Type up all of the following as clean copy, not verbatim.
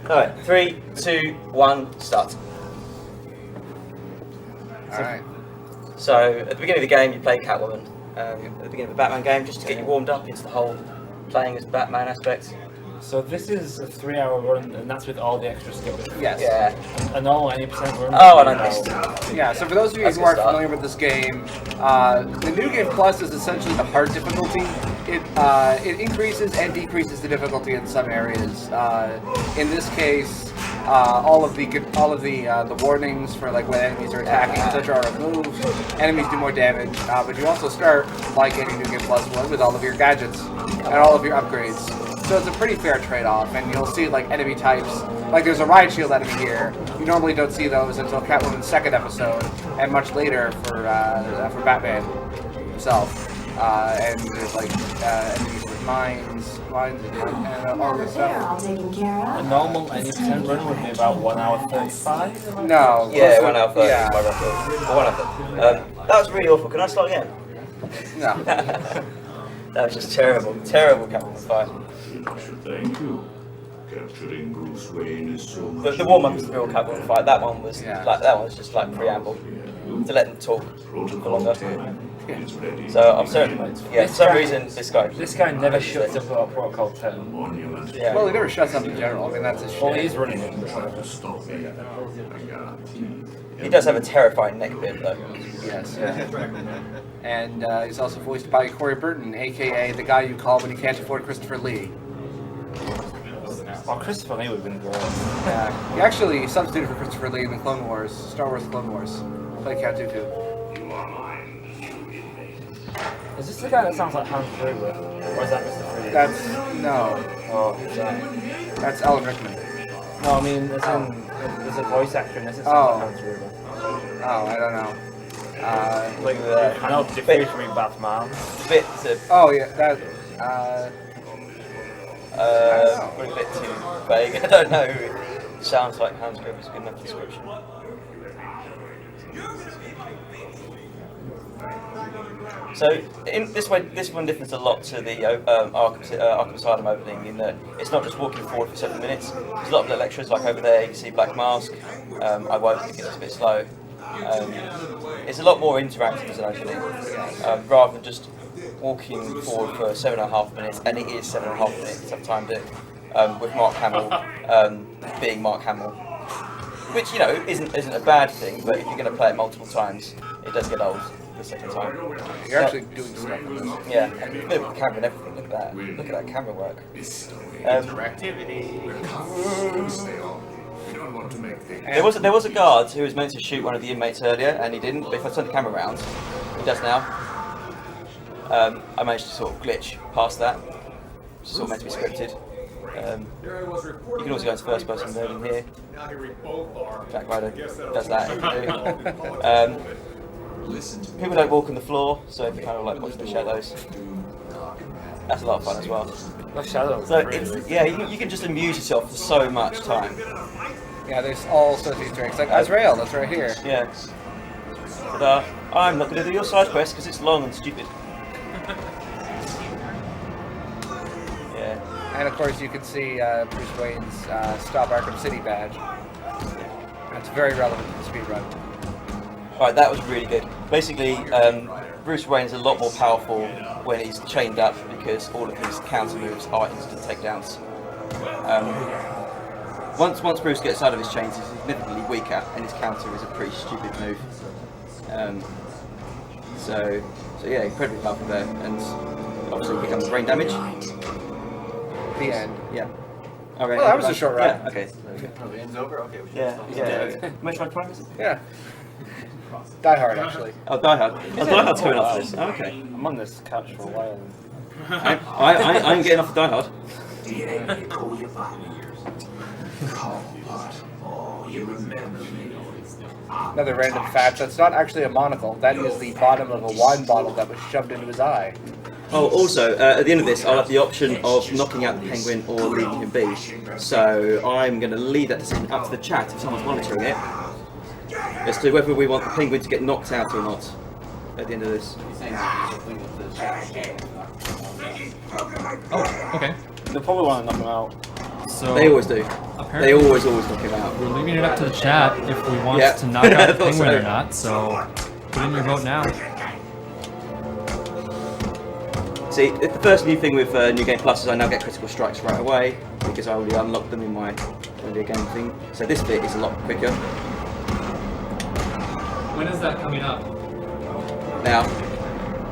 Alright, 3, 2, 1, start. Alright. So, at the beginning of the game, you play Catwoman. At the beginning of the Batman game, just to get you warmed up into the whole playing as Batman aspect. So this is a 3-hour run, and that's with all the extra skills. Yes. Yeah. A normal 90% run. Oh, and I missed. Yeah, so for those of you That's who aren't a good start. familiar with this game, the New Game Plus is essentially the hard difficulty. It increases and decreases the difficulty in some areas. In this case, all of the warnings for like when enemies are attacking, etc., are removed. Enemies do more damage, but you also start like any New Game Plus one with all of your gadgets and all of your upgrades. So it's a pretty fair trade-off, and you'll see like enemy types. Like there's a riot shield enemy here. You normally don't see those until Catwoman's second episode, and much later for Batman himself. And there's like enemies with mines and all this stuff. All taken care of. A normal 90% run would be about 1 hour 35. No. Yeah, 1 hour 30 Yeah. is my record. Or 1 hour 30. That was really awful. Can I start again? No. That was just terrible. Terrible Catwoman fight. Thank you. Capturing Bruce Wayne is so much. The warm-up was the real Catwoman fight. That one was Yeah. like that one was just like preamble to let them talk for longer. Is ready. So I'm certain. Yeah, for some reason this guy. This guy never shuts up about Protocol 10. Monument. Yeah. Well, he never shuts up in general. I mean, that's his Well, shit. he's running it. Try to stop me. I guarantee. He does have a terrifying neck bit though. Yes. And he's also voiced by Corey Burton, aka the guy you call when you can't afford Christopher Lee. Well, Christopher Lee would have been great. He actually substituted for Christopher Lee in the Clone Wars, Star Wars Clone Wars. Played Count Dooku. You are mine. Is this the guy that sounds like Hans Gruber? Or is that Mr. Freeze? That's no. Oh, who's that? That's Alan Rickman. No, I mean, there's a voice actor in this that Oh. sounds like Hans Gruber. Oh, I don't know. Look at that. No, different from Batman. Bit to, Oh yeah, that. probably a bit too vague. I don't know. It sounds like Hans Gruber's a good enough description. So in this one differs a lot to the Arkham Asylum opening in that it's not just walking forward for 7 minutes. There's a lot of little extras, like over there you can see Black Mask. I won't because it's a bit slow. It's a lot more interactive essentially, rather than just walking forward for 7.5 minutes, and it is 7.5 minutes. I've timed it with Mark Hamill being Mark Hamill, which isn't a bad thing, but if you're going to play it multiple times, it does get old the second time. You're actually doing stuff in this. Yeah, and a bit with the camera and everything. Look at that. Look at that camera work. Interactivity. You don't want to make things. There was a guard who was meant to shoot one of the inmates earlier, and he didn't. But if I turn the camera around, he does now. I managed to sort of glitch past that, which is sort of meant to be scripted. You can also go into first person mode in here. Jack Ryder does that. People don't walk on the floor, so if you kind of like watch the shadows, that's a lot of fun as well. The shadows. So it's, yeah, you can just amuse yourself for so much time. Yeah, there's all sorts of Easter eggs. Like Azrael, that's right here. Yeah. But I'm not going to do your side quest because it's long and stupid. Yeah. And of course, you can see Bruce Wayne's Stop Arkham City badge. That's very relevant to the speedrun. Alright, that was really good. Basically, Bruce Wayne's a lot more powerful when he's chained up because all of his counter moves are instant takedowns. Once Bruce gets out of his chains, he's significantly weaker, and his counter is a pretty stupid move. So yeah, incredibly powerful there, and obviously it becomes brain damage. The end. Yeah. Okay. Well, that was a short run. Yeah. Okay. The end's over? Okay, we should Yeah. stop. Yeah. Metroid Prime is it? Yeah. Die Hard, actually. Oh, Die Hard. Oh, Die Hard's coming after this. Oh, okay. I'm on this couch for a while. I'm getting off of Die Hard. Yeah, call you back. Call, but oh, you remember me. Another random fact, that's not actually a monocle. That is the bottom of a wine bottle that was shoved into his eye. Oh, also, at the end of this, I'll have the option of knocking out the penguin or leaving him be. So I'm going to leave that decision up to the chat if someone's monitoring it, as to whether we want the penguin to get knocked out or not at the end of this. Oh, okay. They'll probably want to knock him out. So They always do. apparently They always knock him out. we're leaving it up to the chat if we want Yeah. to knock out I the thought Penguin so. or not. So put in your vote now. See, the first new thing with New Game Plus is I now get critical strikes right away because I already unlocked them in my earlier game thing. So this bit is a lot quicker. When is that coming up? Now,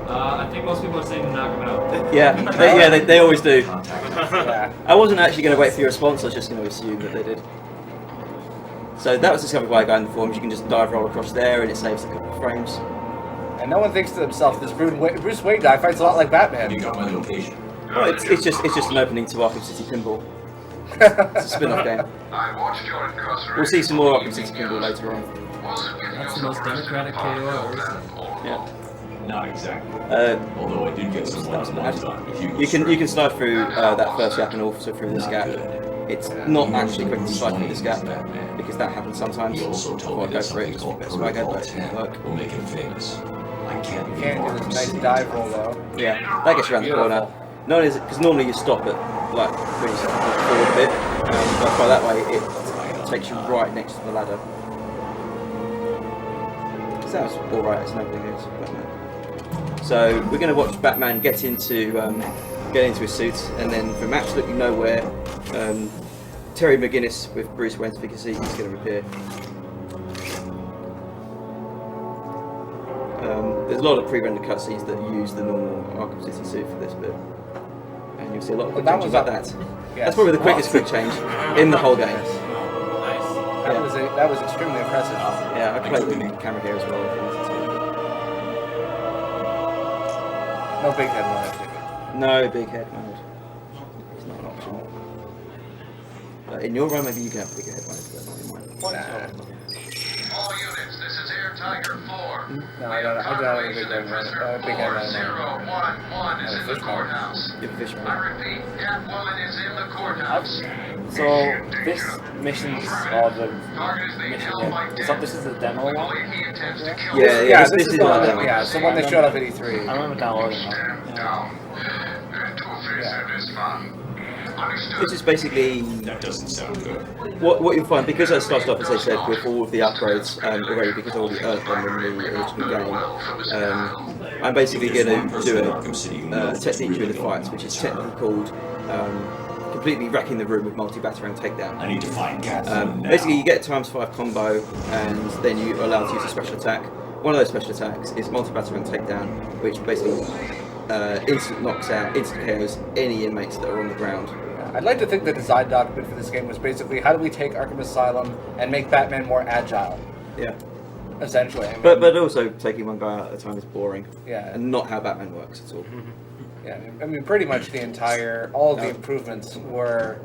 I think most people are saying to knock him out. yeah, they always do. Yeah. I wasn't actually going to wait for your response, I was just going to assume that they did. So that was discovered by a guy in the forums. You can just dive roll across there and it saves a couple of frames. And no one thinks to themselves, this Bruce Wayne guy fights a lot like Batman. You got my location. Well, it's just an opening to Arkham City Pinball. It's a spin-off game. I watched your incarceration. We'll see some more Arkham City Pinball later on. That's the most democratic KO, isn't it? Yeah. Not exactly. Uh, Although I did get some that was one-to-ones bad. on Hugo You can Street. slide through that first gap and also through this gap. It's not actually quick to slide through this gap because that happens sometimes. He also Before told I me go that for it, something just called a bit of swagger, but it Protocol didn't 10 work. will make him famous. I can't You be can't far do from this nice seeing dive that. roll though. Yeah, that gets you around the corner. Not only is it because normally you stop at like when you step forward a bit, but by that way it takes you right next to the ladder. Sounds all right. It's no big deal. It's Batman. So we're going to watch Batman get into his suit, and then from absolutely nowhere, Terry McGinnis with Bruce Wayne's efficacy, he's going to appear. There's a lot of pre-rendered cutscenes that use the normal Arkham City suit for this bit, and you'll see a lot of quick That changes was like up- that. Yes. That's probably the quickest quick change in the whole game. That was extremely impressive. Yeah, I played with the camera here as well. If you wanted No big head mode. to. No big head mode. It's not an option. But in your run, maybe you can have a big head mode, but not in mine. All units, this is Air Tiger 4. No, I don't have a big head mode. Big head mode. 4011 is in the courthouse. You have a fish I mode. repeat, Catwoman is in the courthouse. So this mission's or the Target is being mission. held by Yeah. This is the demo one. believe he intends to kill Yeah, Yeah, this is is the one. the one. Yeah, it's the one that showed up at E3. I remember downloading that. Stand down. Two-faced is fun. Understood. This is basically That doesn't sound good. what you'll find, because it starts off, as I said, with all of the upgrades already, because I already earned them in the original game. I'm basically going to do a technique during the fights, which is technically called completely wrecking the room with multi-batarang takedown. I need to find Catwoman now. Basically, you get a ×5 combo, and then you're allowed to use a special attack. One of those special attacks is multi-batarang takedown, which basically instant knocks out, instant KOs any inmates that are on the ground. I'd like to think the design document for this game was basically how do we take Arkham Asylum and make Batman more agile, Yeah. essentially. I mean, But also taking one guy out at a time is boring. Yeah. And not how Batman works at all. yeah, I mean, pretty much all of the improvements were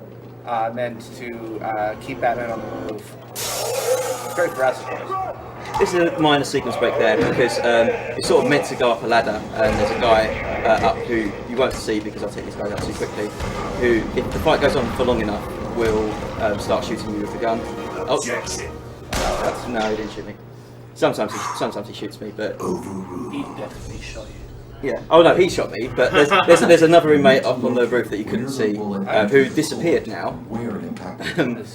meant to keep Batman on the move. It's great for us, of course. This is a minor sequence break there because it's sort of meant to go up a ladder, and there's a guy up who you won't see because I'll take this guy out too quickly, who, if the fight goes on for long enough, will start shooting you with the gun. Oh, no, he didn't shoot me. Sometimes he shoots me, but He definitely shot you. yeah. Oh no, he shot me. But there's another inmate up on the roof that you couldn't see who disappeared now. Where it impacted.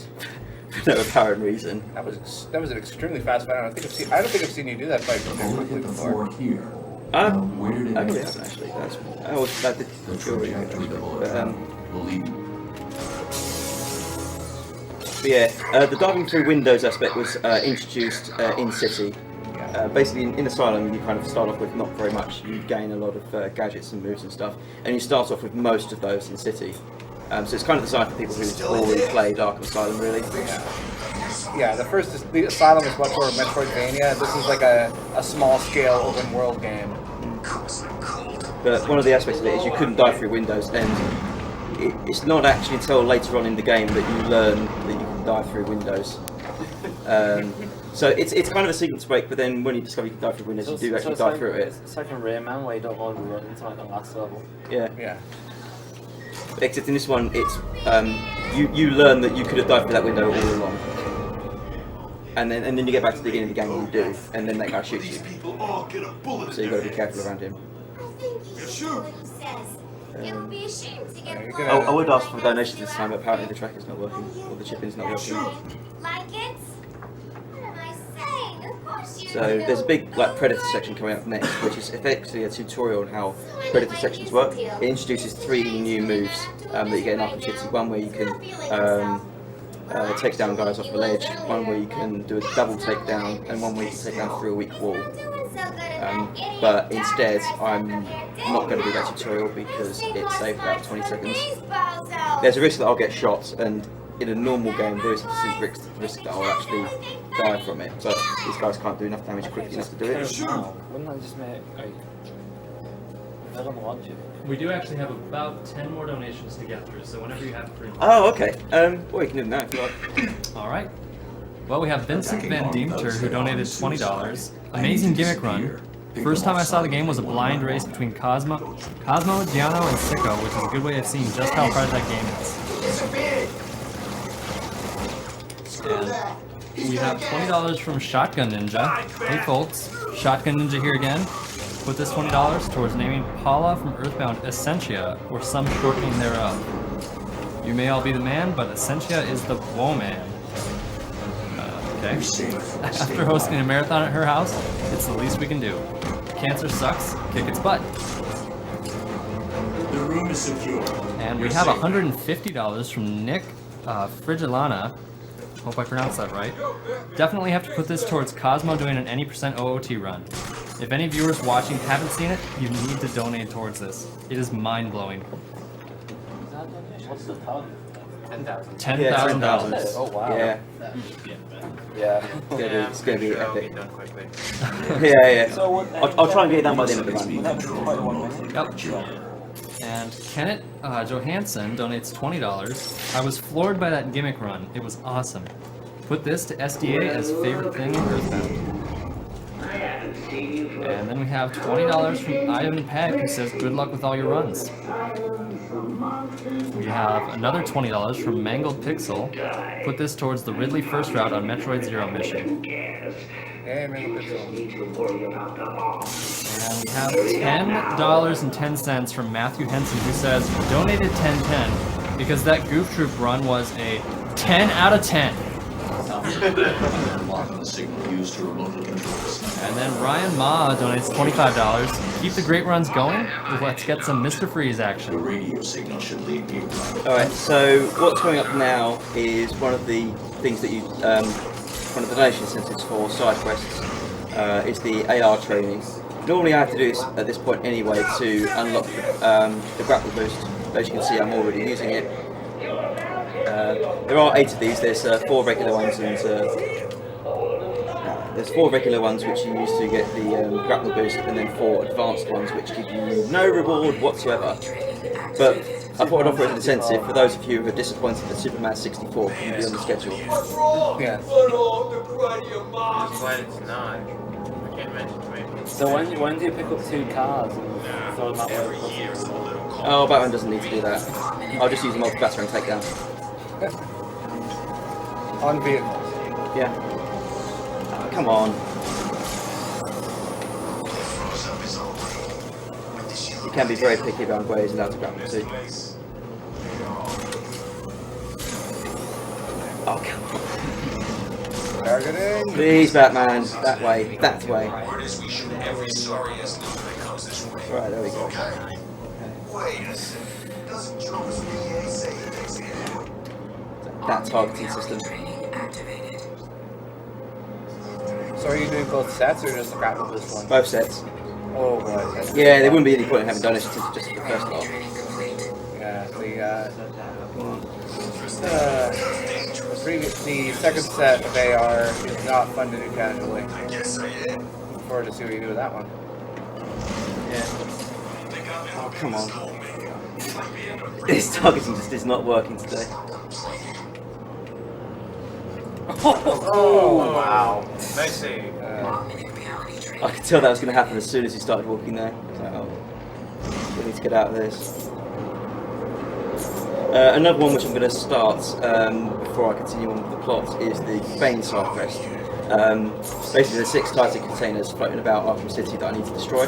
For no apparent reason. That was an extremely fast fight. I don't think I've seen you do that fight very I'll quickly get the before. floor here. Now, where did it I really exit? haven't actually. That did The feel really good trajectory actually. will But, attract. Believe me. but yeah, the diving through windows aspect was introduced in City. Basically, in Asylum, you kind of start off with not very much. You gain a lot of gadgets and moves and stuff, and you start off with most of those in City. So it's kind of designed for people who've already played Arkham Asylum, really. Yeah, the Asylum is much more Metroidvania. This is like a small-scale open-world game. But one of the aspects of it is you couldn't dive through windows, and it's not actually until later on in the game that you learn that you can dive through windows. So it's kind of a sequence break, but then when you discover you can dive through windows, you do actually dive through it. It's like in Rayman where you don't want to run into like the last level. Yeah. Yeah. Except in this one, it's you learn that you could have dived through that window all along, and then you get back to the beginning of the game and you do, and then that guy shoots you. People all get a bullet So you've got to be careful around him. I think he should do what he says. It would be a shame to get You're blown gonna- I would ask for donations this time, but apparently the tracker's not working, or the chip-in's not working. like it. What am I saying? Of course you So there's a big Predator section coming up next, which is effectively a tutorial on how Predator sections work. It introduces 3 new moves that you get in Arkham City. One where you can take down guys off a ledge, one where you can do a double takedown, and one where you can take down through a weak wall. But instead, I'm not going to do that tutorial because it's saved about 20 seconds. There's a risk that I'll get shot, and in a normal game there is a risk that I'll actually die from it, but these guys can't do enough damage quickly enough to do it. Wouldn't that just make like I don't watch it? We do actually have about 10 more donations to get through, so whenever you have 3 more. Oh, okay. Well, you can do it now if you like. All right. Well, we have Vincent Van Deemter who donated $20. Amazing gimmick run. First time I saw the game was a blind race between Cosmo, Giano, and Sicko, which is a good way of seeing just how hard that game is. And we have $20 from Shotgun Ninja. Hey folks, Shotgun Ninja here again. Put this $20 towards naming Paula from Earthbound Essentia, or some shortening thereof. You may all be the man, but Essentia is the woman. Okay. After hosting a marathon at her house, it's the least we can do. Cancer sucks, kick its butt. The room is secure. And we have $150 from Nick Frigilana. Hope I pronounced that right. Definitely have to put this towards Cosmo doing an any % OOT run. If any viewers watching haven't seen it, you need to donate towards this. It is mind-blowing. What's the target? $10,000. $10,000. Oh wow. Yeah. Yeah. It's gonna be epic. Done quickly. Yeah. So what? I'll try and get it done by the end of the run. That was quite a 1 minute. Yep. And Kenneth Johansson donates $20. I was floored by that gimmick run. It was awesome. Put this to SDA as favorite thing in Earthbound. And then we have $20 from Ivan Peck who says good luck with all your runs. We have another $20 from Mangled Pixel. Put this towards the Ridley first route on Metroid Zero mission. Hey, Mangled Pixel. And we have $10.10 from Matthew Henson who says donated 1010 because that Goof Troop run was a 10 out of 10. Unlocking the signal used to remotely control the sniper. And then Ryan Ma donates $25. Keep the great runs going. Let's get some Mr. Freeze The action. radio signal should lead me right. Alright, so what's coming up now is one of the things that you, one of the donation incentives for side quests is the AR training. Normally I have to do this at this point anyway to unlock the grapple boost. As you can see, I'm already using it. There are 8 of these. There's 4 regular ones and there's 4 regular ones which you use to get the grapple boost, and then 4 advanced ones which give you no reward whatsoever. But I thought I'd offer an incentive for those of you who are disappointed that Superman 64 couldn't be on the schedule. Yeah. That's why it's not. I can't mention to me. So when do you pick up 2 cars and throw them out Every there? year is a little cold. Oh, Batman doesn't need to do that. I'll just use a multi-batter and take down. On vehicles. Yeah. Come on. You can be very picky about where he's allowed to grapple to. Oh, come on. Targeting. Please, Batman. That way. That way. Word is we shoot every sorry-ass loser that comes this way. Right, there we go. Wait a second. Doesn't Joker's PA say he's in? That targeting system. So are you doing both sets or just the grapple boost one? Both sets. Oh boy. Yeah, there wouldn't be any point in having done it since just the first lot. Yeah, the second set of AR is not fun to do casually. I guess I am. Look forward to see what you do with that one. Yeah. Oh, come on. This targeting just is not working today. Oh wow. Nice save. I could tell that was going to happen as soon as he started walking there. I was like, oh, we need to get out of this. Another one which I'm going to start before I continue on with the plot is the Bane side quest. Basically, there's 6 Titan containers floating about Arkham City that I need to destroy.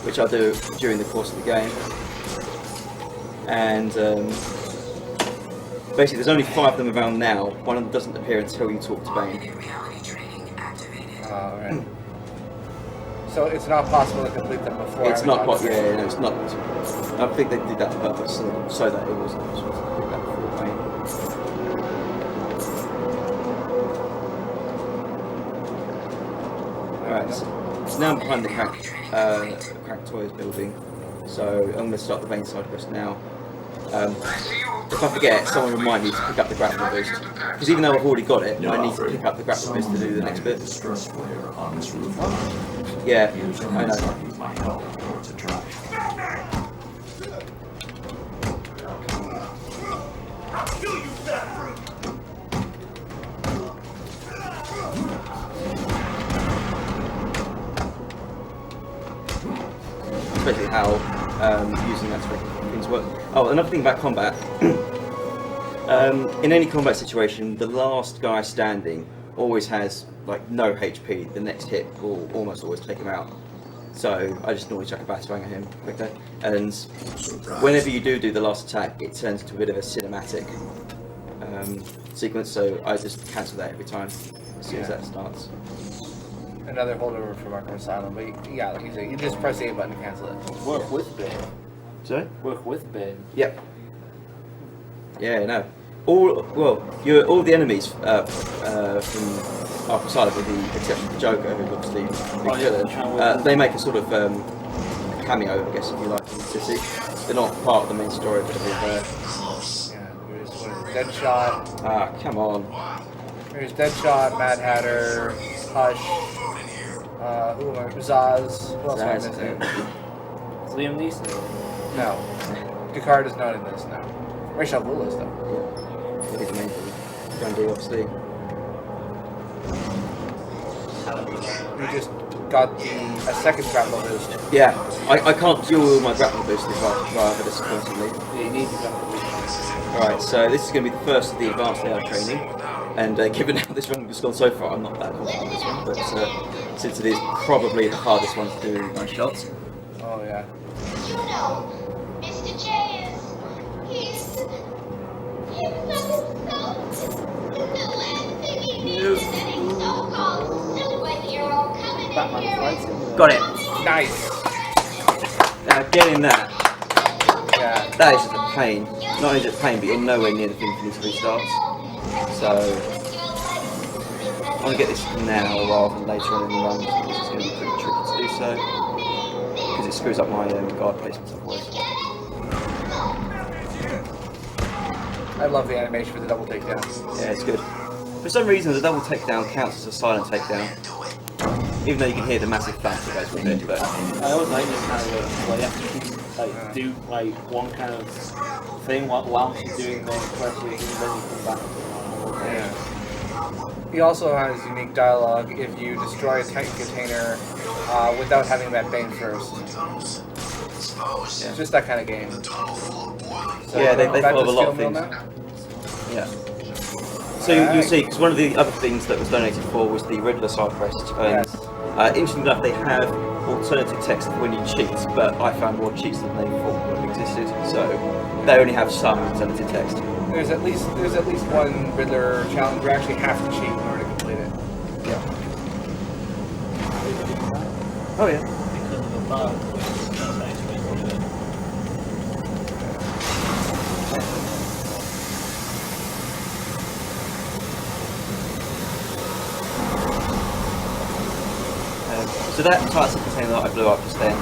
which I'll do during the course of the game. And basically, there's only 5 of them around now. One of them doesn't appear until you talk to Bane. Alright. So it's not possible to complete them before. It's not quite. Yeah, no, it's not. I think they did that on purpose so that it wasn't possible to complete that before Bane. Alright, so now I'm behind the Crack Toys building, so I'm going to start the Bane side quest now. If I forget, someone remind me to pick up the grapple boost. Because even though I've already got it, I need to pick up the grapple boost to do the next bit. Yeah, I know. Especially how using that to make things work. Oh, another thing about combat. In any combat situation, the last guy standing always has like no HP. The next hit will almost always take him out. So I just normally chuck a batarang at him quickly. And whenever you do the last attack, it turns into a bit of a cinematic sequence. So I just cancel that every time as soon as that starts. Another holdover from Arkham Asylum, but yeah, like you say, you just press the A button to cancel it. Work with Bane. Sorry? Work with Bane. Yep. Yeah, no. All the enemies from Arkham Asylum, with the exception of the Joker, who's obviously the villain, they make a sort of cameo, I guess, if you like, in the city. They're not part of the main story, but they're there. Yeah, there's Deadshot. Ah, come on. There's Deadshot, Mad Hatter, Hush. Who am I? Zaz. Who else am I missing? Liam Neeson. No. Picard is not in this, no. Ra's al Ghul is, though. Yeah. He's the main thing. Grundy, obviously. We just got a second grapple boost. Yeah, I can't dual all my grapple boosters rather disappointingly. Yeah, you need to grapple boost. Alright, so this is going to be the first of the advanced AI training. And given how this one has gone so far, I'm not that confident in this one, but since it is probably the hardest one to do my shots. Oh, yeah. You know, Mr. J he's so so-called superhero coming in here. Got it! Nice! Now getting that, Yeah. that is just a pain. Not only is it a pain, but you're nowhere near the thing for these restarts. So, I want to get this now rather than later on in the run, because it's going to be pretty tricky to do so. Because it screws up my guard placements otherwise. I love the animation for the double takedown. Yeah, it's good. For some reason, the double takedown counts as a silent takedown. Even though you can hear the massive thump that goes with it, but... I always like this kind of like you have to keep, do like one kind of thing while she's doing the pressure, and then you come back. Yeah. He also has unique dialogue if you destroy a tank container without having that Bane first. Yeah. It's just that kind of game. So, Yeah, they back follow to a lot of Steel Mill things. now? Yeah. So you'll see, because one of the other things that was donated for was the Riddler side quest. Yes. Interestingly enough, they have alternative text when you cheat, but I found more cheats than they thought existed. So they only have some alternative text. There's at least one Riddler challenge where you actually have to cheat in order to complete it. Yeah. Oh yeah. Because of the bug. So that Titan container that I blew up just then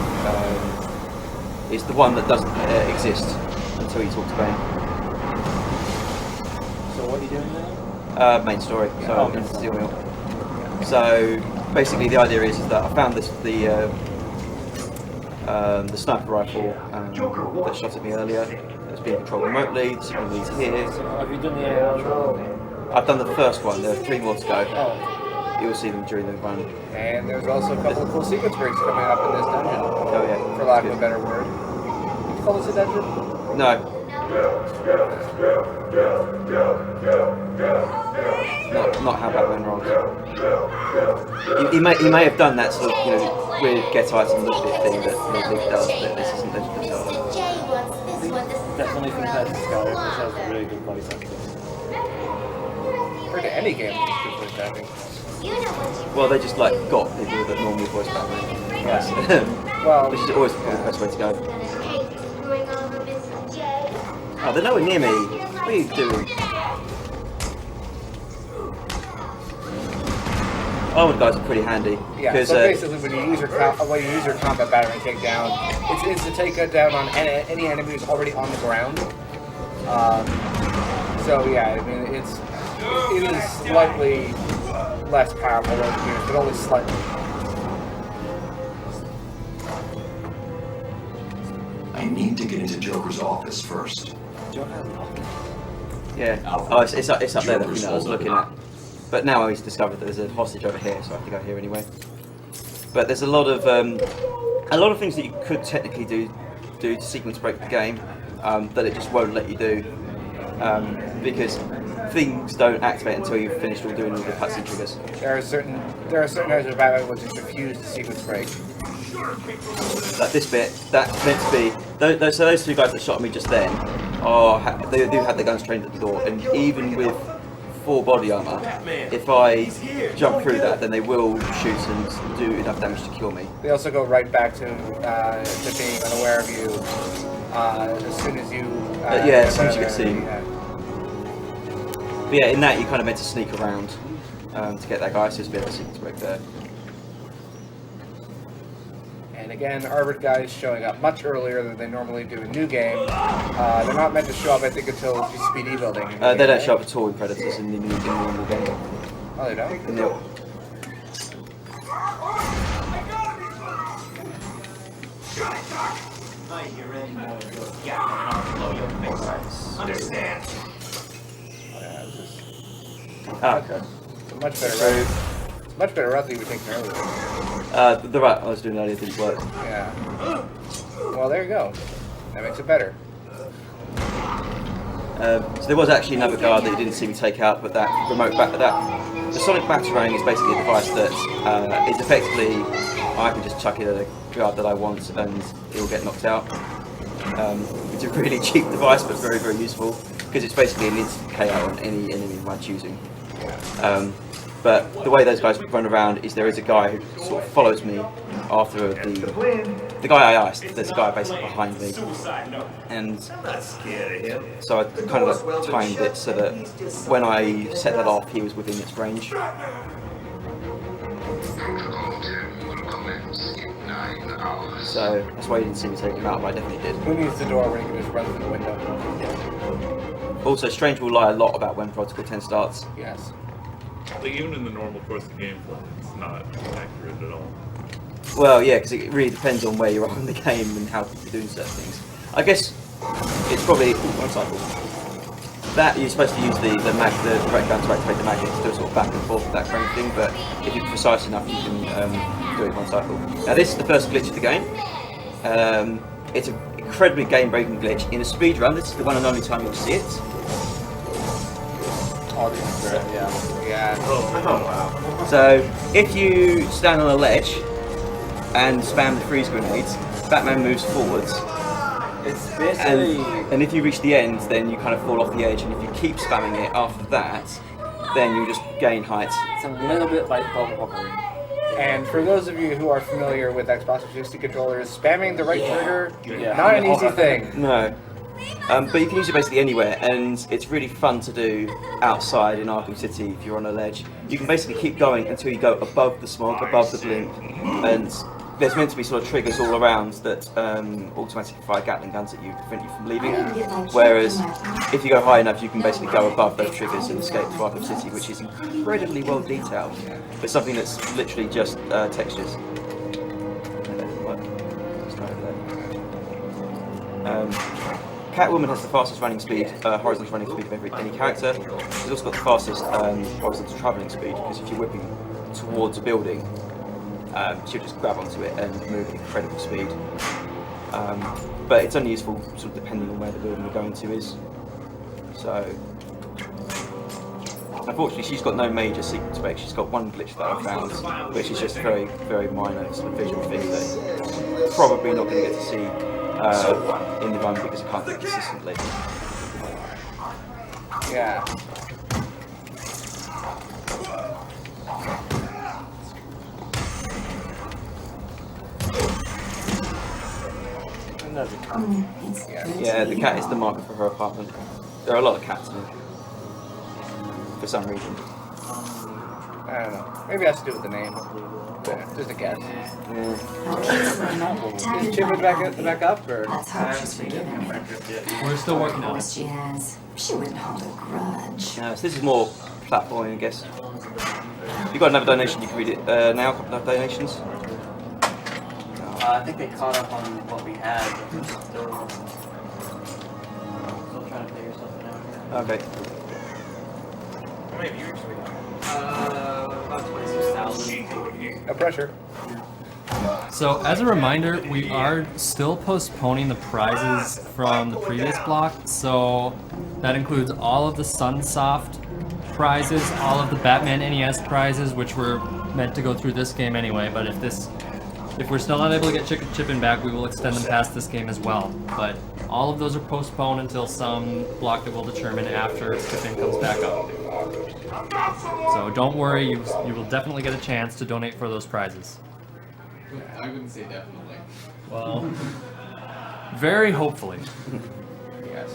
is the one that doesn't exist until you talk to Bane. So what are you doing now? Main story. So Oh, I'm in Steel Mill. So basically, the idea is that I found the sniper rifle that shot at me earlier. It's being controlled remotely. The signal leads here. So have you done the AI control? I've done the first one. There are 3 more to go. Oh. You'll see them during the run. And there's also a couple of cool sequence breaks coming up in this dungeon. Oh yeah. For lack of Good. a better word. Would you call this a dungeon? No. Not how Batman rolls. He may have done that sort of weird get item look bit thing that League does, but this isn't Legend of Zelda. Mr. J wants this one. Definitely compared to Skyrim, which has really good voice acting. Compared to any game, it's good voice acting. You know what you Well, they just got people that normally voice Batman. Yes. Well, Which is always the best way to go. hate screwing over Mr. J. Oh, they're nowhere near me. What are you doing? Armored guys are pretty handy. yeah. Because So basically, when you use your combat battering takedown, it's to take it down on any enemy who's already on the ground. So yeah, I mean it is slightly less powerful over here, but only slightly. I need to get into Joker's office first. yeah. Oh, it's up there. That thing that I was looking at. But now I've discovered that there's a hostage over here, so I have to go here anyway. But there's a lot of things that you could technically do to sequence break the game that it just won't let you do because things don't activate until you've finished doing all the cutscene triggers. There are certain areas of battle which just refuse to sequence break. Like this bit, that's meant to be. Those two guys that shot me just then, they do have their guns trained at the door, and even with full body armor, if I jump through that, then they will shoot and do enough damage to kill me. They also go right back to being unaware of you as soon as you. As soon as you get seen. Yeah. But yeah, in that you kind of meant to sneak around to get that guy, so it's a bit of a sequence break there. And again, armored guys showing up much earlier than they normally do in New Game. They're not meant to show up, I think, until speedy building. They don't show up at all in Predators in the normal game. Oh, they don't? No. Understand? Yeah, this is Okay. a much better route. It's a much better route than you were taking earlier. The route I was doing earlier didn't work. Yeah. Well, there you go. That makes it better. So there was actually another guard that you didn't see me take out, but that the sonic batarang is basically a device that is effectively I can just chuck it at a guard that I want and it will get knocked out. It's a really cheap device, but very, very useful because it's basically an instant KO on any enemy of my choosing. But the way those guys run around is there is a guy who sort of follows me after the guy I iced. There's a guy basically behind me, and so I kind of like timed it so that when I set that off, he was within its range. So that's why you didn't see me take him out, but I definitely did. Who needs the door when you can just run through the window? Also, Strange will lie a lot about when Protocol 10 starts. Yes. Like, even in the normal course of gameplay, it's not accurate at all. Well, yeah, because it really depends on where you are in the game and how you're doing certain things. I guess it's probably one cycle. That you're supposed to use the direct gun to activate the magnet to do a sort of back and forth, that kind of thing. But if you're precise enough, you can do it in one cycle. Now, this is the first glitch of the game. It's an incredibly game-breaking glitch in a speed run. This is the one and only time you'll see it. Yeah. Oh, wow. So if you stand on a ledge and spam the freeze grenades, Batman moves forwards. It's basically... And if you reach the end, then you kind of fall off the edge, and if you keep spamming it after that, then you just gain height. It's a little bit like bubble hopping. And for those of you who are familiar with Xbox 360 controllers, spamming the right trigger, Yeah. not an easy thing. No. But you can use it basically anywhere, and it's really fun to do outside in Arkham City if you're on a ledge. You can basically keep going until you go above the smog, above the blimp, and there's meant to be sort of triggers all around that automatically fire Gatling guns at you to prevent you from leaving. Whereas if you go high enough, you can basically go above those triggers and escape to Arkham City, which is incredibly well detailed. But something that's literally just textures. Catwoman has the fastest running speed, horizontal running speed of any character. She's also got the fastest horizontal travelling speed, because if you're whipping towards a building, she'll just grab onto it and move at incredible speed. but it's only useful sort of depending on where the building you're going to is. So, unfortunately, she's got no major secret spec. She's got one glitch that I found, which is just a very, very minor sort of visual thing that you're probably not going to get to see in the run because it can't do it consistently. Yeah. Yeah, the cat is the marker for her apartment. There are a lot of cats in it. For some reason. I don't know. Maybe it has to do with the name. Yeah, just a guess. Yeah. Is Chipman back up, or? Let's hope she's forgiven him. We're still working on She it. has. She wouldn't hold a grudge. So this is more platforming, I guess. If you've got another donation, you can read it now. A couple of donations. I think they caught up on what we had. But still trying to figure something out here. Okay. How many viewers do we have? About 26,000. No pressure. So as a reminder, we are still postponing the prizes from the previous block. So that includes all of the Sunsoft prizes, all of the Batman NES prizes, which were meant to go through this game anyway. But if we're still not able to get Chippin back, we will extend them past this game as well. But all of those are postponed until some block that we'll determine after Chippin comes back up. So don't worry, you will definitely get a chance to donate for those prizes. I wouldn't say definitely. Well, very hopefully. Yes.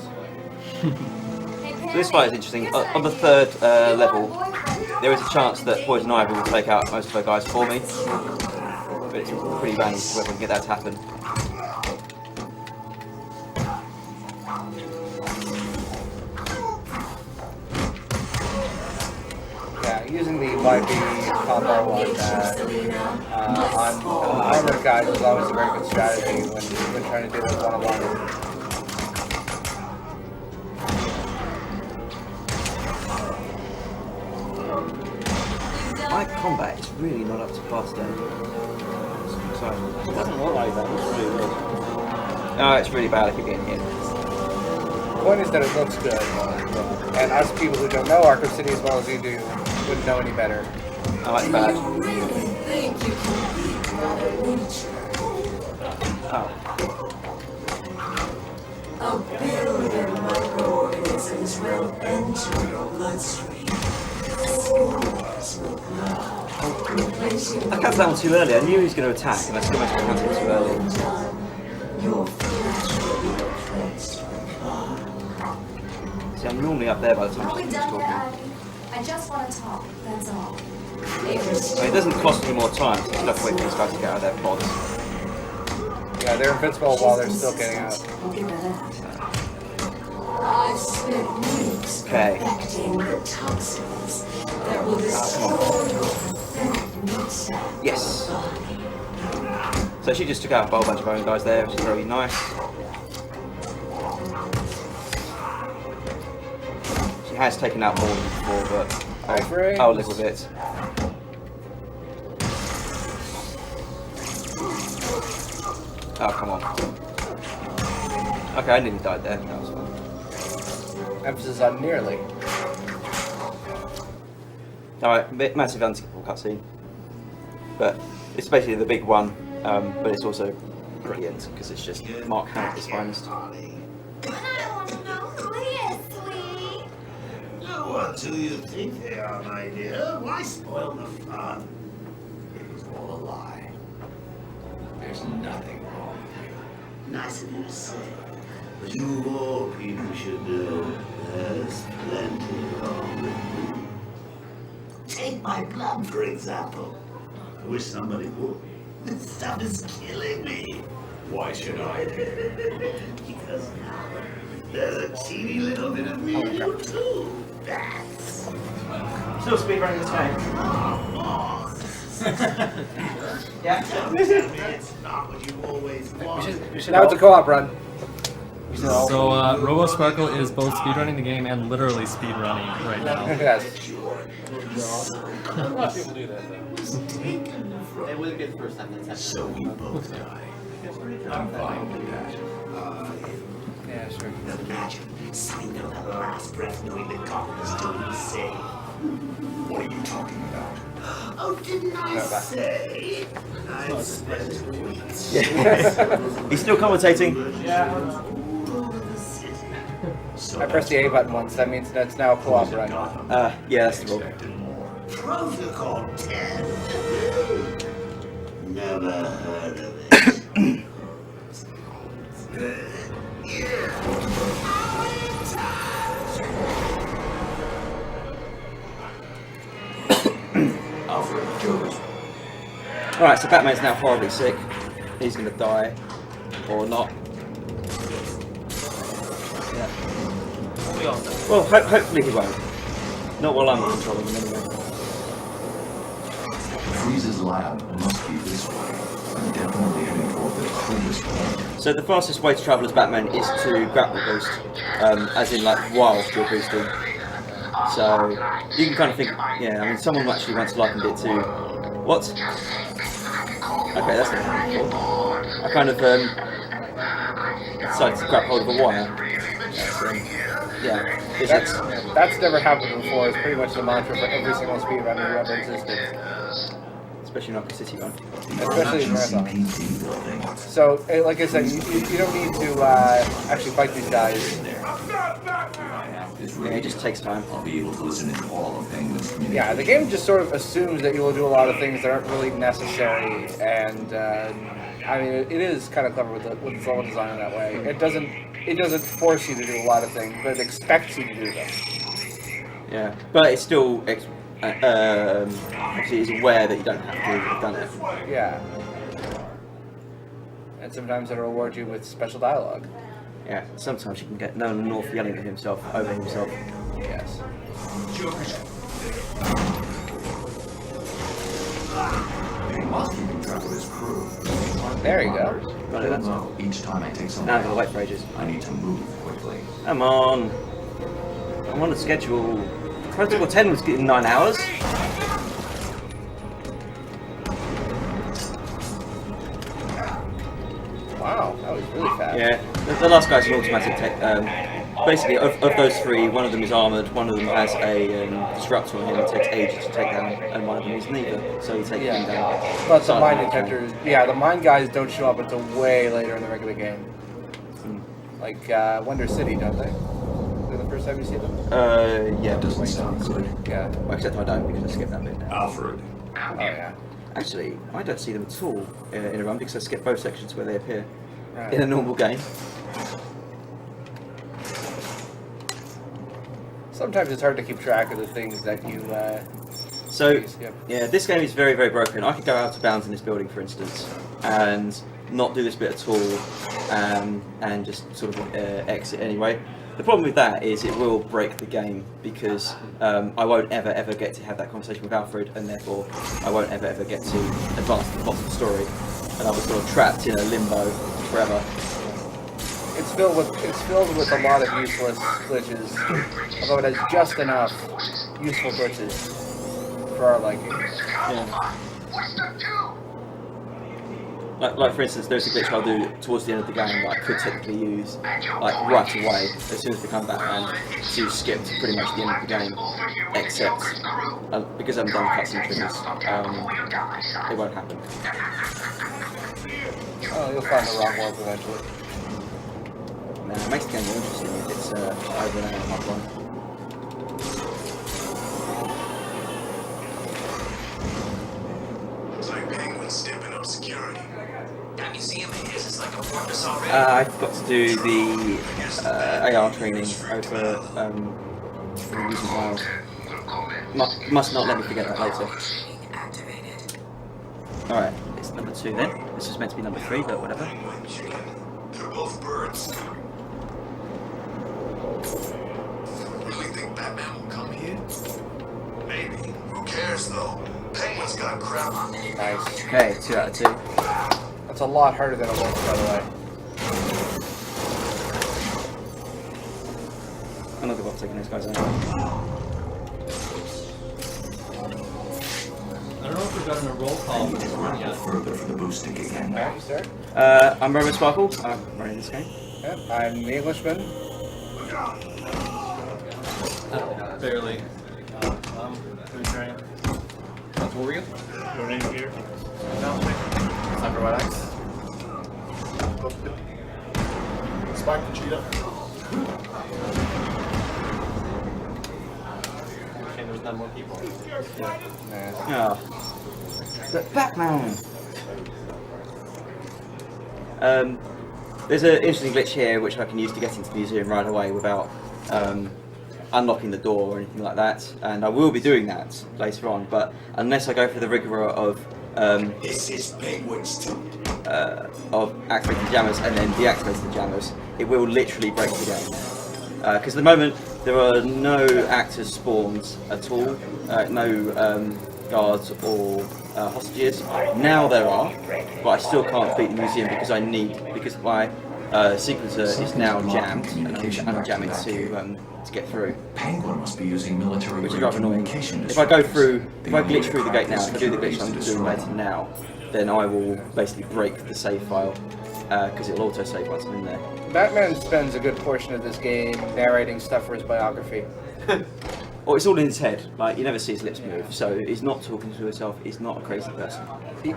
So this fight is interesting. On the third level, there is a chance that Poison Ivy will take out most of her guys for me. But it's pretty random whether we can get that to happen. Yeah, using the YB combo on armored guys is always a very good strategy when trying to do it one-on-one. My combat is really not up to par today. Sorry. It doesn't look like that. It's really good. No, it's really bad if you're getting hit. The point is that it looks good, and us people who don't know Arkham City as well as you do wouldn't know any better. Oh, that's bad. Oh. I cast that one too early. I knew he was going to attack, and I still managed to cast it too early. See, I'm normally up there by the time she's talking. I just want to talk, that's all. It doesn't cost any more time, so you still have to wait for these guys to get out of their pods. Yeah, they're invincible while they're still getting out. I've spent weeks Okay. perfecting the toxins that will Yes. So she just took out a whole bunch of her own guys there, which is very nice. She has taken out more than before, but I'll live with it. Oh, come on. Okay, I nearly died there. That was fun. Emphasis on nearly. Alright, massive unskippable cutscene. But it's basically the big one, but it's also brilliant because it's just Mark Hamill's finest. I want to know who he is, sweetie. No one who you think they are, my dear. Why spoil the fun? It was all a lie. There's nothing wrong with you. Nice of you to say. But you all people should know there's plenty wrong with you. Take my blood, for example. I wish somebody would. This stuff is killing me. Why should I? Because now there's a teeny little bit of me in you too. That's Still speedrunning this game. Yeah. Tell me it's not what you always wanted. Now it's a co-op run. So RoboSparkle is both speedrunning the game and literally speedrunning right now. Yes. A lot of people do that though. It was a good first time that's happened. So we both die. I'm fine with that. Yeah, sure. Imagine signing on that last breath knowing that Gotham is still be safe. What are you talking about? Oh, didn't I say? I spent weeks. Yes. He's still commentating. I pressed the A button once. That means that's now a co-op run. Yeah, that's the rule. Protocol 10. Never heard of it. Alright, so Batman's now horribly sick. He's gonna die. Or not. Yeah. Well, hopefully he won't. Not while I'm controlling him anyway. Freeze's lab must be this way. I'm definitely heading toward the furthest point. So the fastest way to travel as Batman is to grapple boost. As in like while you're boosting. So you can kind of think, yeah, I mean someone actually once likened it to what? Okay, that's not cool. I kind of decided to grab hold of a wire. Yeah. That's never happened before. It's pretty much the mantra for every single speedrunner who ever existed. Especially in Arkham City Run. Especially in Marathon. So, like I said, you don't need to actually fight these guys. Yeah, it just takes time. I'll be able to listen into all of Penguin's communication. Yeah, the game just sort of assumes that you will do a lot of things that aren't really necessary, and I mean, it is kind of clever with its level design in that way. It doesn't force you to do a lot of things, but it expects you to do them. Yeah, but it's still obviously is aware that you don't have to have done it. Yeah. And sometimes it'll reward you with special dialogue. Yeah, sometimes you can get Nolan North yelling at himself, over himself. Yes. He must keep track of his crew. There you go. Got it, that's No, each time I take something now I'm going to wait for ages. I need to move quickly. Come on. I'm on a schedule. Protocol 10 was getting 9 hours. Wow, that was really fast. Yeah, the last guy's an automatic tech. Basically, of those three, one of them is armoured, one of them has a disruptor on him that takes ages to take down, and one of them is neither, so you take him down. But the mine detectors, yeah, the mine guys don't show up until way later in the regular game. Like Wonder City, don't they? Is it the first time you see them? Yeah. Doesn't sound good. Yeah. Well, except I don't, because I skipped that bit now. Alfred. Oh yeah. Actually, I don't see them at all in a run, because I skip both sections where they appear Right. in a normal game. Sometimes it's hard to keep track of the things that you. So, skip. yeah, this game is very, very broken. I could go out of bounds in this building, for instance, and not do this bit at all, and just sort of exit anyway. The problem with that is it will break the game, because I won't ever get to have that conversation with Alfred, and therefore I won't ever get to advance the plot of the story, and I was sort of trapped in a limbo forever. It's filled with a lot of useless glitches, although it has just enough useful glitches for our liking. Yeah. Like for instance, there's a glitch I'll do towards the end of the game that I could technically use like right away as soon as we become Batman to skip to pretty much the end of the game, except because I haven't done cutscene triggers, it won't happen. Oh, you'll find the wrong world eventually. Now, it makes the game more interesting if it's over an hour and a half long. Looks like Penguin's stepping up security. That museum of his is like a fortress already. I forgot to do the AR training over using Miles. Must not let me forget that later. Alright, it's number 2 then. This was meant to be number 3, but whatever. They're both birds. Really think Batman will come here? Maybe. Who cares though? Penguin's got crap. Nice. Okay, 2 out of 2. That's a lot harder than it looks, by the way. I'm not good about taking these guys out. I don't know if we've gotten a roll call for this one yet. Further for the boosting again. Alright, you start? I'm RoboSparkle. I'm running this game. Yep, I'm the Englishman. Barely. Who's turning? What were you? Your name here? Sniper White Axe. Spike the cheetah. And there's none more people. Oh. But Batman! There's an interesting glitch here which I can use to get into the museum right away without unlocking the door or anything like that, and I will be doing that later on, but unless I go through the rigmarole of This is Penguin's too. activating the jammers and then deactivating the jammers, it will literally break the game. Because at the moment there are no actors spawned at all, no guards or hostages. Now there are, but I still can't beat the museum because my sequencer is now jammed and I'm jamming to get through. Penguin must be using military Which is rather annoying. communication If I glitch through the gate now, disruptors if I do the glitch I'm execute doing later destroy. now, then I will basically break the save file because it'll auto save once I'm in there. Batman spends a good portion of this game narrating stuff for his biography. Well, it's all in his head. Like, you never see his lips move, so he's not talking to himself. He's not a crazy person.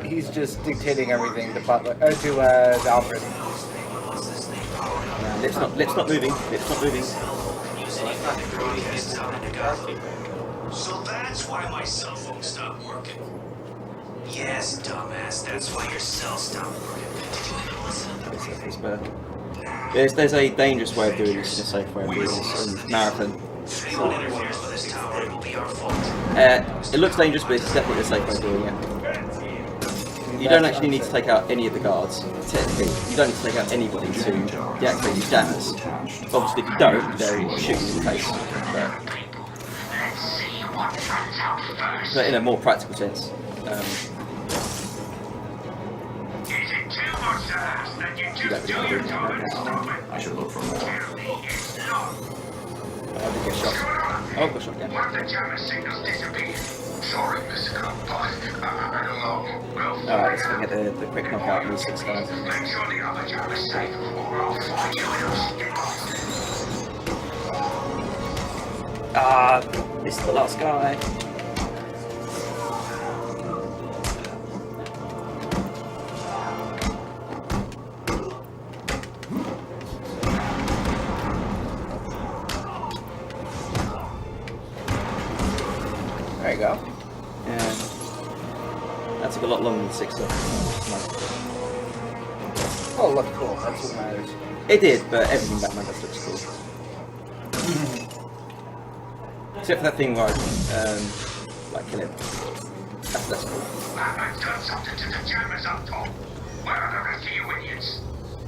He's just dictating everything to Butler, to Alfred. Lips not moving. Lips not moving. So that's why my cell phone stopped working. Yes, dumbass, that's why your cell stopped working. Did you even listen to the There's a dangerous way of doing this and a safe way of doing this in Marathon. If anyone interferes with this tower, it will be our fault. It looks dangerous, but it's definitely a safe way of doing it. You don't actually need to take out any of the guards, technically. You don't need to take out anybody to deactivate these jammers. Obviously, if you don't, they'll shoot you in the face. But in a more practical sense. You don't really want to do that right now. I should look for more. I did get shot. Oh, I got shot again. One of the jammer signals disappeared. Sorry, Mr. Cutbutt. I don't know. Well, Alright, let's go get the quick knockout and these 6 guys. make sure the other jammer's safe, or I'll find you in a Ah, this is the last guy. There you go. Yeah. That took a lot longer than 6 seconds. Oh, look cool. That's what matters. It did, but everything Batman does looks cool. Except for that thing where I like kill him. That's cool. Batman's done something to the jammers up top. Where are the rest of you idiots?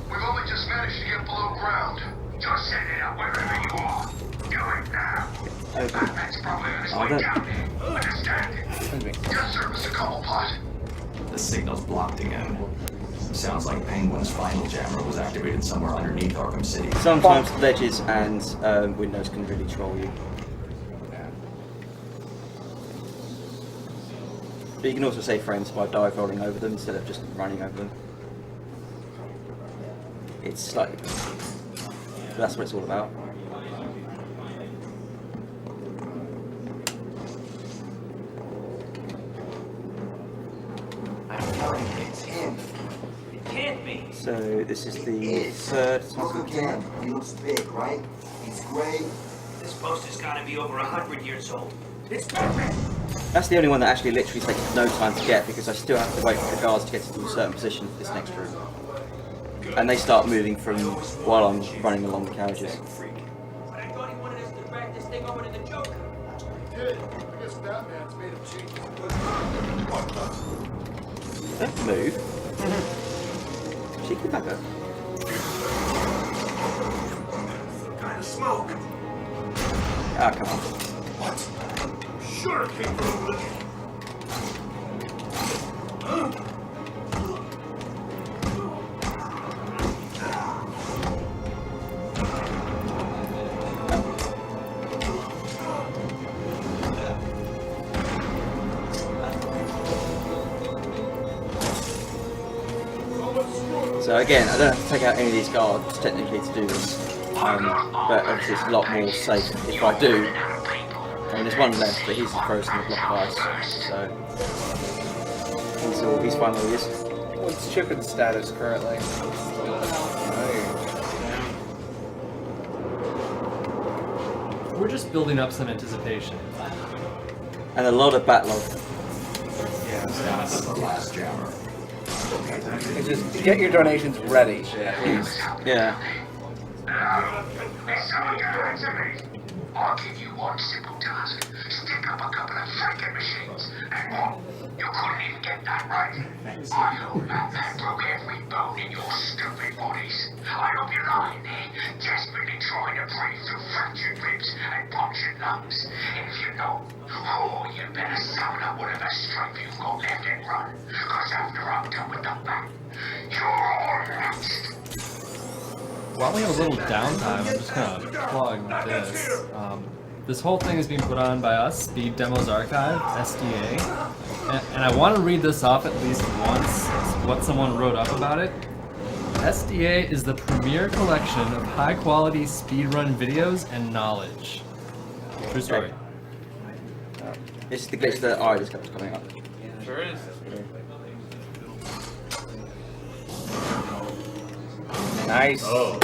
We've only just managed to get below ground. Just set it up wherever you are. Do it now. Batman's probably on his way down there. Understand? Yes, sir, Mr. Cobblepot. The signal's blocked again. Sounds like Penguin's final jammer was activated somewhere underneath Arkham City. Sometimes ledges and windows can really troll you. But you can also save frames by dive rolling over them instead of just running over them. It's slightly different. But that's what it's all about. I'm telling you, it's him. It can't be. So this is the third Look time. again. He looks big, right? He's gray. This poster's gotta be over 100 years old. It's Batman! That's the only one that actually literally takes no time to get because I still have to wait for the guards to get to a certain position for this next room. And they start moving from while I'm running along the carriages. But I thought he wanted us to drag this thing over to the Joker. He did. I guess Batman's made him change his Don't move. Cheeky bugger. Kind of smoke. Ah, come on. What? Sure it came from the... Huh? So So again, I don't have to take out any of these guards technically to do this, but obviously it's a lot more safe if I do. I mean, there's one left, but he's frozen in a block of ice, so he's fine where he is. What's Chippen's status currently? We're just building up some anticipation. And a lot of backlog. Yeah, that's the last jammer. It's just get your donations ready, at least. Yeah. I'll give you one simple task. Stick up a couple of freaking machines. And what? You couldn't even get that right. I hope that man broke every bone in your stupid bodies. I hope you're lying there, desperately trying to breathe through fractured ribs and punctured lungs. And if you don't, oh, you better summon up whatever strength you've got left and run. Because after I'm done with the bat, you're all next. While we have a little downtime, I'm just gonna plug this. This whole thing is being put on by us, Speed Demos Archive, SDA. And I want to read this off at least once, what someone wrote up about it. SDA is the premier collection of high-quality speedrun videos and knowledge. True story. This is the glitch that I just kept coming up. Sure is. Nice. Oh.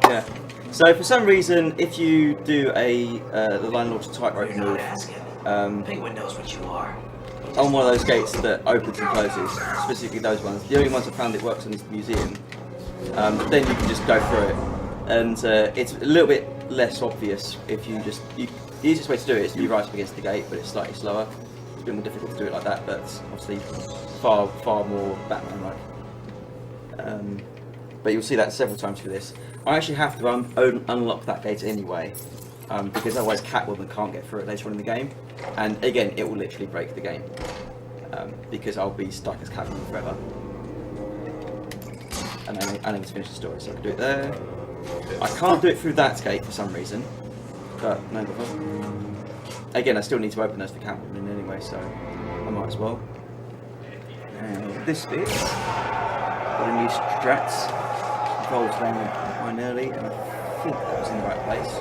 Yeah. So for some reason, if you do the line launcher tightrope move, Penguin knows what you are. on one of those gates that opens and closes, specifically those ones, the only ones I found it works on is the museum. But then you can just go through it, and it's a little bit less obvious if you just. The easiest way to do it is to be right up against the gate, but it's slightly slower. It's a bit more difficult to do it like that, but it's obviously far more Batman-like. But you'll see that several times through this. I actually have to unlock that gate anyway, because otherwise Catwoman can't get through it later on in the game. And again, it will literally break the game, because I'll be stuck as Catwoman forever. And I need to finish the story, so I can do it there. I can't do it through that gate for some reason, but no bother. Again, I still need to open those for Catwoman anyway, so I might as well. This bit, got a new strats. Controls down mine early, and I think that was in the right place.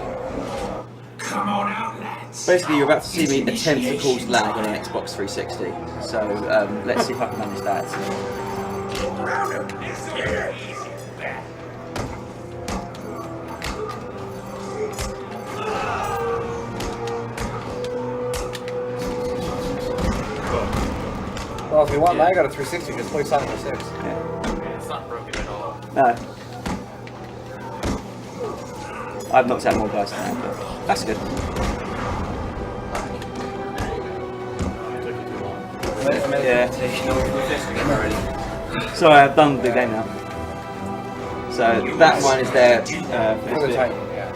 Come on out, lads. Basically, you're about to see me attempt to cause lag on an Xbox 360. So let's see if I can manage that. Well, if you want lag out of 360, just play Sonic 06. Yeah. It's not broken at all. No. I've knocked out more guys than that, but that's good. Yeah. Sorry, I've done the game now. So that one is there. For the Titan, yeah.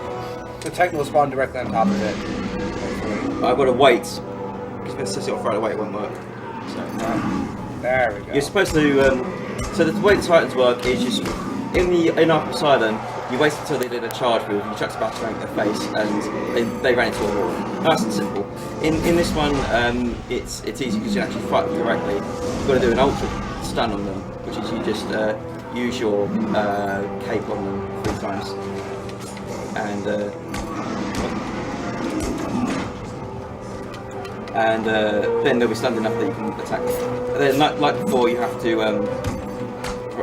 The Titan will spawn directly on top of it. I've got to wait. Because if it's set it off right away, it won't work. So, there we go. you're supposed to. So the way the Titans work is just in Arkham Asylum, you wait until they did a charge move, you chuck a batarang at their face, and they ran into a wall. Nice and simple. In this one, it's easy because you actually fight them directly. You've got to do an ultra stun on them, which is you just use your cape on them 3 times, and then they'll be stunned enough that you can attack them. And then, like before, you have to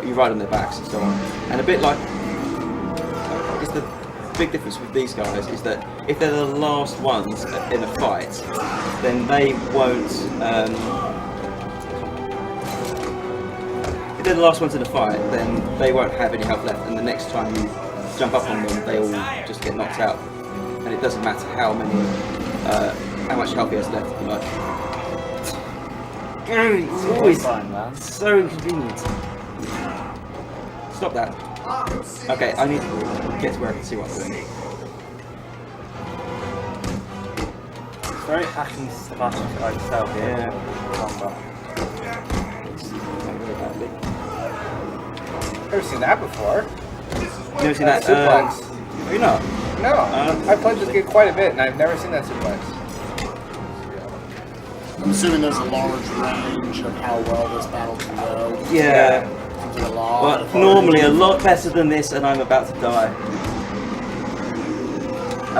you ride on their backs and so on. And a bit like, it's the big difference with these guys is that if they're the last ones in a fight, then they won't. If they're the last ones in a fight, then they won't have any health left, and the next time you jump up on them, they all just get knocked out. And it doesn't matter how much health he has left. Like, it's always so inconvenient. Stop that. Okay, I need to get to where I can see what I'm doing. It's very hack and slash like style Yeah. combat. Never seen that before. Never seen that? suplex. Have you not? No, I've played this game quite a bit, and I've never seen that suplex. I'm assuming there's a large range of how well this battle can go. Yeah. a lot. Well, normally a lot better than this, and I'm about to die.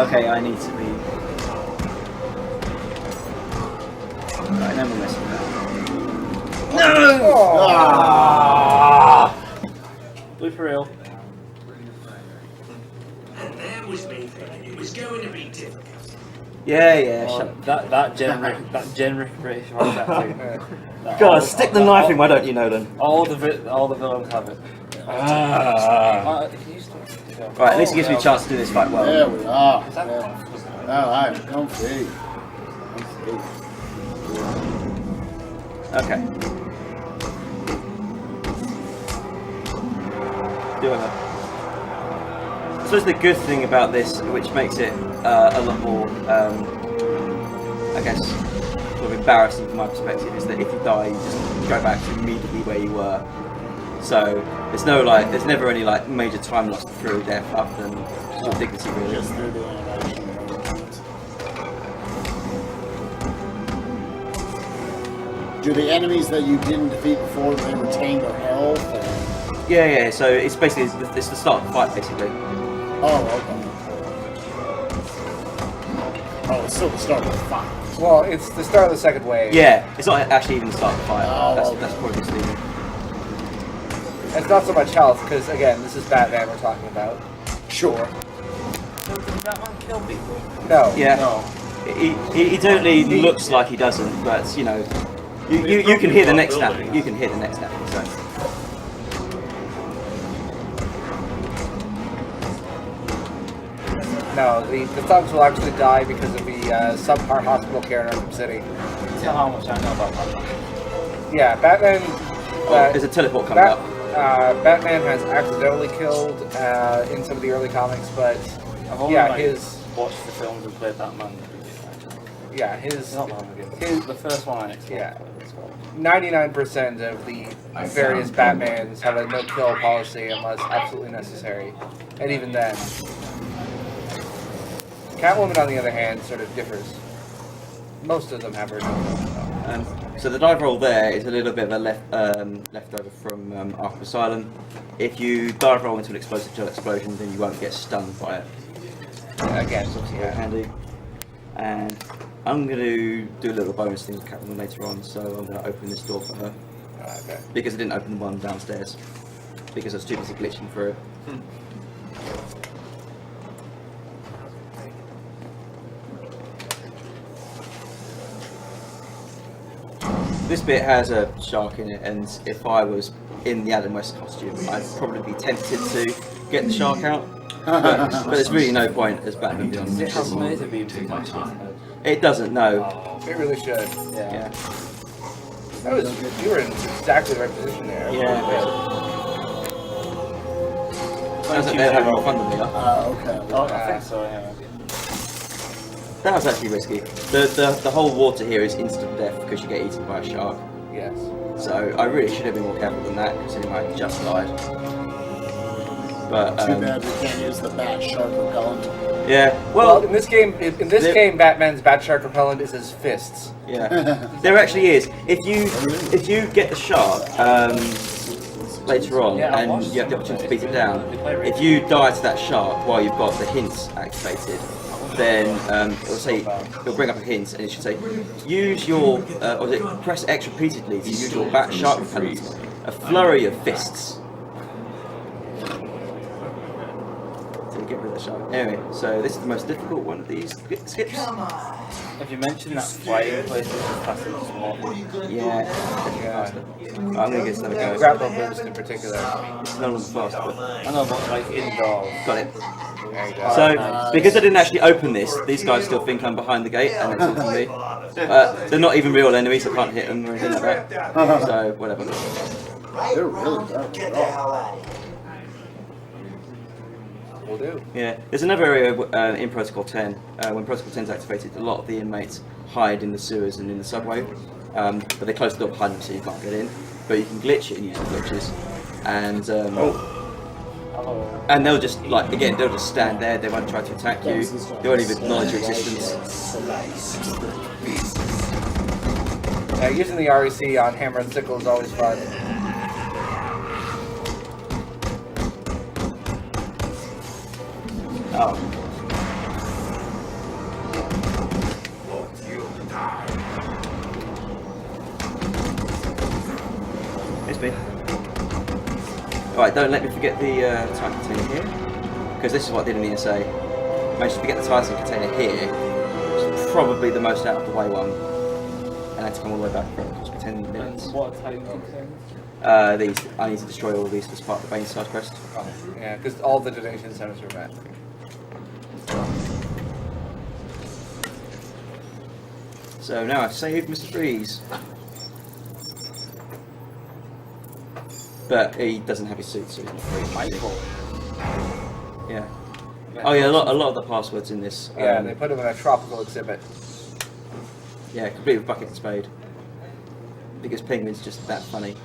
Okay, I need to be. Right, no more messing around. No! Blue for real. And there was me thinking it was going to be difficult. Yeah. Oh, Shut that generic British voice acting. God, stick the knife in. Why don't you know then? All the villains have it. Right, at least it gives me a chance to do this fight well. There we are. Alright, comfy. Okay. Do it. I suppose the good thing about this, which makes it a lot more, I guess, sort of embarrassing from my perspective, is that if you die, you just go back to immediately where you were. So there's no there's never any major time lost through death, other than sort of dignity, really. Just through the animation. Do the enemies that you didn't defeat before, they retain their health? Or? Yeah. So it's basically it's the start of the fight, basically. Oh, okay. Oh, it's still the start of the fight. Well, it's the start of the second wave. Yeah, it's not actually even the start of the fight. Oh, That's probably misleading. It's not so much health, because again, this is Batman we're talking about. Sure. Does Batman kill people? No. Yeah. No. He totally looks like he doesn't, but you know, you can hear the neck snapping. You can hear the neck snapping. So. No, the thugs will actually die because of the subpar hospital care in Arkham City. Tell how much I know about Batman. Yeah, Batman. There's a teleport coming up. Batman has accidentally killed in some of the early comics, but I've only watched the films and played Batman. Yeah, his the first one I explained. Yeah, 99% of the various Batmans have a no-kill policy unless absolutely necessary, and even then, Catwoman, on the other hand, sort of differs. Most of them have her no-kill. So the dive roll there is a little bit of a leftover from Arkham Asylum. If you dive roll into an explosive gel explosion, then you won't get stunned by it. Again, it's obviously very handy. And I'm going to do a little bonus thing with Catwoman later on, so I'm going to open this door for her. Okay. Because I didn't open the one downstairs. Because I was too busy glitching through it. This bit has a shark in it, and if I was in the Adam West costume, I'd probably be tempted to get the shark out. But there's really no point as Batman being on this. It doesn't, no. It really should. Yeah. That was, you were in exactly the right position there. Yeah. Sounds like they're having more fun than me, huh? Okay. Oh, I think so, yeah. That was actually risky. The whole water here is instant death because you get eaten by a shark. Yes. So I really should have been more careful than that, considering I just died. But too bad we can't use the bat shark repellent. Yeah. Well, in this game, Batman's bat shark repellent is his fists. Yeah. There actually is. If you get the shark later on and you have the opportunity to beat it down, if you die to that shark while you've got the hints activated, then it'll bring up a hint and it should say use your press X repeatedly to use your bat shark repellent. A flurry of fists. Get rid of the shark. Anyway, so this is the most difficult one of these skips. If you mentioned that flying place is faster than small. Yeah. I'm gonna get another go. Grapple boost in particular. It's not as fast, but I know, but like indoors. Got it. There you go. So, because I didn't actually open this, these guys still think I'm behind the gate and they're talking to me. They're not even real enemies, I can't hit them or anything like that. So, whatever. They're really dark. Get the hell out of here. Will do. Yeah, there's another area in Protocol 10. When Protocol 10 is activated, a lot of the inmates hide in the sewers and in the subway, but they close the door behind them so you can't get in. But you can glitch it and use the glitches, and they'll just they'll just stand there. They won't try to attack you. They won't even acknowledge your existence. Using the REC on hammer and sickle is always fun. Oh. It's me. Alright, don't let me forget the Titan container here, because this is what I didn't mean to say. Managed to forget the Titan container here, which is probably the most out of the way one, and I had to come all the way back for it. It cost me 10 minutes. What Titan containers? These, I need to destroy all of these as part of the main side quest. Oh, yeah, because all the donation centers are met. So now I've saved Mr. Freeze. But he doesn't have his suit, so he's not very mindful. Yeah. Oh yeah, a lot of the passwords in this. Yeah, they put him in a tropical exhibit. Yeah, complete with bucket and spade. Because Penguin's just that funny.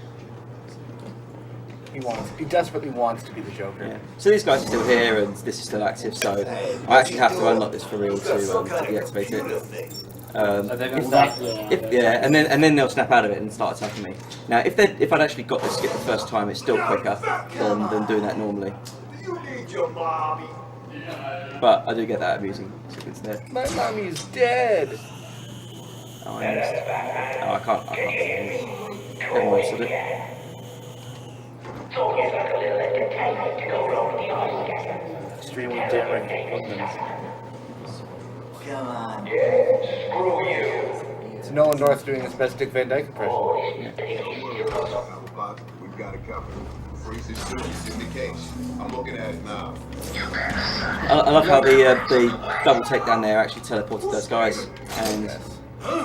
He desperately wants to be the Joker. Yeah. So these guys are still here, and this is still active. So I actually have to unlock this for real to deactivate it. And then they'll snap out of it and start attacking me. Now, if I'd actually got this skip the first time, it's still quicker than doing that normally. But I do get that amusing sequence there. My mommy's dead. Oh, I missed. Oh, I can't see it. Everyone said it. Extremely daring woodlands. Come on. It's Nolan North doing his best Dick Van Dyke impression. We've got it covered. Freeze is serious in the case. I'm looking at it now. I love how the double takedown there actually teleported those guys, and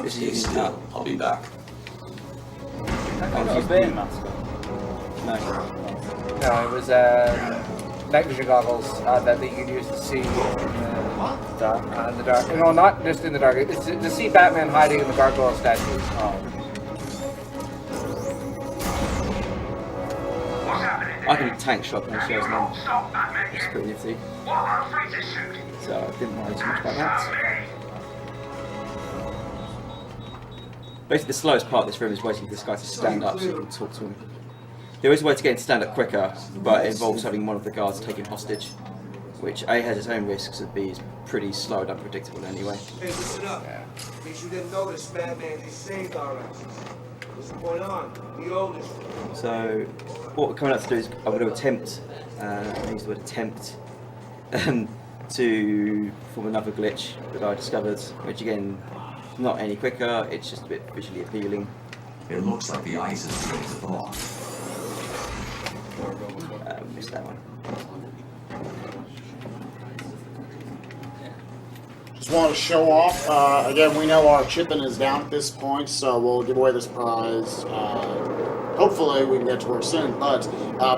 this is using. I'll be back. A bear mask. No, it was night vision goggles that you can use to see in the dark. No, not just in the dark. It's to see Batman hiding in the gargoyle statues. I can tank shot my shells now. It's pretty nifty. So I didn't worry too much about that. Basically, the slowest part of this room is waiting for this guy to stand up so you can talk to him. There is a way to get him to stand up quicker, but it involves having one of the guards take him hostage, which A has its own risks, and B is pretty slow and unpredictable anyway. Hey, listen up. In case you didn't notice, Batman just saved our asses. What's going on? We own this. So, what we're coming up to do is I'm going to attempt, I use the word attempt, to perform another glitch that I discovered, which again, not any quicker, it's just a bit visually appealing. It looks like the ice is beginning to thaw. Missed that one. Just want to show off, again, we know our chipping is down at this point, so we'll give away this prize. Hopefully we can get to work soon, but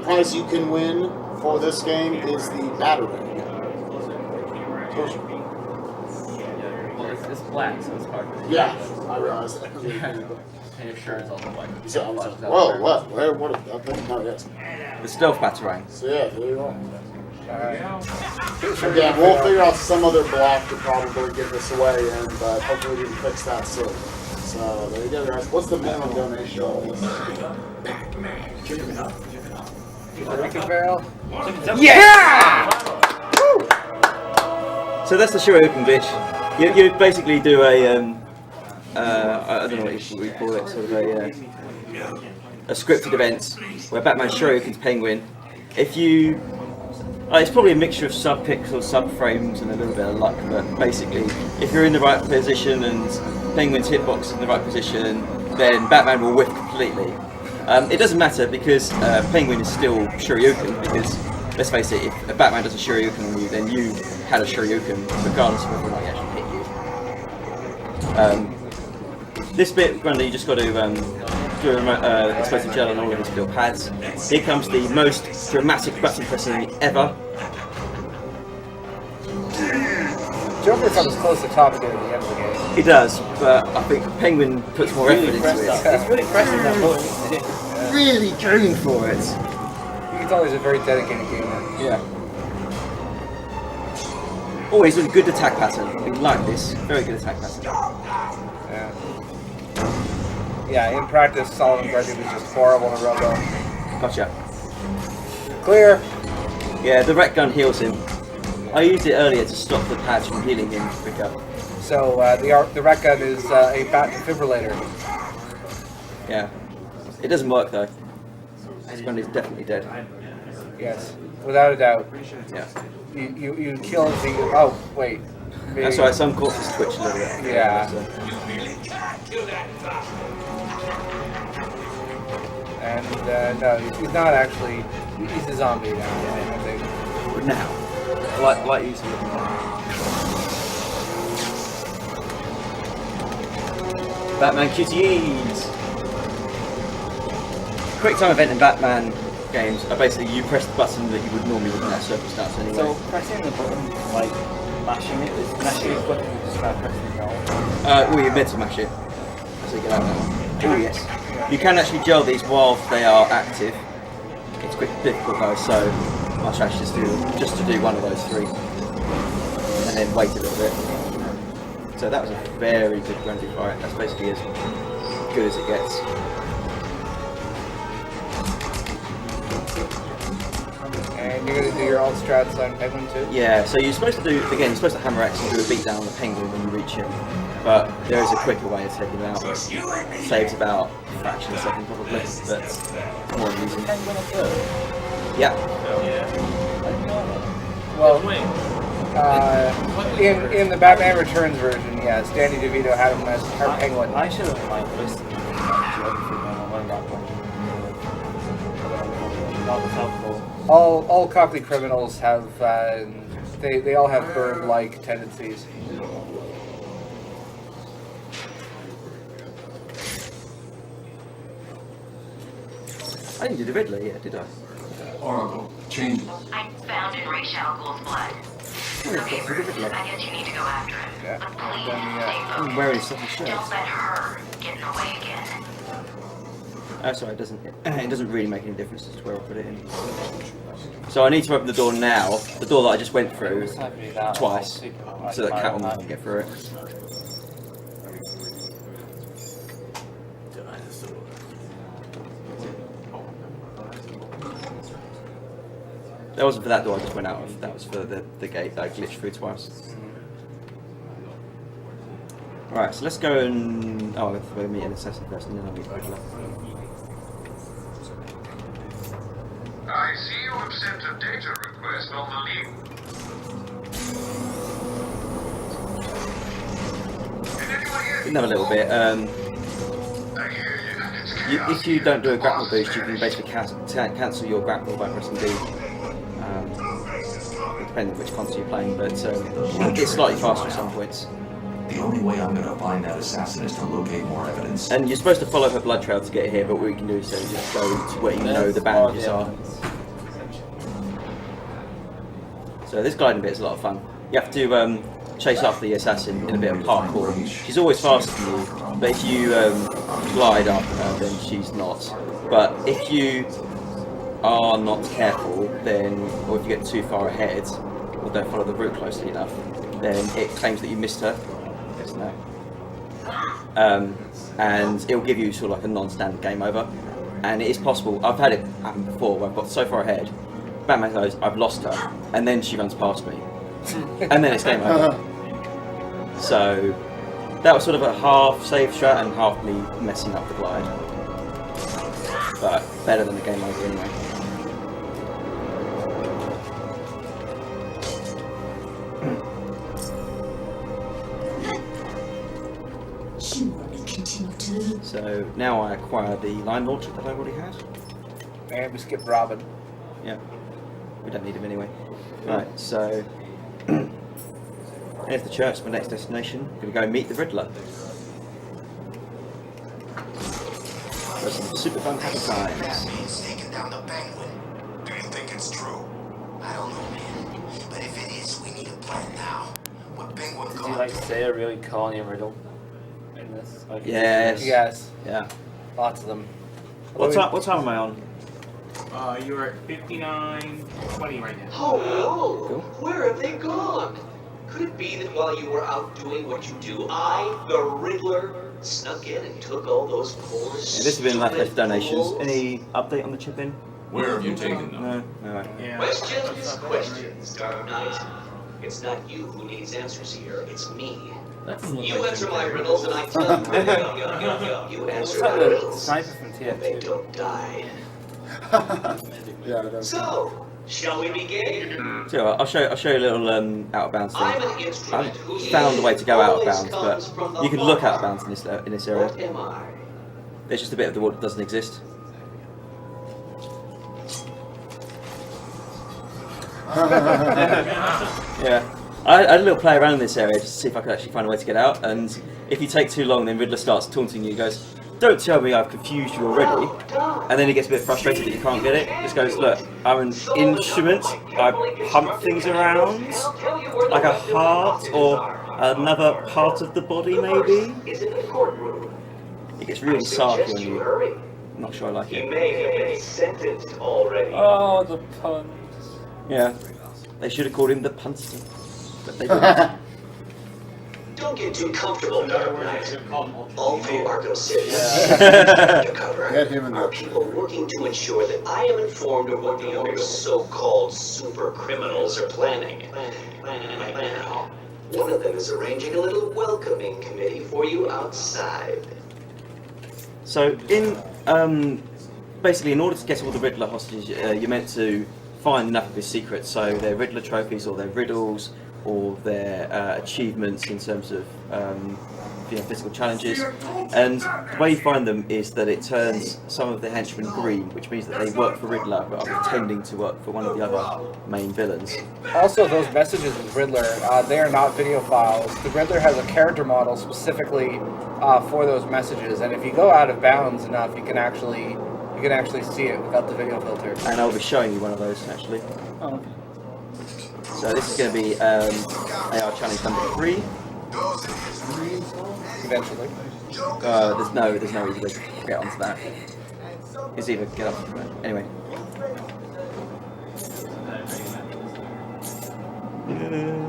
prize you can win for this game is the battery. It's black, so it's hard. Yeah, I realize that. And your shirt is also black. Whoa, what? Where? What? Okay, no, yes. The stealth batarang. So yeah, there you go. Again, we'll figure out some other block to probably give this away in, but hopefully we can fix that soon. So there you go, guys. What's the minimum donation on this? Yeah! So that's the Shoryuken glitch. You basically do a I don't know what you call it, sort of a scripted event where Batman Shoryuken's Penguin. If you, it's probably a mixture of sub-pixels, sub-frames, and a little bit of luck, but basically, if you're in the right position and Penguin's hitbox is in the right position, then Batman will whiff completely. It doesn't matter because Penguin is still Shoryuken, because let's face it, if Batman does a Shoryuken on you, then you had a Shoryuken, regardless of whether or not he actually hit you. This bit, Grundy, you just got to do explosive gel on all of his steel pads. Here comes the most dramatic button pressing ever. Joker comes close to topping it at the end of the game. He does, but I think Penguin puts more effort into it. It's really impressive that much. Really going for it. You can tell he's a very dedicated gamer. Yeah. Always with a good attack pattern. We like this. Very good attack pattern. Yeah, in practice, Solomon Grundy was just horrible in Robo. Gotcha. Clear. Yeah, the wreck gun heals him. I used it earlier to stop the pads from healing him quicker. So the rat gun is a bat defibrillator. Yeah. It doesn't work though. This one is definitely dead. Yes, without a doubt. Yeah. You killed the. Oh wait. That's right. Some corpses twitch a little bit. Yeah. So. And no, he's not actually. He's a zombie now. I think. Now, like you said. Batman QTEs. Quick time event in Batman games are basically you press the button that you would normally with in that circumstance anyway. So pressing the button, like mashing it, is mashing it quick and just try pressing it down? Well, you're meant to mash it. So you get out that one. Oh yes. You can actually gel these while they are active. It's quite difficult though, so my strategy is just to do one of those three. And then wait a little bit. So that was a very good grounding fight. That's basically as good as it gets. And you're gonna do your alt strats on Penguin too? Yeah, so you're supposed to do, again, you're supposed to hammer X and do a beat down on the penguin when you reach him. But there is a quicker way of taking him out. Saves about a fraction of a second probably, but more amusing. Yeah. Well, in the Batman Returns version, yes, Danny DeVito had him as her penguin. I should have like listened to everything on that one. That was helpful. All Cockney criminals have they all have bird-like tendencies. I didn't do the Riddler yet, did I? Oracle, change. I found in Ra's al Ghul's blood. The papers. I guess you need to go after him. Yeah. But please stay I'm focused. wearing something shirt. Don't let her get in the way again. Oh, sorry, it doesn't really make any difference as to where I put it in. So I need to open the door now, the door that I just went through twice, so that Catwoman can get through it. That wasn't for that door I just went out of, that was for the gate that I glitched through twice. Alright, so let's go and... oh, we'll meet an assassin first and then I'll meet the Riddler. I see you have sent a data request on the link. Another little bit. If you don't do a grapple boost, you can basically cancel your grapple by pressing D. Depending on which console you're playing, but it's slightly faster at some points. The only way I'm gonna find that assassin is to locate more evidence. And you're supposed to follow her blood trail to get here, but what we can do is just go to where you know the bandages are. So this gliding bit is a lot of fun. You have to chase after the assassin in a bit of parkour. She's always faster than you, but if you glide after her, then she's not. But if you are not careful, then, or if you get too far ahead, or don't follow the route closely enough, then it claims that you missed her. Yes, no. And it'll give you sort of like a non-standard game over. And it is possible, I've had it happen before, where I've got so far ahead, Batman goes, I've lost her, and then she runs past me. And then it's game over. So, that was sort of a half save strat and half me messing up the glide. But better than the game over anyway. So now I acquire the line launcher that I already had. And we skipped Robin. Yeah. We don't need him anyway. Right, so there's the church, my next destination. Gonna go meet the Riddler. For some super fun happy times. He's taken down the Penguin. Do you think it's true? I don't know, man. But if it is, we need a plan now. What Penguin Did you like say a really corny riddle in this? Like, Yes. Yes. Yeah. Lots of them. What time am I on? You're at 59:20 right now. Oh no! Where have they gone? Could it be that while you were out doing what you do, I, the Riddler, snuck in and took all those poor Yeah, this has been left donations. Any update on the chip in? Where have you taken them? No, alright. Questions, Dark Knight. It's not you who needs answers here, it's me. That doesn't look You like answer Jim my Carrey. riddles and I tell you. You answer my riddles. Sniper from They TF2. don't die. Yeah, that's So, shall we begin? So I'll show you a little out of bounds thing. I'm an I instrument haven't whose found a way to go out of always bounds, comes but from the you can look out of heart. bounds in this area. What am I? There's just a bit of the wall that doesn't exist. Yeah. I had a little play around in this area just to see if I could actually find a way to get out, and if you take too long, then Riddler starts taunting you. He goes, "Don't tell me I've confused you already." And then he gets a bit frustrated that you can't get it. Just goes, "Look, I'm an instrument. I pump things around, like a heart or another part of the body, maybe." It gets really sarky on you. I'm not sure I like He it. may have been sentenced already. Oh, the puns. Yeah, they should have called him the punster, but they didn't. Don't get too comfortable, Dark Knight. All through Arkham City, undercover, Get him in are there. people working to ensure that I am informed of what the other so-called super criminals are planning. Right now, one of them is arranging a little welcoming committee for you outside. So basically, in order to get all the Riddler hostages, you're meant to find enough of his secrets. So their Riddler trophies, or their riddles, or their achievements in terms of physical challenges. And the way you find them is that it turns some of the henchmen green, which means that they work for Riddler but are pretending to work for one of the other main villains. Also, those messages with Riddler, they are not video files. The Riddler has a character model specifically for those messages, and if you go out of bounds enough, you can actually see it without the video filter. And I'll be showing you one of those actually. Oh, okay. So this is going to be AR challenge number 3. Eventually. There's no easy way to get onto that. It's either get up. Anyway.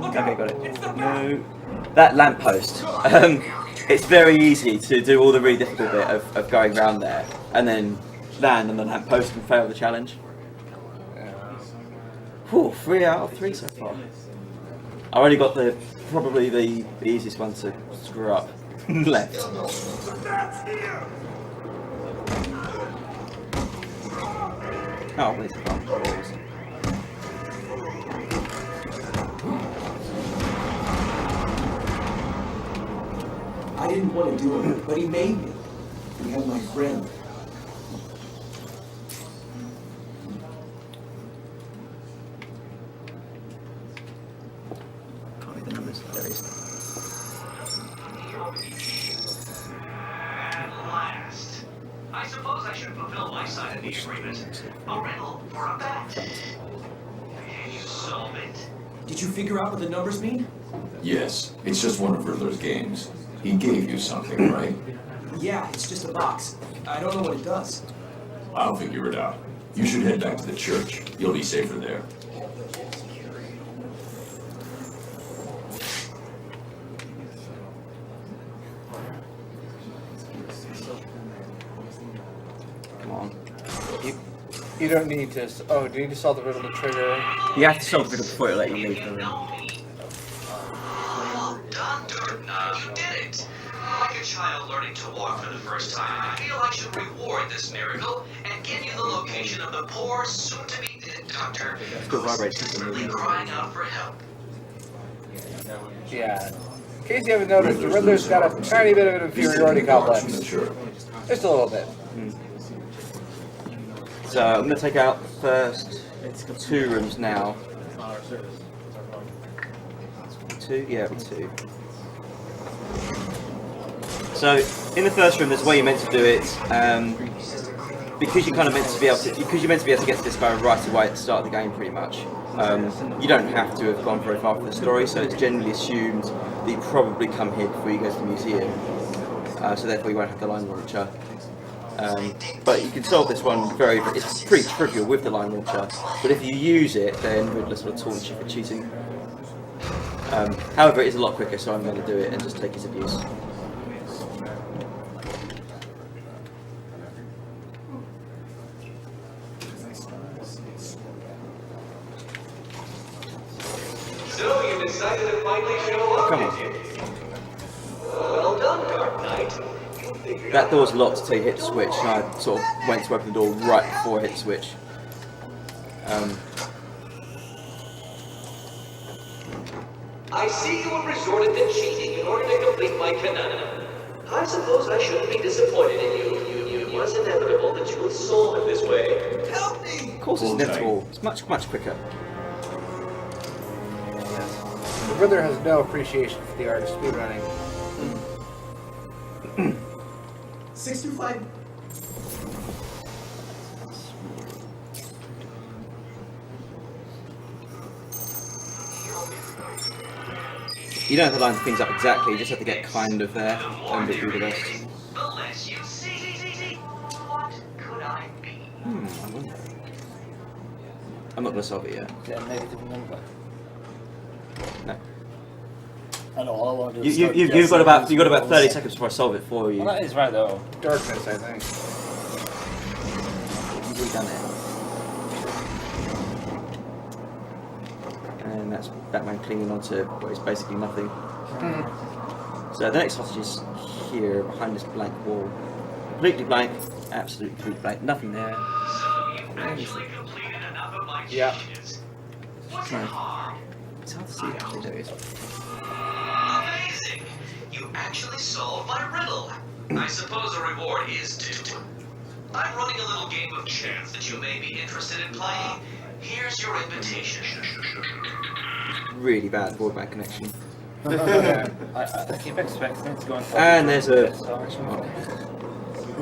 Okay, got it. No. That lamppost. It's very easy to do all the really difficult bit of going around there and then land on the lamppost and fail the challenge. Whew, 3 out of 3 so far. I only got probably the easiest one to screw up left. Oh, where's the bomb? I didn't want to do it, but he made me. He had my friend. Can't read the numbers. There it is. Last. I suppose I should fulfill my side of the agreement. A riddle for a bet. Can you solve it? Did you figure out what the numbers mean? Yes, it's just one of Riddler's games. He gave you something, right? Yeah, it's just a box. I don't know what it does. I'll figure it out. You should head back to the church. You'll be safer there. Come on. You don't need to. Oh, do you need to solve the riddle to trigger? You have to solve the riddle before it'll let you leave the room. Well done, Dark Knight. You did it. Like a child learning to walk for the first time, I feel I should reward this miracle and give you the location of the poor, soon-to-be dead doctor who is desperately crying out for help. Yeah. In case you haven't noticed, the Riddler's got a tiny bit of an inferiority complex. Just a little bit. So I'm going to take out first 2 rooms now. 2? Yeah, it'll be 2. So in the first room, there's a way you're meant to do it. Because you're kind of meant to be able to, because you're meant to be able to get to this guy right away at the start of the game, pretty much. You don't have to have gone very far for the story, so it's generally assumed that you probably come here before you go to the museum. So therefore, you won't have the line launcher. But you can solve this one it's pretty trivial with the line launcher, but if you use it, then Riddler sort of taunts you for cheating. However, it is a lot quicker, so I'm going to do it and just take his abuse. So you excited to finally show up, Come on. did you? Well done, Dark Knight. That door's locked until you hit the switch, and I sort of went to open the door right before I hit the switch. I see you have resorted to cheating in order to complete my canana. I suppose I shouldn't be disappointed in you. It was inevitable that you would solve it this way. Help me! Of course it's inevitable. It's much quicker. The brother has no appreciation for the art of speedrunning. 625. You don't have to line things up exactly, you just have to get kind of there and do the rest. The less you see. What could I be? I wonder. I'm not going to solve it yet. Is that a negative number? No. I know, all I want to do is You've got about 30 seconds before I solve it for you. Well, that is right though. Darkness, I think. You've already done it. And that's Batman clinging onto what is basically nothing. So the next hostage is here, behind this blank wall. Completely blank, absolutely completely blank, nothing there. So you actually completed enough of my Yeah. changes. What's hard? It's hard to see actually, there it is. Amazing! You actually solved my riddle. I suppose a reward is due. I'm running a little game of chance that you may be interested in playing. Here's your invitation. Really bad broadband connection. I keep expecting it to go on. And there's a...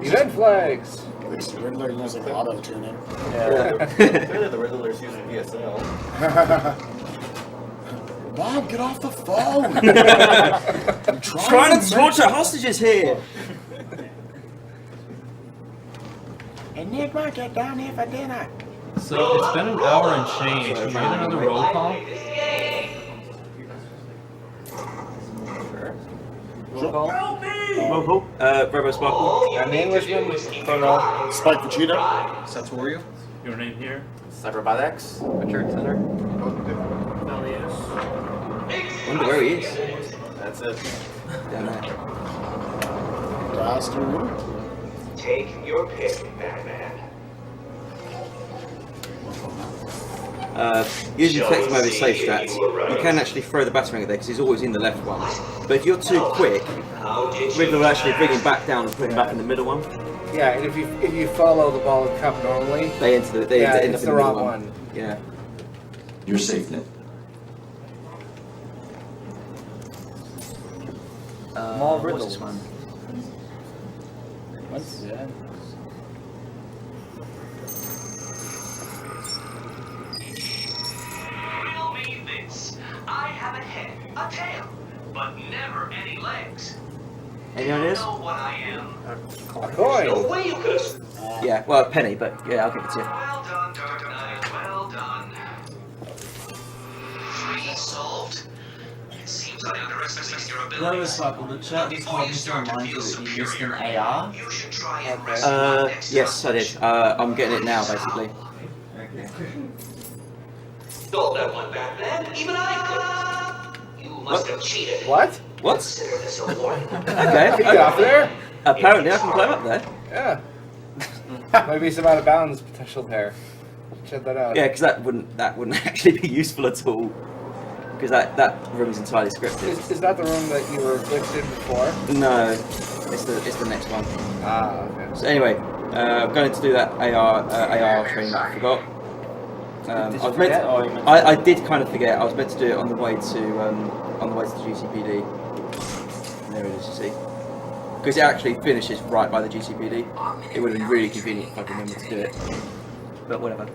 Event flags! At least the Riddler using auto-tuning. Yeah. Clearly the Riddler's using VSL. Mom, get off the phone! I'm Trying to torture hostages here! Enigma, get down here for dinner! So it's been an hour and change. Should we get another roll call? Roll call. RoboSparkle. I'm the Englishman. Colonel. Spike Vegeta. Satorio. Your name here? CyberBotX. Richard Center. Wonder where he is. That's it. Down there. Bastard. Take your pick, Batman. Using flex mode is safe strats. You can actually throw the Batarang at there because he's always in the left one. But if you're too quick, Riddler will actually bring him back down and put him back in the middle one. Yeah, and if you follow the ball and cup normally, They enter the, they end up it's in the the middle wrong one. one. Yeah. You're safe, Ned. More What's riddles. this one? What's that? Riddle me this. I have a head, a tail, but never any legs. Any ideas? Know what I am? A No coin! way you could have. Yeah, well, a penny, but yeah, I'll give it to you. Well done, Dark Knight. Well done. 3 solved. It seems I underestimated your abilities. RoboSparkle, the chat just told me to remind you that you used an AR. You should try and rescue next Yes, I did. I'm getting it now, basically. Okay. Stole that one, Batman. Even I could. You must have cheated. What? What? Consider this a warning. Okay. Can you get off there? Apparently, I can climb up there. Yeah. Maybe some out of bounds potential there. Check that out. Yeah, because that wouldn't actually be useful at all. Because that room is entirely scripted. Is that the room that you were glitched in before? No, it's the next one. Ah, okay. So anyway, I'm going to do that AR training that I forgot. Did you forget, or you meant to- I did kind of forget. I was meant to do it on the way to the GCPD. And there it is, you see. Because it actually finishes right by the GCPD. It would have been really convenient if I remembered to do it. But whatever.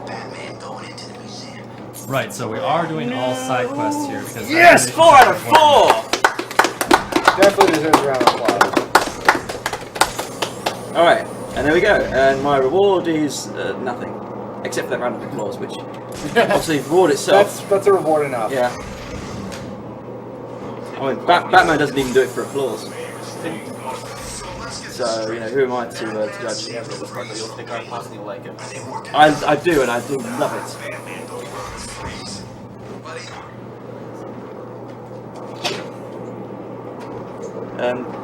Batman going into the museum. Right, so we are doing all side quests here because Yes! 4 out of 4! Definitely deserves a round of applause. Alright, and there we go. And my reward is nothing. Except for that round of applause, which obviously reward itself. That's a reward enough. Yeah. I mean, Batman doesn't even do it for applause. So, you know, who am I to judge? Yeah, but you'll think I personally like it. I do, and I do love it.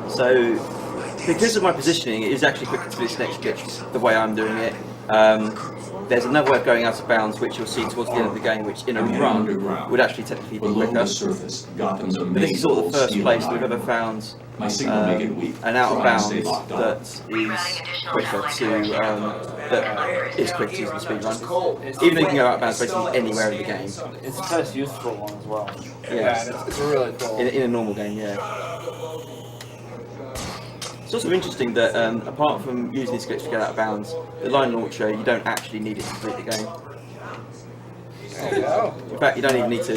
So because of my positioning, it is actually quicker to do this next glitch the way I'm doing it. There's another way of going out of bounds, which you'll see towards the end of the game, which in a run would actually technically be quicker. But this is sort of the first place we've ever found an out of bounds that is quicker to that is quick to use in the speed run. Even though you can go out of bounds basically anywhere in the game. It's the first useful one as well. Yeah, it's really cool. In a normal game, yeah. It's also interesting that apart from using this glitch to get out of bounds, the line launcher, you don't actually need it to complete the game. There you go. In fact, you don't even need it to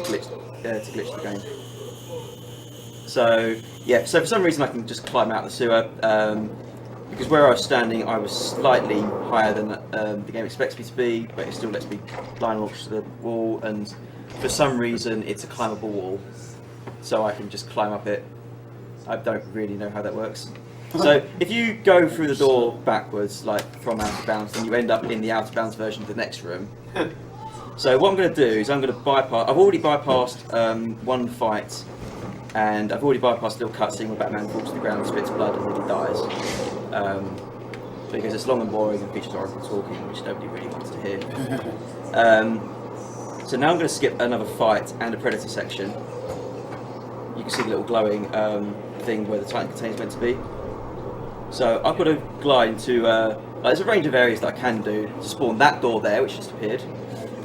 glitch the game. So yeah, so for some reason I can just climb out the sewer, because where I was standing I was slightly higher than the game expects me to be, but it still lets me line launch to the wall, and for some reason it's a climbable wall, so I can just climb up it. I don't really know how that works. So if you go through the door backwards, like from out of bounds, then you end up in the out of bounds version of the next room. So what I'm going to do is I'm going to bypass. I've already bypassed one fight, and I've already bypassed a little cutscene where Batman falls to the ground, spits blood, and then he dies. Because it's long and boring and features Oracle talking, which nobody really wants to hear. So now I'm going to skip another fight and a Predator section. You can see the little glowing thing where the Titan container is meant to be. So I've got to glide into, there's a range of areas that I can do to spawn that door there, which just appeared.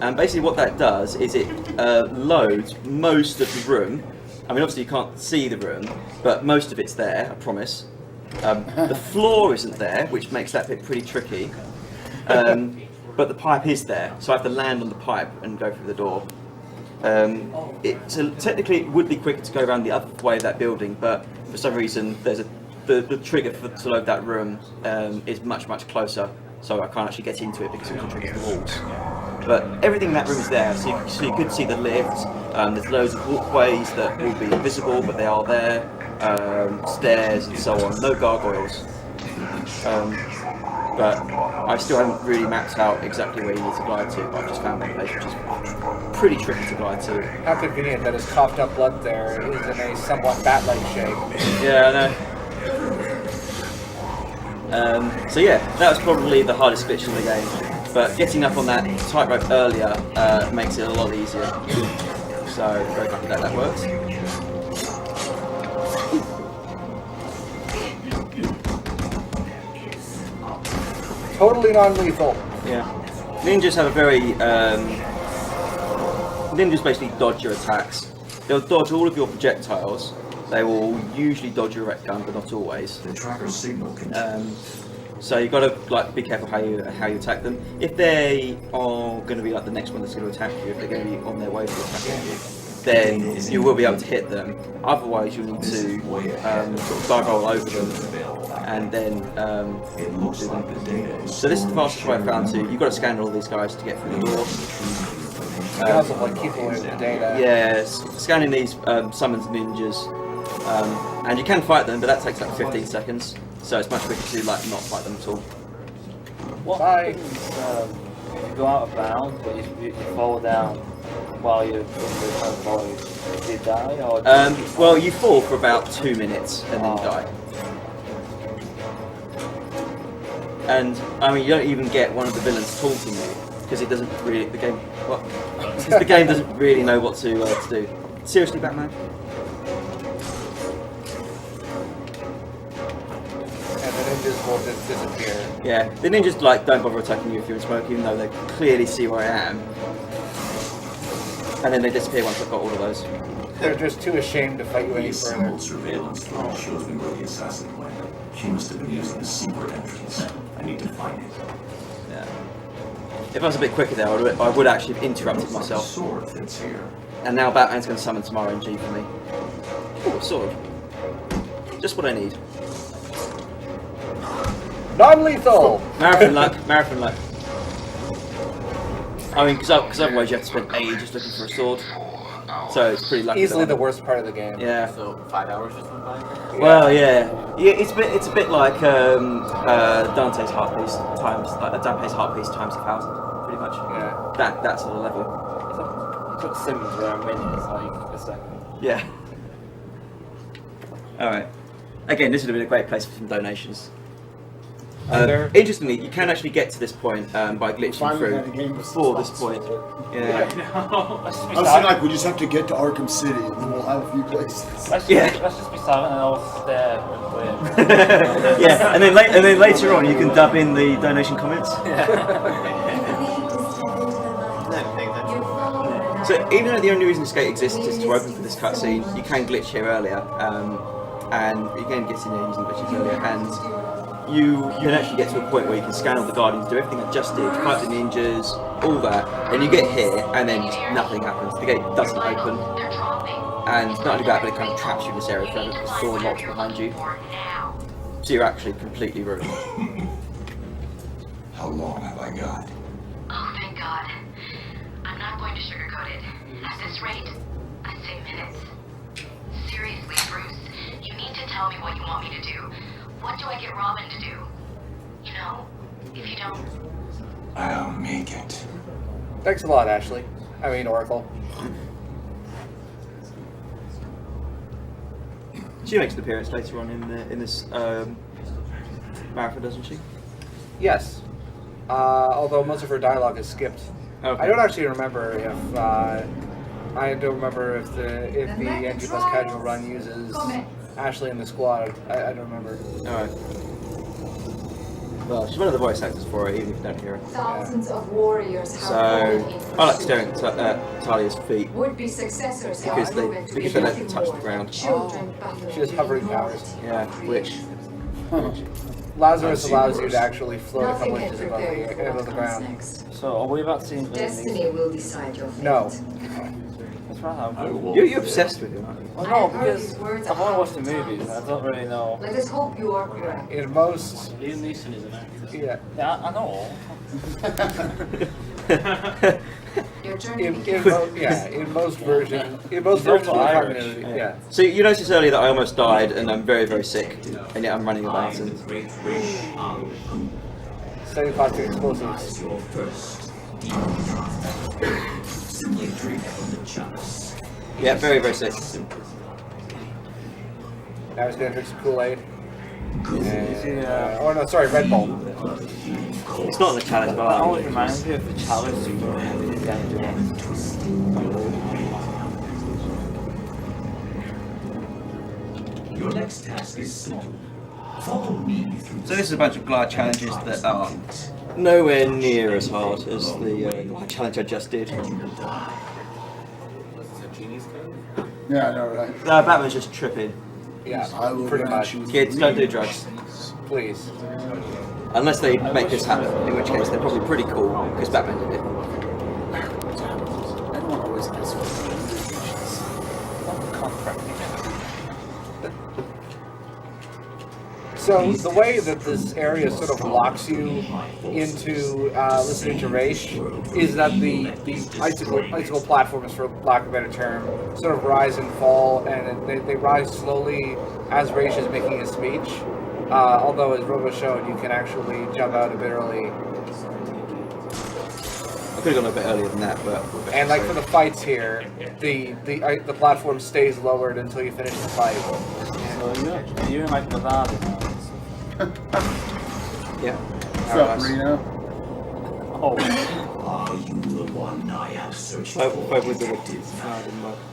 And basically what that does is it loads most of the room. I mean, obviously you can't see the room, but most of it's there, I promise. The floor isn't there, which makes that bit pretty tricky. But the pipe is there, so I have to land on the pipe and go through the door. So technically it would be quicker to go around the other way of that building, but for some reason there's the trigger to load that room is much closer, so I can't actually get into it because it triggers the walls. But everything in that room is there, so you could see the lift. There's loads of walkways that will be invisible, but they are there. Stairs and so on. No gargoyles. But I still haven't really mapped out exactly where you need to glide to, but I've just found one place which is pretty tricky to glide to. How convenient that his coughed up blood there is in a somewhat bat-like shape. Yeah, I know. So yeah, that was probably the hardest glitch in the game, but getting up on that tightrope earlier makes it a lot easier. So very happy that works. Totally non-lethal. Yeah. Ninjas have a very... ninjas basically dodge your attacks. They'll dodge all of your projectiles. They will usually dodge your ret gun, but not always. The tracker signal so you've got to be careful how you attack them. If they are going to be like the next one that's going to attack you, if they're going to be on their way to attacking you, then you will be able to hit them. Otherwise, you'll need to sort of dive roll over them and then do them. So this is the fastest way I found to. You've got to scan all these guys to get through the door. You can also like keep away with the data. Yeah, scanning these summons ninjas, and you can fight them, but that takes like 15 seconds. So it's much quicker to like not fight them at all. What happens if you go out of bounds, but you fall down while you're in the void? Do you die, or? Well, you fall for about 2 minutes and then you die. And I mean, you don't even get one of the villains taunting you because it doesn't really because the game doesn't really know what to do. Seriously, Batman? And the ninjas will just disappear. Yeah, the ninjas like don't bother attacking you if you're in smoke, even though they clearly see where I am. And then they disappear once I've got all of those. They're just too ashamed to fight you any further. Surveillance footage shows me where the assassin went. She must have been using a secret entrance. I need to find it. Yeah. If I was a bit quicker there, I would actually have interrupted myself. Sword fits here. And now Batman's going to summon some RNG for me. Oh, a sword. Just what I need. Non-lethal! Marathon luck, marathon luck. I mean, because otherwise you have to spend ages looking for a sword. So it's pretty lucky. Easily the worst part of the game. Yeah. So 5 hours just went by? Well, yeah. It's a bit like Dante's heart piece times Dante's heart piece times 1,000, pretty much. Yeah. That sort of level. It's got Sims where a minute is like a second. Yeah. Alright. Again, this would have been a great place for some donations. Interestingly, you can actually get to this point by glitching through before this point. Yeah. No. Let's just be I was silent. like, we just have to get to Arkham City and then we'll have a few places. Let's just be silent and I'll stare and wait. Yeah, and then later on you can dub in the donation comments. So even though the only reason Skate exists is to open for this cutscene, you can glitch here earlier, and again gets in there using glitches earlier, and you can actually get to a point where you can scan all the Guardians, do everything I just did, fight the ninjas, all that, and you get here, and then nothing happens. The gate doesn't open, and not only that, but it kind of traps you in this area forever because the door locks behind you. So you're actually completely ruined. How long have I got? Oh, thank God. I'm not going to sugarcoat it. At this rate, I'd say minutes. Seriously, Bruce, you need to tell me what you want me to do. What do I get Robin to do? You know, if you don't... I'll make it. Thanks a lot, Ashley. I mean, Oracle. She makes an appearance later on in this marathon, doesn't she? Yes. Although most of her dialogue is skipped. Okay. I don't actually remember if the NG Plus casual run uses Ashley in the squad. I don't remember. Alright. Well, she's one of the voice actors for it, even if you don't hear her. Thousands of warriors have So I like staring at Talia's feet would be successors because they let them touch the ground. She has hovering powers. Yeah, which Lazarus allows you to actually float a couple inches above the ground. So, are we about to see Destiny will decide your fate. No. What's wrong? You're obsessed with him, aren't you? Well, no, because I've only watched the movies and I don't really know. Let us hope you are correct. In most... Liam Neeson is an actor. Yeah. Yeah, I know. In most versions of the continuity, yeah. So you noticed earlier that I almost died and I'm very, very sick, and yet I'm running about and... Studying toxic explosives. Yeah, very, very sick. I was gonna drink some Kool-Aid. Oh no, sorry, Red Bull. It's not in the challenge, but That always reminds me of the challenge in Your next task is simple. Follow me through. So this is a bunch of glide challenges that are nowhere near as hard as the glide challenge I just did. Yeah, I know, right? No, Batman's just tripping. Yeah, I will pretty much. Kids, don't do drugs. Please. Unless they make this happen, in which case they're probably pretty cool, because Batman did it. Everyone always asks for So the way that this area sort of locks you into listening to Raish is that the icicle platforms, for lack of a better term, sort of rise and fall, and they rise slowly as Raish is making his speech. Although, as Robo showed, you can actually jump out a bit early. I could have gone a bit earlier than that, but... And like for the fights here, the platform stays lowered until you finish the fight. So you're like the lad. Yeah. What's up, Reno? Oh. Are you the one I have searched Why for? would the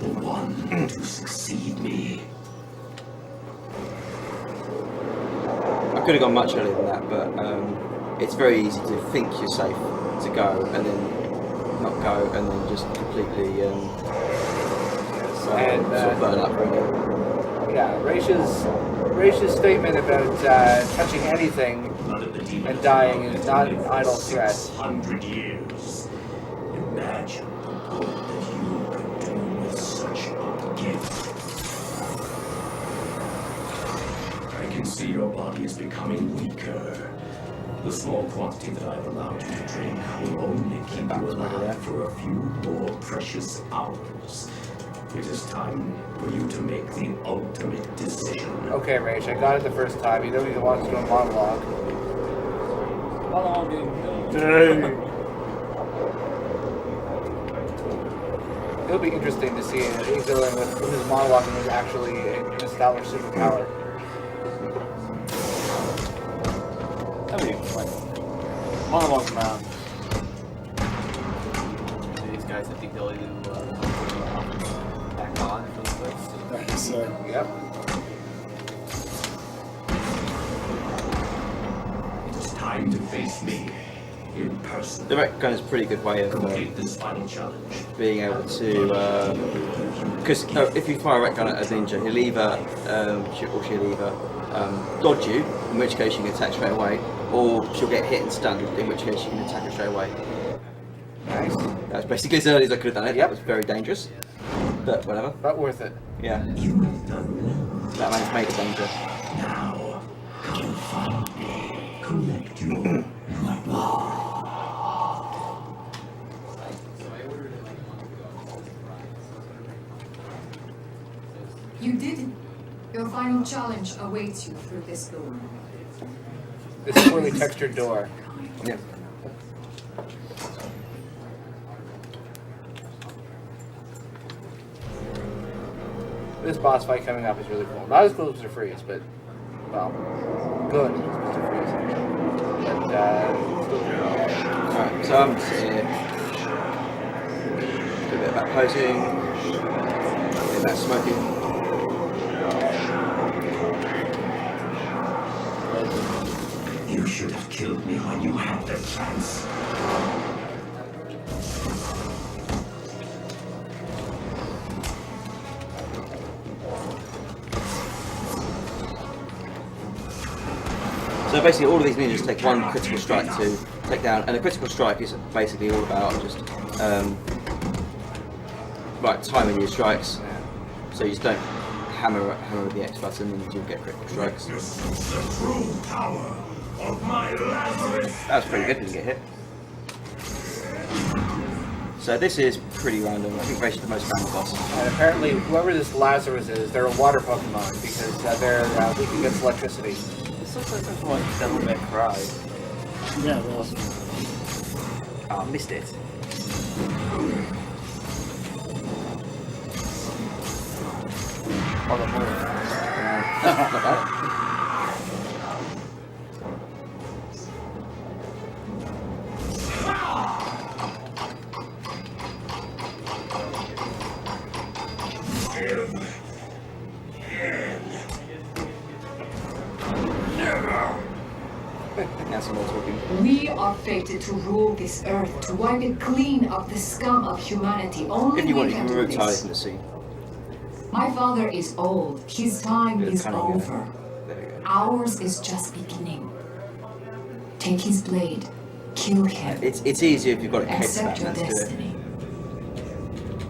The one to succeed me. I could have gone much earlier than that, but it's very easy to think you're safe to go and then not go and then just completely sort of burn up. Really. Yeah, Raish's statement about touching anything and dying is not an idle threat. 100 years. Imagine the good that you could do with such a gift. I can see your body is becoming weaker. The small quantity that I've allowed you to drink will only keep you alive for a few more precious hours. It is time for you to make the ultimate decision. Okay, Raish, I got it the first time. You don't need to watch it on monologue. It'll be interesting to see Eagle with his monologue and was actually in this scholar superpower. That'd be like monologue around. These guys have the ability to back on for the place. Nice. Yep. It's time to face me in person. The retcon is a pretty good way of Complete this final challenge. being able to, because if you fire a retcon at a ninja, he'll either, she'll either dodge you, in which case you can attack straight away, or she'll get hit and stunned, in which case you can attack her straight away. Nice. That was basically as early as I could have done it. That was very dangerous, but whatever. But worth it. Yeah. You have done well. That man's made a danger. Now, come find me. Collect your You did it. Your final challenge awaits you through this door. This poorly textured door. Yeah. This boss fight coming up is really cool. Not as cool as Mr. Freeze, but, well, good as Mr. Freeze. But, still pretty well. Alright, so I'm sitting here. Do a bit of back posing. A bit of back smoking. You should have killed me when you had the chance. So basically all of these ninjas take one critical strike to take down, and a critical strike is basically all about just timing your strikes. So you just don't hammer the X button and you'll get critical strikes. The true power of my Lazarus. That was pretty good, didn't get hit. So this is pretty random. I think basically the most random boss. And apparently, whoever this Lazarus is, they're a water Pokemon because they're weak against electricity. This looks like something like Devil May Cry. Yeah, well. Oh, missed it. Oh, the moon. Not bad. Now some more talking. We are fated to rule this earth, to wipe it clean of the scum of humanity. Only If you we want, you can can do remove Tyler this. from the scene. My father is old. His time is There over. we go. Ours is just beginning. Take his blade. Kill him. It's easier if you've got a cape Accept your Batman to do destiny.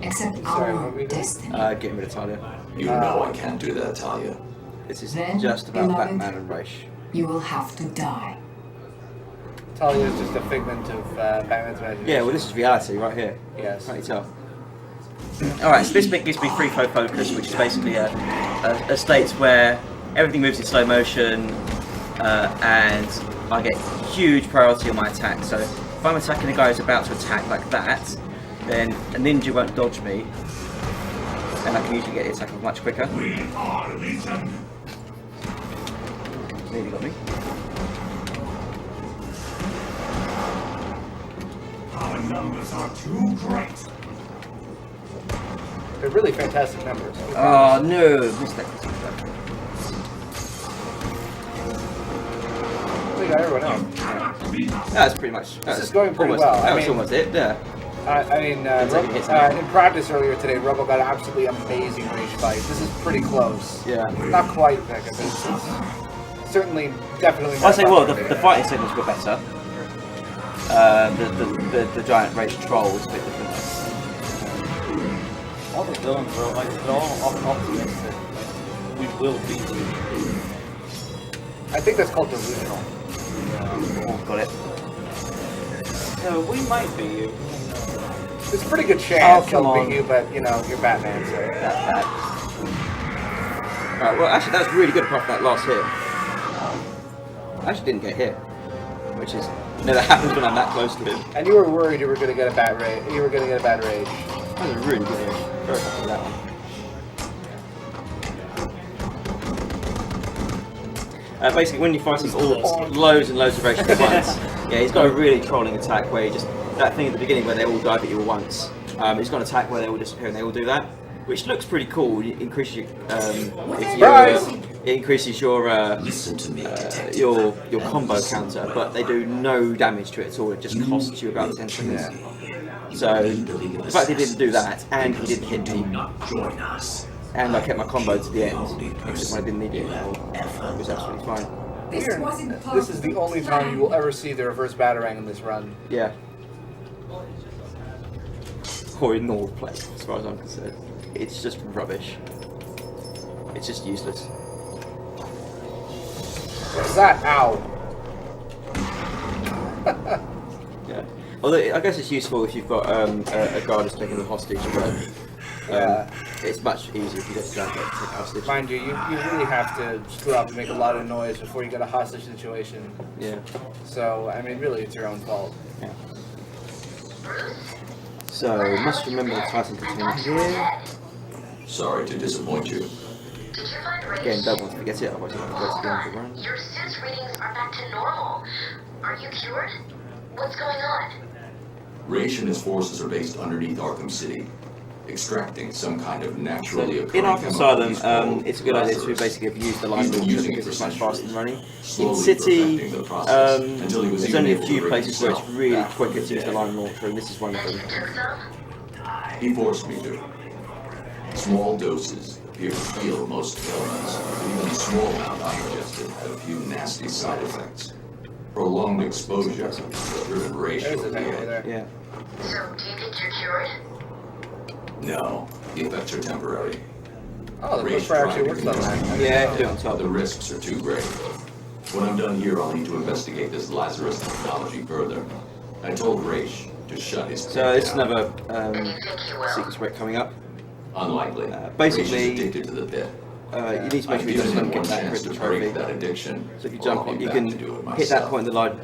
Accept Sorry, our what we do? destiny. it. Getting rid of Talia. You know I can't do that, Talia. This is Then, just about beloved, Batman and Raish. You will have to die. Talia is just a figment of Batman's imagination. Yeah, well this is reality right here. Yes. Can't you tell? Alright, so this bit gives me free flow focus, which is basically a state where everything moves in slow motion and I get huge priority on my attack. So if I'm attacking a guy who's about to attack like that, then a ninja won't dodge me and I can usually get the attack off much quicker. We are Legion. Nearly got me. Our numbers are too great. They're really fantastic numbers. Oh no, missed that. We got everyone else. That's pretty much. This is going pretty almost, well. That was almost it, yeah. In practice earlier today, Robo got an absolutely amazing rage fight. This is pretty close. Yeah. Not quite that good, but it's certainly, definitely. I say, well, the fighting segments were better. The giant race troll was a bit different. All the villains were like, they're all optimistic. We will beat you. I think that's called delusional. Oh, got it. So we might beat you. There's a pretty good chance come he'll on. beat you, but you know, you're Batman, so. That's bad. Alright, well, actually, that was really good apart from that last hit. I actually didn't get hit, which is never happens when I'm that close to him. And you were worried you were going to get a bad rage. You were going to get a bad rage. That was a really good hit. Very happy with that one. Basically, when you fight him all loads and loads of rations at once, yeah, he's got a really trolling attack where he just that thing at the beginning where they all dive at you at once. He's got an attack where they all disappear and they all do that, which looks pretty cool. It increases your combo counter, but they do no damage to it at all. It just costs you about 10 seconds. So the fact he didn't do that and he didn't hit me, and I kept my combo to the end, except when I didn't need it anymore, it was absolutely fine. This is the only time you will ever see the reverse batarang in this run. Yeah. Or in normal play, as far as I'm concerned. It's just rubbish. It's just useless. What's that? Ow. Yeah. Although I guess it's useful if you've got a guard who's taking the hostage, but it's much easier if you just don't get taken hostage. Mind you, you really have to screw up and make a lot of noise before you get a hostage situation. Yeah. So, I mean, really, it's your own fault. Yeah. So, must remember the Titan container here. Sorry to disappoint you. Again, don't want to forget it, otherwise I'll have to go to the end of the run. Your sense readings are back to normal. Are you cured? What's going on? Raish and his forces are based underneath Arkham City, extracting some kind of naturally occurring In Arkham Asylum, chemical it's a good idea to basically abuse the line launcher because it's much faster than running. In City, there's only a few places where it's really quicker to use the line launcher, and this is one of them. He forced me to. Small doses appear to heal most ailments, but even a small amount I ingested had a few nasty side effects. Prolonged exposure has driven Raish over the edge. Yeah. So, do you think you're cured? No, the effects are temporary. Oh, the pusher actually works on that. Yeah, do it on top. The risks are too great. When I'm done here, I'll need to investigate this Lazarus technology further. I told Raish to shut his So this is another secret sprite coming up. Unlikely. Basically, Raish is addicted to the bit. You need to make sure you don't get that critical trophy. That addiction. So if you jump on, you can hit that point in the line.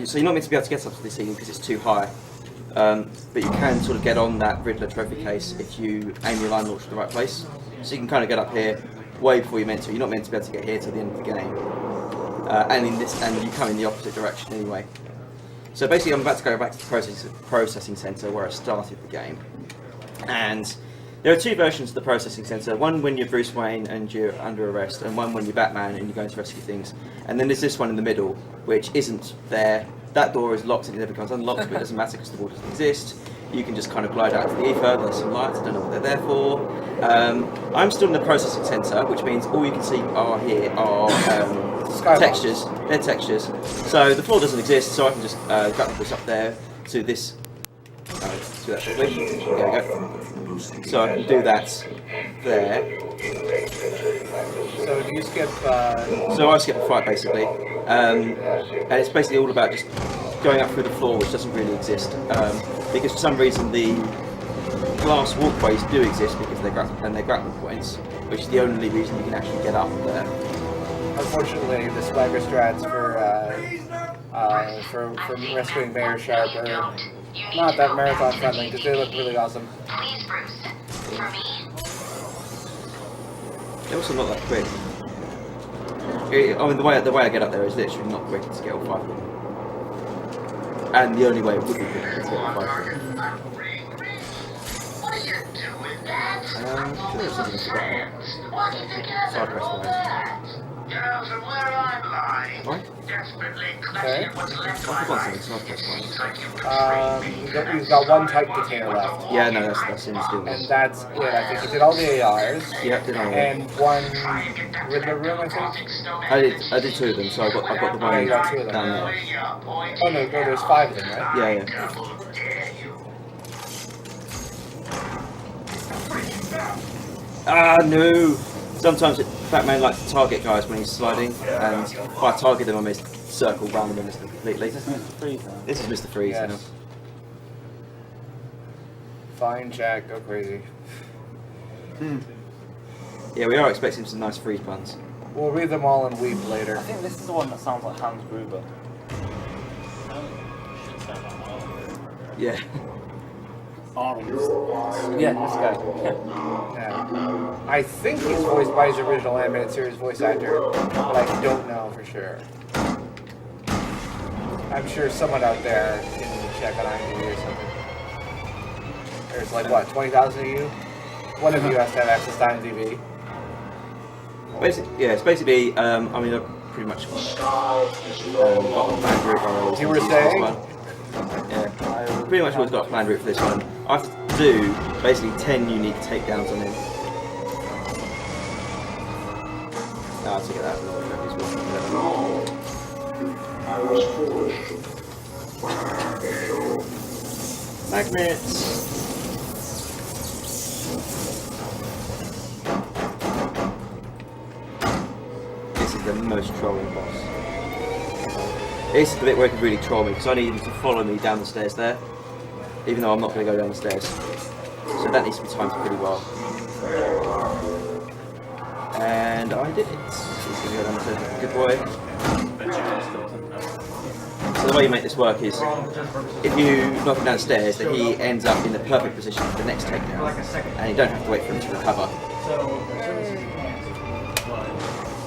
So you're not meant to be able to get up to the ceiling because it's too high. But you can sort of get on that Riddler trophy case if you aim your line launcher to the right place. So you can kind of get up here way before you're meant to. You're not meant to be able to get here till the end of the game. And you come in the opposite direction anyway. So basically, I'm about to go back to the processing center where I started the game, and there are two versions of the processing center. One when you're Bruce Wayne and you're under arrest, and one when you're Batman and you're going to rescue things. And then there's this one in the middle, which isn't there. That door is locked and it never becomes unlocked, but it doesn't matter because the wall doesn't exist. You can just kind of glide out to the ether. There's some lights. I don't know what they're there for. I'm still in the processing center, which means all you can see are textures. They're textures. So the floor doesn't exist, so I can just grab this up there to this. To that there we go. So I can do that there. So do you skip? So I skip a fight basically, and it's basically all about just going up through the floor, which doesn't really exist, because for some reason the glass walkways do exist because they're grappling points, which is the only reason you can actually get up there. Unfortunately, the swagger strats for rescuing Mayor Sharp are not that marathon friendly because they look really awesome. Please, Bruce. For me. They're also not that quick. I mean, the way I get up there is literally not quick to get all 5 of them. And the only way it would be quick is to get all 5 of them. What are you doing that? Sure, it's something to What is it Side Girls, from where I'm lying, What? desperately clutching at what's left of my life. Seems like you've We've got one type container left. Yeah, no, that's in still. And that's it. I think you did all the ARs. Yeah, did all of them. And one Riddler room, I think. I did 2 of them, so I got the one you got 2 of them. down there. Oh no, there's 5 of them, right? Yeah. Ah, no! Sometimes Batman likes to target guys when he's sliding, and if I target them, I may circle round them and miss them completely. This is Mr. Freeze, Yes. you know. Fine, Jack, go crazy. Yeah, we are expecting some nice freeze puns. We'll read them all and weep later. I think this is the one that sounds like Hans Gruber. Yeah. Yeah, this guy. Yeah. I think he's voiced by his original animated series voice actor, but I don't know. for sure. I'm sure someone out there can check on IMDb or something. There's like what, 20,000 of you? One of you has to have access to IMDb. Yeah, it's basically. I mean, I've pretty much got a planned route on You were saying? this one. Yeah, I've pretty much always got a planned route for this one. I have to do basically 10 unique takedowns on him. I'll take it out. I was foolish. Magnets. This is the most trolling boss. This is the bit where he can really troll me because I need him to follow me down the stairs there, even though I'm not going to go down the stairs. So that needs to be timed pretty well. And I did it. He's going to go down the stairs. Good boy. So the way you make this work is, if you knock him downstairs, then he ends up in the perfect position for the next takedown, and you don't have to wait for him to recover.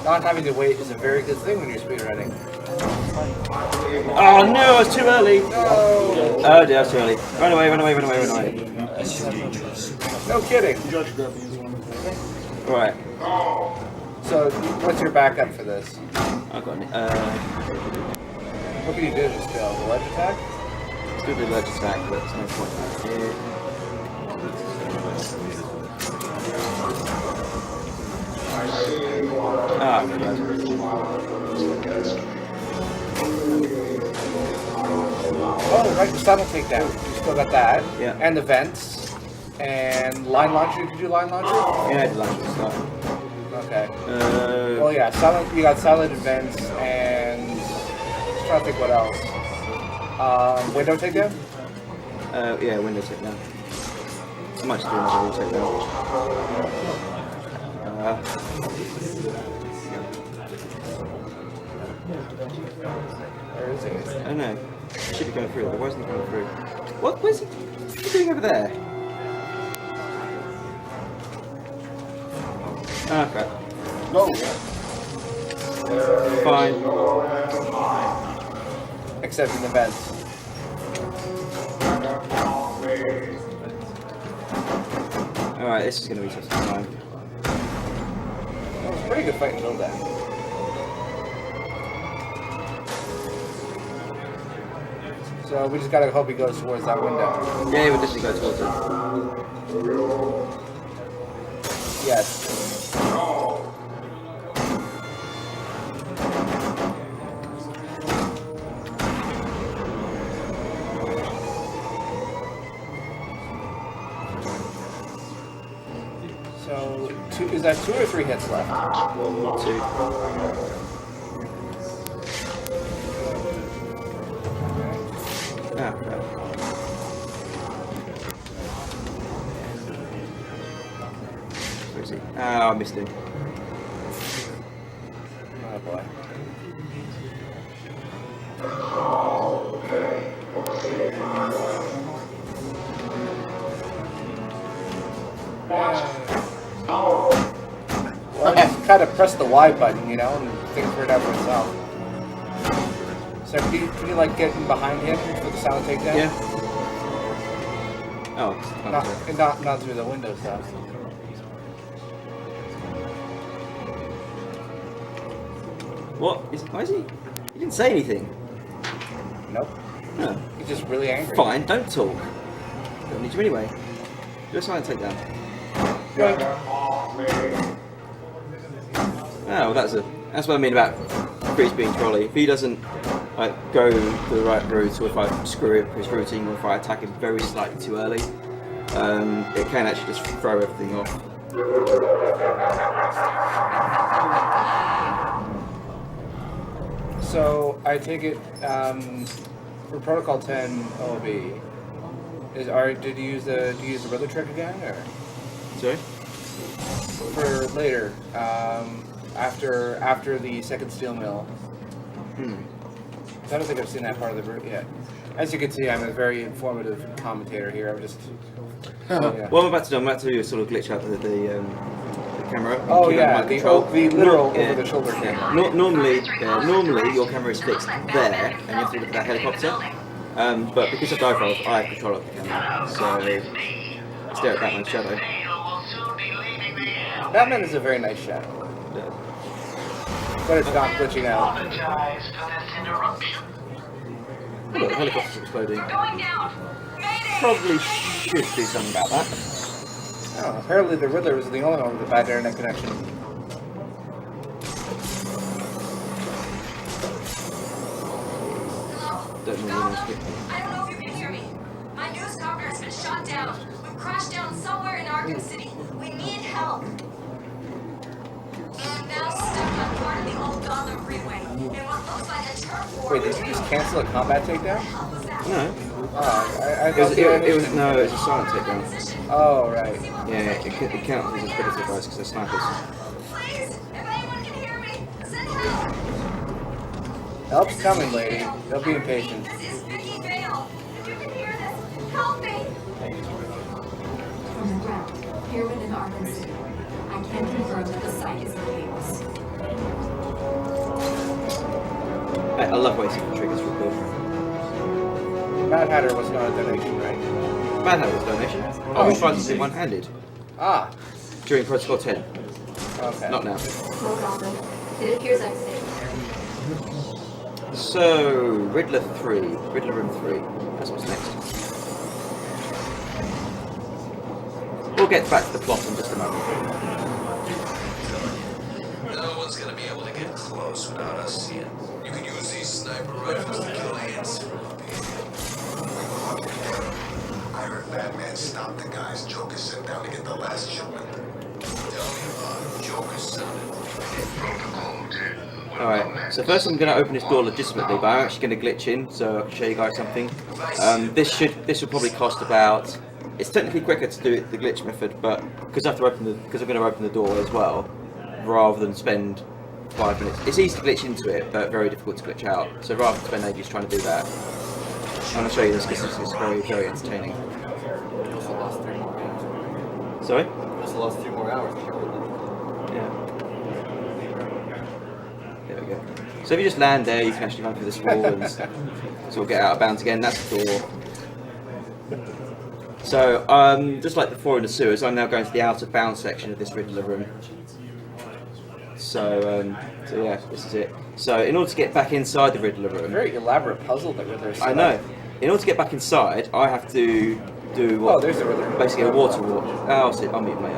Not having to wait is a very good thing when you're speedrunning. Oh no, I was too early! No. Oh dear, I was too early. Run away, run away, run away, run away. No kidding. Right. So, what's your backup for this? I've got it. What can you do to this skill? The ledge attack? Let's do the ledge attack, but there's no point here. Ah, good. Oh, right, the simul takedown. You still got that. Yeah. And the vents. And line launcher. Did you do line launcher? Yeah, I did launch this stuff. Okay. Well, yeah, silent, you got silent vents and... Just trying to think what else. Window takedown? Yeah, window takedown. I might just do another window takedown. Where is he? I don't know. He should be going through there. Why isn't he going through? What? Where's he? What's he doing over there? Ah, crap. No. Fine. Except in the vents. Alright, this is going to be such a time. That was a pretty good fight until then. So we just gotta hope he goes towards that window. Yeah, he would definitely go towards it. Yes. So, is that 2 or 3 hits left? 2. Ah, crap. Where is he? Ah, I missed him. Oh boy. Well, just kind of press the Y button, you know, and things work out for itself. So can you like get in behind him for the silent takedown? Yeah. Oh, not through the window stuff. What? Why is he? He didn't say anything. Nope. No. He's just really angry. Fine, don't talk. Don't need you anyway. Do a silent takedown. Oh, well, that's what I mean about Chris being trolly. If he doesn't like go the right route, or if I screw up his routing, or if I attack him very slightly too early, it can actually just throw everything off. So I take it for Protocol 10 OB. Did you use the Riddler trick again, or? Sorry. For later, after the second steel mill. I don't think I've seen that part of the route yet. As you can see, I'm a very informative commentator here. I'm just. What I'm about to do, I'm about to sort of glitch out the camera. Oh keep yeah, remote control. the literal Yeah. over-the-shoulder camera. Normally your camera is fixed there, and you have to look at that helicopter. But because of dive rolls, I have control of the camera, so stare at Batman's shadow. Batman is a very nice shadow, but it's not glitching out. Oh, look, the helicopter's exploding. Probably should do something about that. Oh, apparently the Riddler was the only one with a bad internet connection. I don't know if you can hear me. My news copter has been shot down. We've crashed down somewhere in Arkham City. We need help. I'm now stuck on part of the old Gotham Freeway in what looks like a turf war. Wait, did you just cancel a combat takedown? No. I thought It was a silent takedown. Oh, right. Yeah, it counts as a predator guys because they're snipers. Please, if anyone can hear me, send help. Help's coming, lady. Don't be impatient. This is Vicky Vale. If you can hear this, help me. From the ground, Pyramid in Arkham City. I can confirm that the site is in chaos. I love wasting the triggers for good. Mad Hatter was not a donation, right? Mad Hatter was a donation. I was trying to do one-handed. Ah. During Protocol 10. Okay. Not now. Well, Gotham, it appears I'm safe. So, Riddler Room 3. That's what's next. We'll get back to the plot in just a moment. No one's gonna be able to get close without us seeing. You can use these sniper rifles to kill ants. I heard Batman stopped the guys Joker sent down to get the last shipment. Tell me about it. Joker sounded. Alright, so first I'm going to open this door legitimately, but I'm actually going to glitch in so I can show you guys something. This will probably cost about... It's technically quicker to do it the glitch method, but because I'm going to open the door as well, rather than spend 5 minutes. It's easy to glitch into it, but very difficult to glitch out. So rather than spend ages trying to do that, I'm going to show you this because it's very, very entertaining. Sorry? Just lost 3 more hours. Yeah. There we go. So if you just land there, you can actually run through this wall and sort of get out of bounds again. That's the door. So, just like before in the sewers, I'm now going to the out of bounds section of this Riddler room. So yeah, this is it. So in order to get back inside the Riddler room... A very elaborate puzzle that Riddler set I know. In order to get back inside, I have to do what? Oh, there's the Riddler. Basically a water warp. I'll mute my I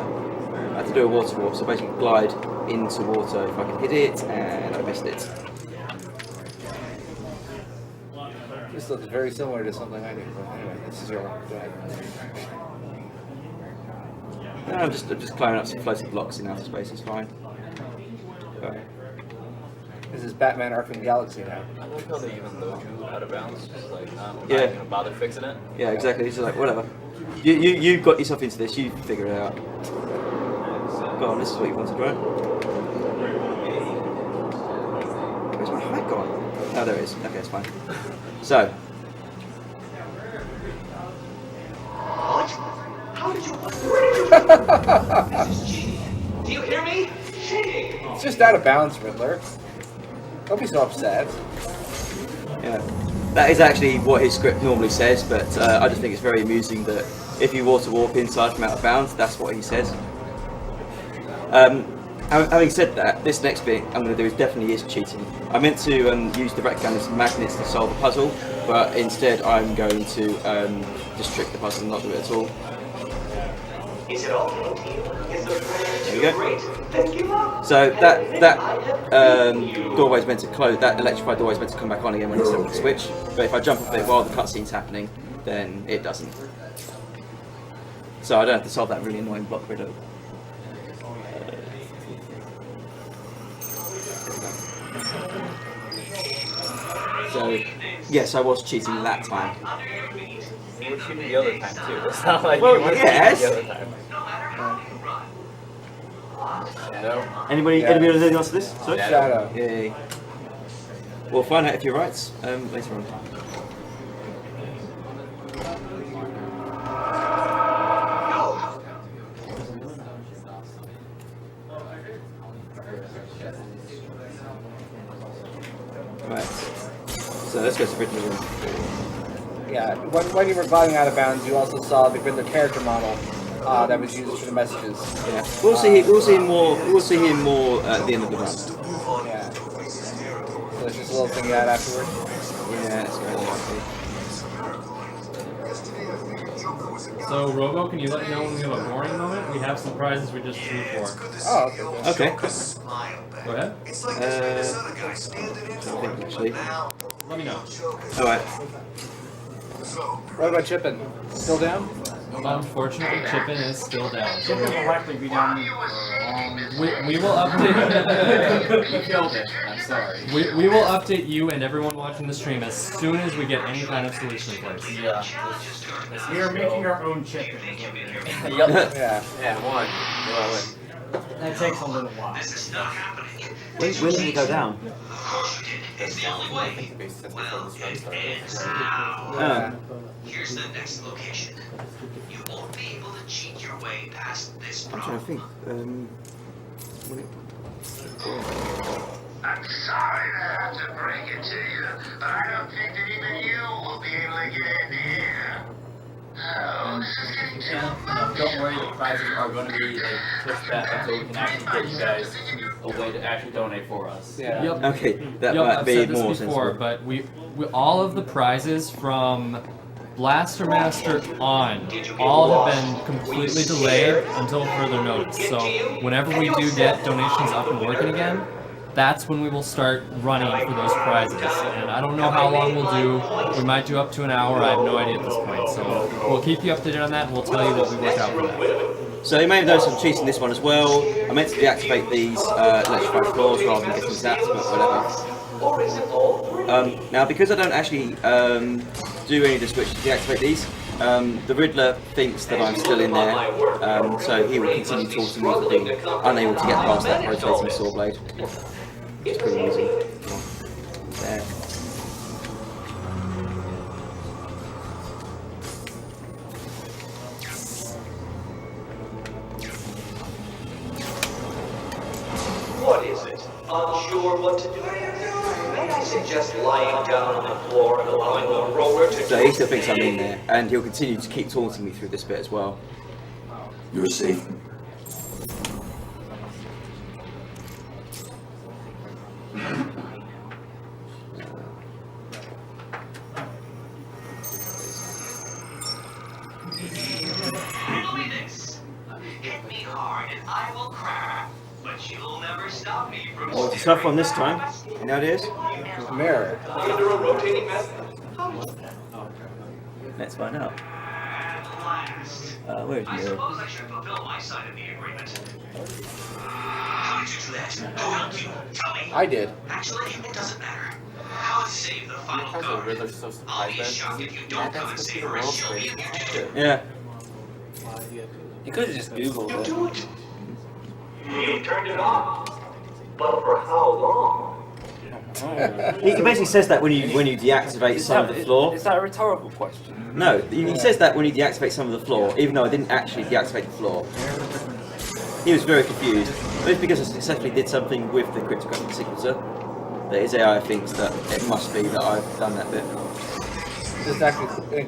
have to do a water warp, so basically glide into water if I can hit it, and I missed it. This looks very similar to something I do, but anyway, this is your one. Go ahead. No, I'm just climbing up some floating blocks in outer space, it's fine. But, this is Batman Arkham Galaxy now. I love how they even load you out of bounds, just like not yeah. even gonna bother fixing it. Yeah, exactly. It's just like whatever. You got yourself into this. You figure it out. Go on. This is what you wanted, right? Where's my height gone? Oh, there it is. Okay, it's fine. So. What? How did you? This is cheating. Do you hear me? Cheating. It's just out of bounds, Riddler. Don't be so upset. Yeah, that is actually what his script normally says, but I just think it's very amusing that if you water warp inside from out of bounds, that's what he says. Having said that, this next bit I'm going to do is definitely cheating. I meant to use the red gun as magnets to solve the puzzle, but instead I'm going to just trick the puzzle and not do it at all. Is it all to you? Is the There we go. great? Then give up. So that doorway's meant to close. That electrified doorway's meant to come back on again when it's set the switch. But if I jump off it while the cutscene's happening, then it doesn't. So I don't have to solve that really annoying block riddle. So yes, I was cheating that time. You were cheating the other time too. It's not like Well, you weren't yes. cheating the other time. Shadow. Anybody anything else to this? Sorry? Shadow. Yay. We'll find out if you're right later on. Right. So let's go to Riddler then. Yeah, when you were gliding out of bounds, you also saw the Riddler character model that was used for the messages. Yeah, we'll see him more. We'll see him more at the end of the run. Yeah. So it's just a little thing you had afterward. Yeah, it's very likely. So, Robo, can you let me know when we have a boring moment? We have some prizes we just drew for. Oh, okay. Go ahead. I think actually. Let me know. Alright. What about Chippin? Still down? Unfortunately, Chippin is still down. Chippin will likely be down. We will update. You killed it. I'm sorry. We will update you and everyone watching the stream as soon as we get any kind of solution in place. Yeah. We are making our own Chippin. Yep. Yeah. Yeah, one. That takes a little while. When did he go down? It's the only way. Well, it ends now. Here's the next location. You won't be able to cheat your way past this I'm trying to think. I'm sorry to have to break it to you, but I don't think that even you will be able to get in here. Oh, this is getting too emotional. Don't worry, the prizes are going to be pushed back until we can actually get you guys a way to actually donate for us. Yeah. Yep. Okay, that Yep, might I've be said this more before, sensible. but we all of the prizes from Blaster Master on all have been completely delayed until further notice. So whenever we do get donations up and working again, that's when we will start running for those prizes. And I don't know how long we'll do. We might do up to an hour. I have no idea at this point. So we'll keep you updated on that, and we'll tell you what we work out for that. So you may have noticed some cheats in this one as well. I meant to deactivate these electrified floors rather than getting zapped, but whatever. Now, because I don't actually do any of the switch to deactivate these, the Riddler thinks that I'm still in there, so he will continue taunting me for being unable to get past that rotating saw blade. It's pretty easy. There. What is it? Unsure what to do? May I suggest lying down on the floor and allowing the roller to... So he still thinks I'm in there, and he'll continue to keep taunting me through this bit as well. You're safe. Handle me this. Hit me hard and I will crack. But you'll never stop me from... Oh, it's a tough one this time. You know what it is? Mirror. Under a rotating method. Let's find out. Where is I Mirror? suppose I should fulfill my side of the agreement. How did you do that? Who helped you? Tell me. I did. Actually, it doesn't matter. How to save the final card. I'll be shocked if you don't come and save her, and she'll be in here too. Yeah. You could have just Googled it. Do it. You turned it off. But for how long? He basically says that when you deactivate some of the floor. Is that a rhetorical question? No, he says that when you deactivate some of the floor, even though I didn't actually deactivate the floor. He was very confused. But it's because I successfully did something with the cryptographic sequencer that his AI thinks that it must be that I've done that bit. Does that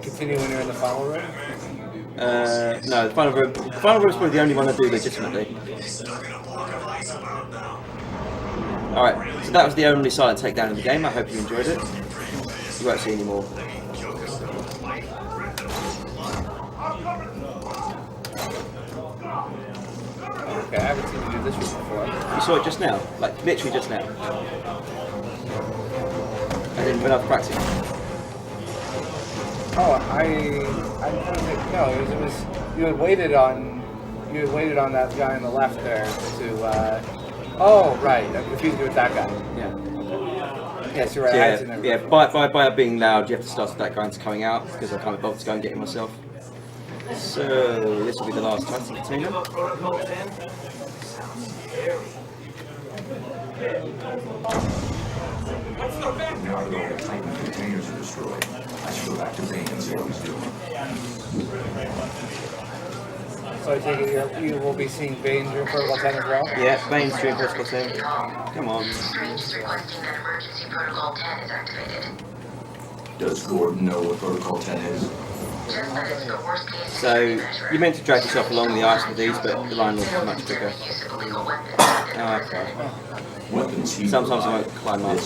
continue when you're in the final room? No, the final room is probably the only one I do legitimately. Alright, so that was the only silent takedown in the game. I hope you enjoyed it. You won't see any more. Okay, I haven't seen you do this room before. You saw it just now, like literally just now. And then when I've practiced. Oh, no, it was you had waited on that guy on the left there to oh right, I'm confused with that guy. Yeah. Yes, you're right. Yeah, by being loud, you have to start with that guy into coming out because I can't bother to go and get him myself. So this will be the last Titan container. Now that all the Titan containers are destroyed, I should go back to Bane and see how he's doing. So I take it you will be seeing Bane during Protocol 10 as well? Yeah, Bane's during Protocol 10. Come on. Strange is requesting that emergency protocol 10 is activated. Does Gordon know what Protocol 10 is? Just that it's the worst case So, you're meant to drag yourself along the ice with these, but the line will be much quicker. Okay. Weapons he Sometimes you won't climb up. Yeah,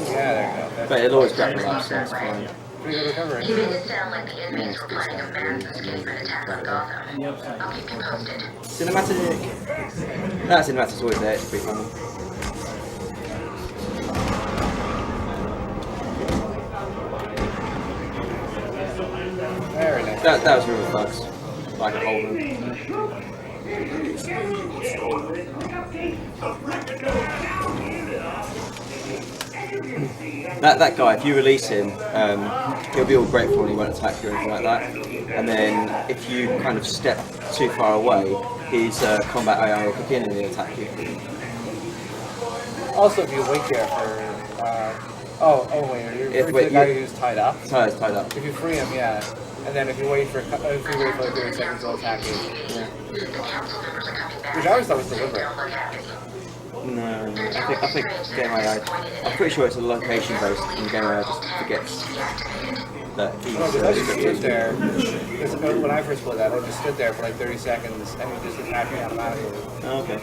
there you go. But it'll always grapple up, so it's fine. Pretty good recovery. He made it sound like the inmates were planning a marathon escape and attack on Gotham. I'll keep you posted. Cinematic! That cinematic's always there, it's pretty funny. Very nice. That was real bugs. Like a whole room. That guy, if you release him, he'll be all grateful and he won't attack you or anything like that. And then if you kind of step too far away, his combat AI will kick in and he'll attack you. Also, if you wait there for... oh wait, you're the guy who's tied up? Tied up. If you free him, yeah. And then if you wait for like 30 seconds, he'll attack you. Yeah. Which I always thought was deliberate. No, I think Game AI, I'm pretty sure it's a location based and Game AI just forgets that he's No, because I just stood there, because when I first played that, I just stood there for like 30 seconds and he just attacked me automatically. Oh, okay.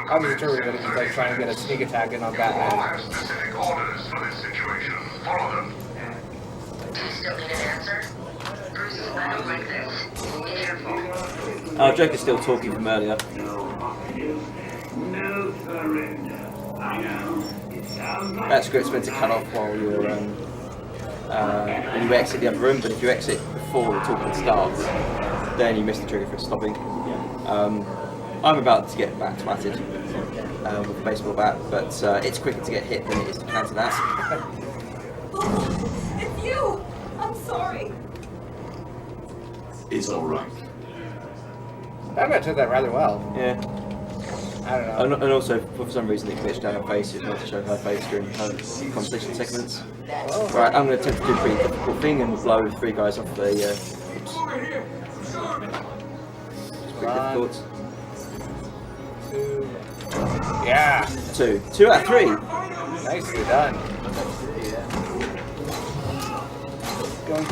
I was determined that it was like trying to get a sneak attack in on Batman. Specific orders for this situation. Follow them. Do you still need an answer? Bruce, I don't like this. Be careful. Joker's still talking from earlier. No surrender. I know. It sounds like That script's meant to cut off while you're when you exit the other room, but if you exit before the talking starts, then you miss the trigger for it stopping. I'm about to get back twatted with a baseball bat, but it's quicker to get hit than it is to counter that. It's you! I'm sorry. It's alright. Batman took that rather well. Yeah. I don't know. And also, for some reason, it glitched out her face. It's not to show her face during her conversation segments. Right, I'm going to attempt to do a pretty difficult thing and blow 3 guys off the. It's pretty difficult. 2. Yeah. 2. 2 out of 3. Nicely done. Going.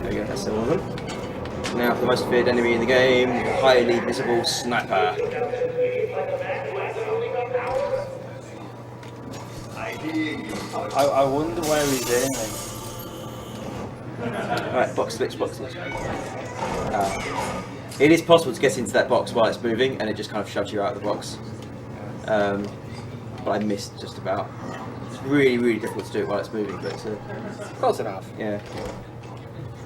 There we go, that's the one. Now for the most feared enemy in the game, highly visible sniper. I wonder where he's aiming. Right, box glitch. It is possible to get into that box while it's moving, and it just kind of shoves you out of the box. But I missed just about. It's really difficult to do it while it's moving, but close enough. Yeah.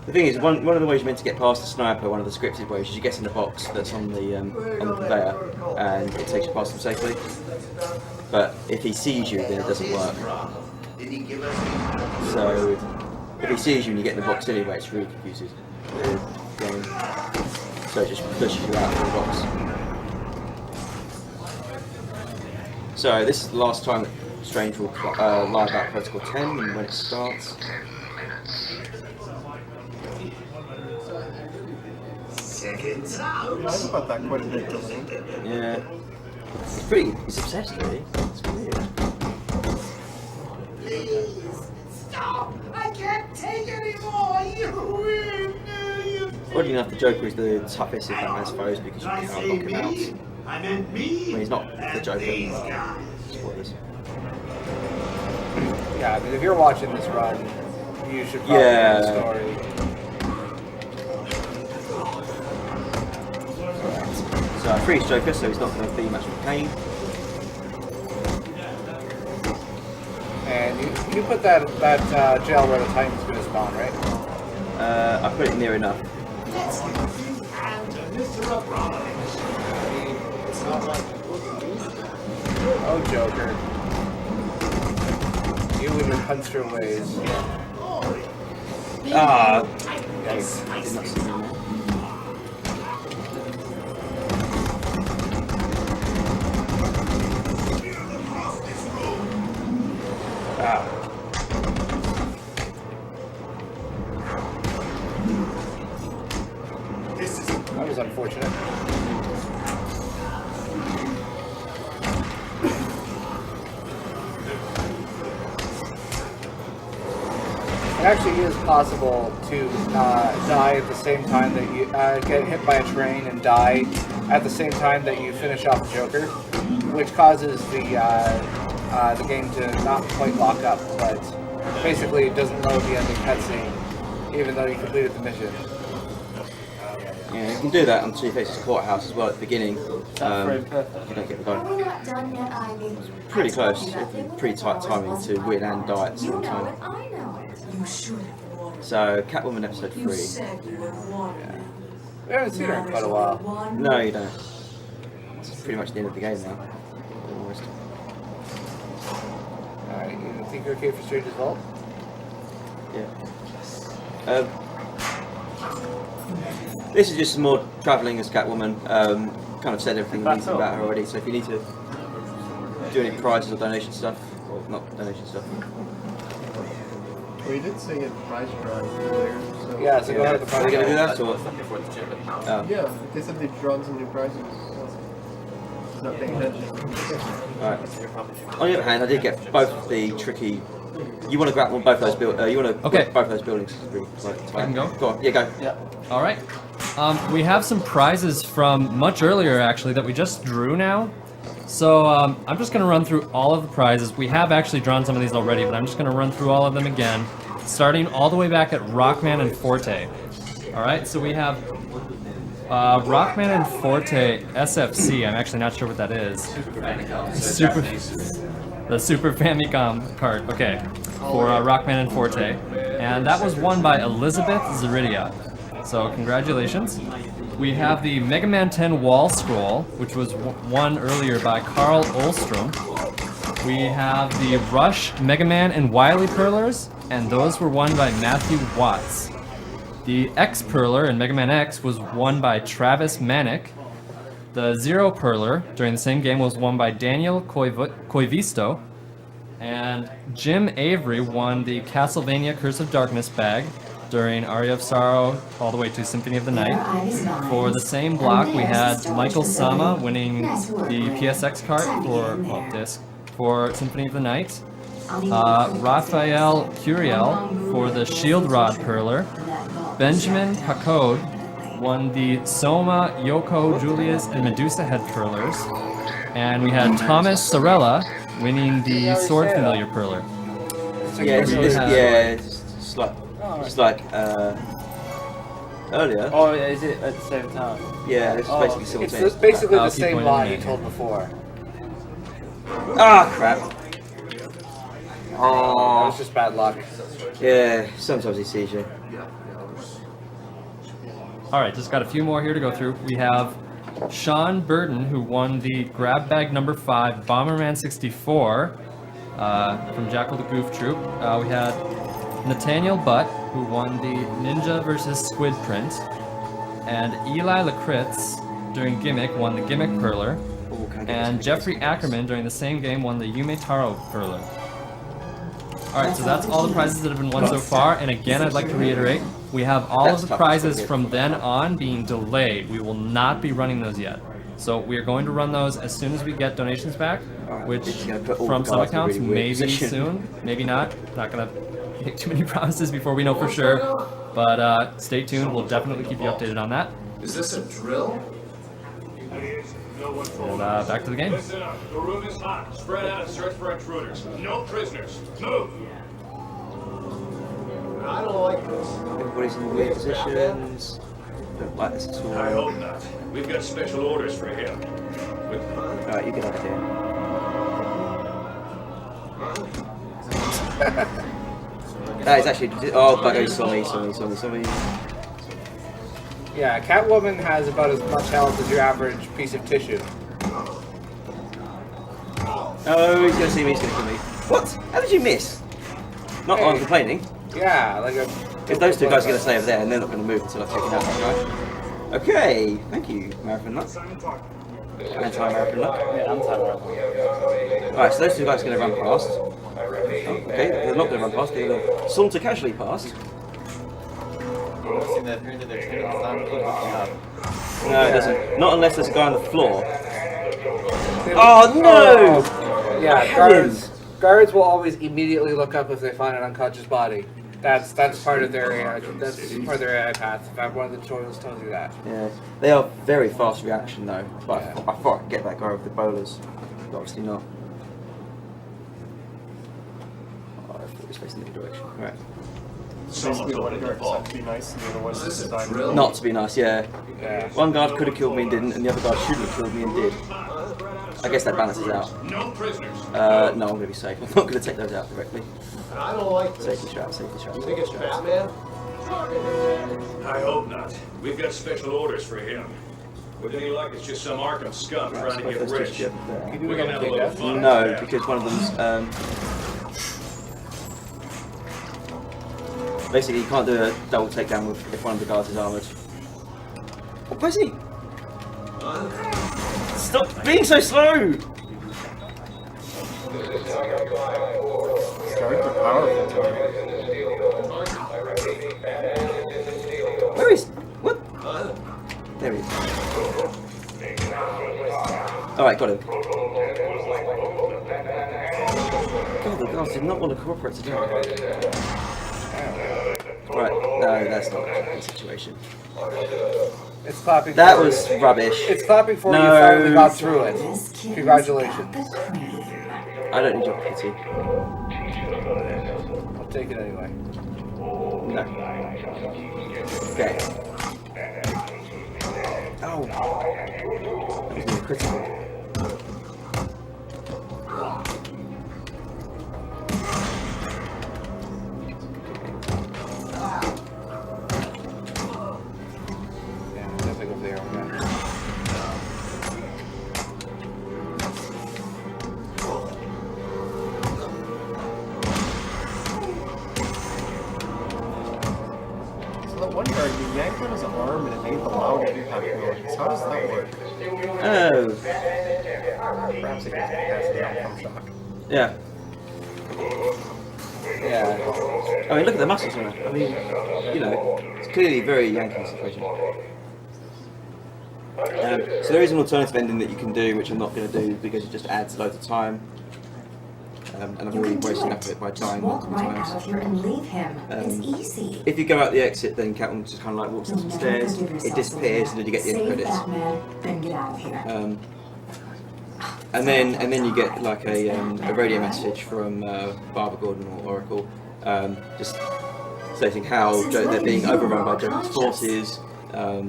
The thing is, one of the ways you're meant to get past the sniper, one of the scripted ways, is you get in the box that's on the conveyor, and it takes you past them safely. But if he sees you, then it doesn't work. So if he sees you and you get in the box anyway, it's really confusing the game. So it just pushes you out of the box. So this is the last time that Strange will lie about Protocol 10 and when it starts. seconds out. I thought about that quite a bit, doesn't it? Yeah. It's obsessed, really. It's weird. Please, stop! I can't take anymore! You win! Oddly enough, the Joker is the toughest of Batman's foes because you can't knock him out. I meant me. When he's not the Joker. Spoilers. Yeah, I mean, if you're watching this run, you should probably know the story. So I freeze Joker, so he's not going to be much of a pain. And you put that gel where the Titan's going to spawn, right? I put it near enough. Let's give a big hand to Mr. O'Brien. Oh, Joker. You and your punster ways. Ah, yes. was unfortunate. It actually is possible to die at the same time that you get hit by a train and die at the same time that you finish off the Joker, which causes the game to not quite lock up, but basically it doesn't load the ending cutscene, even though you completed the mission. Yeah, you can do that until you face the courthouse as well at the beginning. You don't get the guy. Pretty close, pretty tight timing to win and die at the same time. So, Catwoman episode 3. Yeah. We haven't seen her in quite a while. No, you don't. It's pretty much the end of the game now. Almost. Alright, you think you're okay for Strange's Vault? Yeah. This is just some more travelling as Catwoman. Kind of said everything we need about her already, so if you need to do any prizes or donation stuff, or not donation stuff. We did say a prize drive earlier, so... Yeah, so go ahead with the prize Are they going to do drive. that, or...? Yeah, they said they've drawn some new prizes. Not paying attention. Alright. On the other hand, I did get both the tricky... You want to grab on both those buildings. You want to Okay. both those buildings. Like, I can go? Go on. Yeah, go. Yeah. All right. We have some prizes from much earlier, actually, that we just drew now. So I'm just going to run through all of the prizes. We have actually drawn some of these already, but I'm just going to run through all of them again, starting all the way back at Rockman and Forte. All right, so we have Rockman and Forte SFC. I'm actually not sure what that is. The Super Famicom card. Okay, for Rockman and Forte, and that was won by Elizabeth Zaridia. So congratulations. We have the Mega Man 10 Wall Scroll, which was won earlier by Carl Olstrom. We have the Rush Mega Man and Wily Perlers, and those were won by Matthew Watts. The X Perler in Mega Man X was won by Travis Manick. The Zero Perler during the same game was won by Daniel Koivisto. And Jim Avery won the Castlevania Curse of Darkness bag during Aria of Sorrow all the way to Symphony of the Night. For the same block, we had Michael Sama winning the PSX cart for, well, disc, for Symphony of the Night. Raphael Curiel for the Shield Rod Perler. Benjamin Pacode won the Soma, Yoko, Julius, and Medusa head Perlers. And we had Thomas Sorella winning the Sword Familiar Perler. It's like earlier. Oh, is it at the same time? Yeah, it's basically simultaneous. It's basically the same lie you told before. Ah, crap. That was just bad luck. Yeah, sometimes he sees you. Alright, just got a few more here to go through. We have Sean Burton, who won the grab bag number 5 Bomberman 64 from Jackal the Goof Troop. We had Nathaniel Butt, who won the Ninja vs. Squid print. And Eli Lakritz, during Gimmick, won the Gimmick Perler. And Jeffrey Ackerman, during the same game, won the Yume Taro Perler. Alright, so that's all the prizes that have been won so far, and again, I'd like to reiterate, we have all of the prizes from then on being delayed. We will not be running those yet. So we are going to run those as soon as we get donations back, which from some accounts, maybe soon, maybe not. Not gonna make too many promises before we know for sure, but stay tuned, we'll definitely keep you updated on that. Is this a drill? And back to the game. Listen up. The room is hot. Spread out and search for intruders. No prisoners. Move. I don't like this. Everybody's in weird positions. Don't like this at all. I hope not. We've got special orders for him. Alright, you get up there. That is actually. Oh, but he saw me. Yeah, Catwoman has about as much health as your average piece of tissue. Oh, he's gonna see me, he's gonna kill me. What? How did you miss? Not on complaining. Yeah, like a... If those two guys are gonna stay over there and they're not gonna move until I've taken out that guy. Okay, thank you, Marathon Luck. Anti-Marathon Luck. Yeah, anti-Marathon. Alright, so those two guys are gonna run past. Oh, okay, they're not gonna run past, they're gonna saunter casually past. No, it doesn't. Not unless there's a guy on the floor. Oh no! Yeah, guards will always immediately look up if they find an unconscious body. That's part of their AI path. In fact, one of the tutorials tells you that. Yeah, they are very fast reaction though. But I thought I could get that guy with the bowlers, but obviously not. Oh, I thought he was facing the other direction. Right. Basically, one guard decided to be nice, and the other one decided Not to be nice, yeah. One guard could have killed me and didn't, and the other guard should have killed me and did. I guess that balances out. No prisoners. No, I'm going to be safe. I'm not going to take those out directly. I don't like this. Safety trap, safety trap. You think it's Batman? I hope not. We've got special orders for him. With any luck, it's just some Arkham scum trying to get rich. We're gonna have a little fun. No, because one of them's basically you can't do a double takedown with if one of the guards is armoured. Oh, where's he? Stop being so slow! Where is? What? There he is. Alright, got him. God, the guards did not want to cooperate today. Right, no, that's not the situation. It's clapping. That was rubbish. It's clapping for you. You finally got through it. Congratulations. I don't need your pity. I'll take it anyway. No. Okay. Oh. That was really critical. How does that work? Oh. Perhaps it gets past the outcome shock. Yeah. Yeah. I mean, look at the muscles on it. I mean, you know, it's clearly a very Yankee situation. So there is an alternative ending that you can do, which I'm not going to do because it just adds loads of time. And I've already wasted enough of it by dying multiple times. Out here and leave him. It's easy. If you go out the exit, then Catwoman just kind of like walks up some stairs, it disappears, and then you get the end credits. Batman, then get out of here. And then you get like a radio message from Barbara Gordon or Oracle, just stating how they're being overrun by Joker's forces.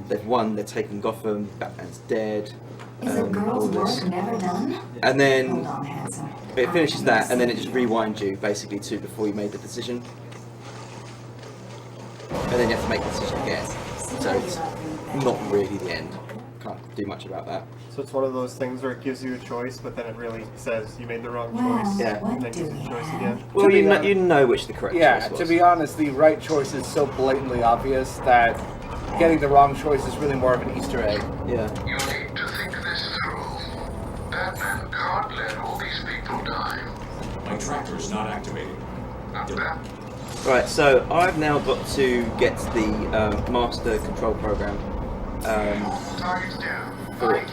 They've won. They're taking Gotham. Batman's dead. Is a girl's work never done? And then Hold on, handsome. it finishes that, and then it just rewinds you basically to before you made the decision, and then you have to make the decision again. So it's not really the end. Can't do much about that. So it's one of those things where it gives you a choice, but then it really says you made the wrong choice. Yeah. And then gives you a choice again. Well, you know which the correct choice was. To be honest, the right choice is so blatantly obvious that getting the wrong choice is really more of an Easter egg. Yeah. You need to think this through. Batman can't let all these people die. My tractor's not activating. Right, so I've now got to get the master control program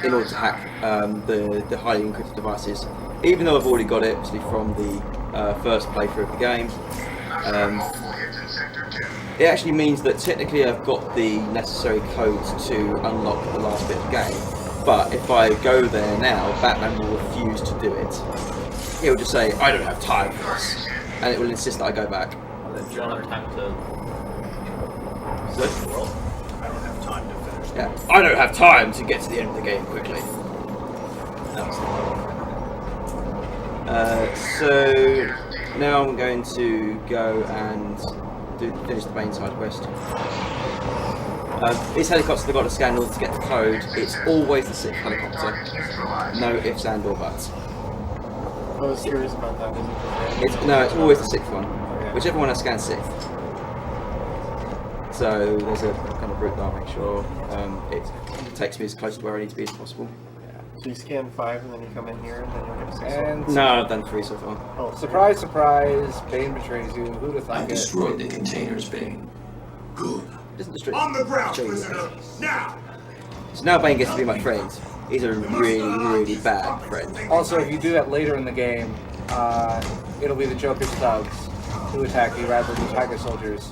in order to hack the highly encrypted devices. Even though I've already got it, obviously from the first playthrough of the game, it actually means that technically I've got the necessary code to unlock the last bit of the game. But if I go there now, Batman will refuse to do it. He'll just say, "I don't have time for this," and it will insist that I go back. You don't have time to. So, I don't have time to finish. yeah, I don't have time to get to the end of the game quickly. So now I'm going to go and finish the main side quest. These helicopters have got a scan in order to get the code. It's always the 6th helicopter. No ifs and or buts. I was curious about that. It's always the 6th one. Whichever one I scan 6th. So there's a kind of route that I'll make sure it takes me as close to where I need to be as possible. So you scan 5 and then you come in here and then you'll get a 6. And no, I've done 3 so far. Oh, surprise, surprise! Bane betrays you. Who'd have thought I've it? destroyed the containers, Bane. Good. It doesn't destroy. On the ground, show you prisoner! Now! So now Bane gets to be my friend. He's a really, really bad friend. Also, if you do that later in the game, it'll be the Joker's thugs who attack you rather than the Tiger soldiers.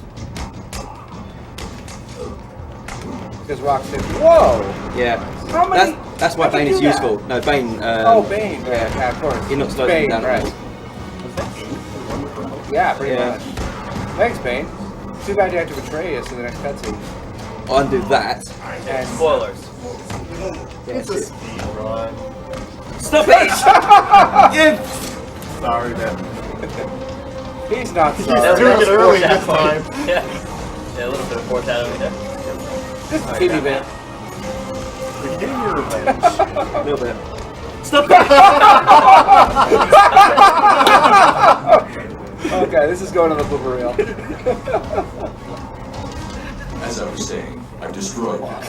Because Rocksteady. Whoa! Yeah. How many? That's why Bane is useful. No, Bane. Bane. Yeah, of course. He knocks those Bane, down. right. Yeah, pretty much. Thanks, Bane. Too bad you have to betray us in the next cutscene. I'll undo that. And spoilers. It's a speed run. Stop it! Sorry, man. He's not He's sorry. doing it early this time. Yeah, a little bit of foreshadowing there. Just a teeny bit. You're getting your revenge. A little bit. Stop Okay, this is going on the blooper reel. As I was saying, I've destroyed one.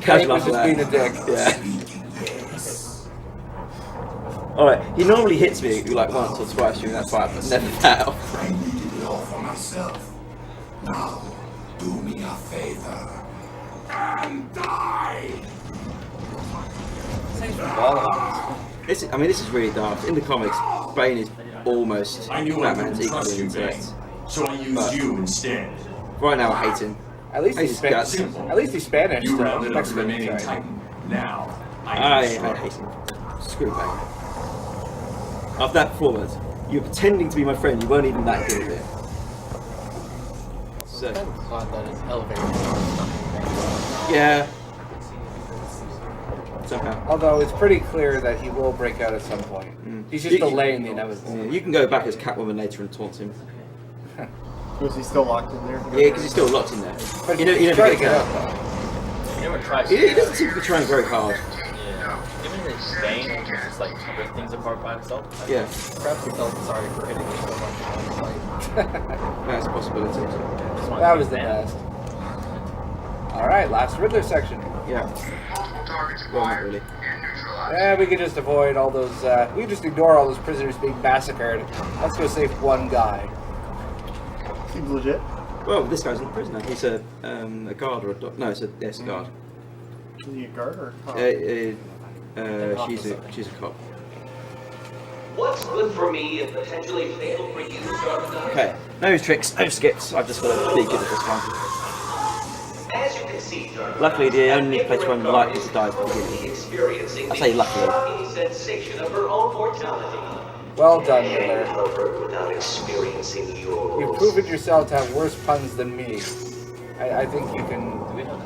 Kate was just being a dick. Yeah. Alright, he normally hits me like once or twice during that fight, but never that often. I did it all for myself. Now, do me a favor and die. This is really daft. In the comics, Bane is almost I knew I Batman's couldn't equal trust in you, Bane, intellect. so I used But you instead. right now, I hate him. At least Hate he's his guts. Spanish. At least he's Spanish. You though. rounded up the Mexican, remaining sorry. Titan. Now, I hate him. Screw Bane. After that performance, you're pretending to be my friend. You weren't even that good at it. So, yeah. Somehow. Although it's pretty clear that he will break out at some point. He's just delaying the inevitable. Yeah, you can go back as Catwoman later and taunt him. Was he still locked in there? Yeah, because he's still locked in there. But You he's never trying get to get out. out though. He never tries He to. doesn't seem to be trying very hard. Yeah. Even his Bane can just like rip things apart by himself. Yeah. Perhaps he felt sorry for hitting me so much. That's a possibility. That was the best. Alright, last Riddler section. Yeah. Well, not really. Yeah, we could just avoid all those, we could just ignore all those prisoners being massacred. Let's go save one guy. Seems legit. Well, this guy's not a prisoner. He's a guard or a no, it's a guard. Is he a guard or a cop? She's a cop. What's good for me and potentially fatal for you, Dark Okay, no tricks, no skips. I've just got to be good at this one. As you can see, Dark Luckily, the only place where I'm likely to die is the beginning. experiencing I say luckily. the sensation of her own mortality. Well done, Riddler. Without experiencing yours. You've proven yourself to have worse puns than me. I think you can...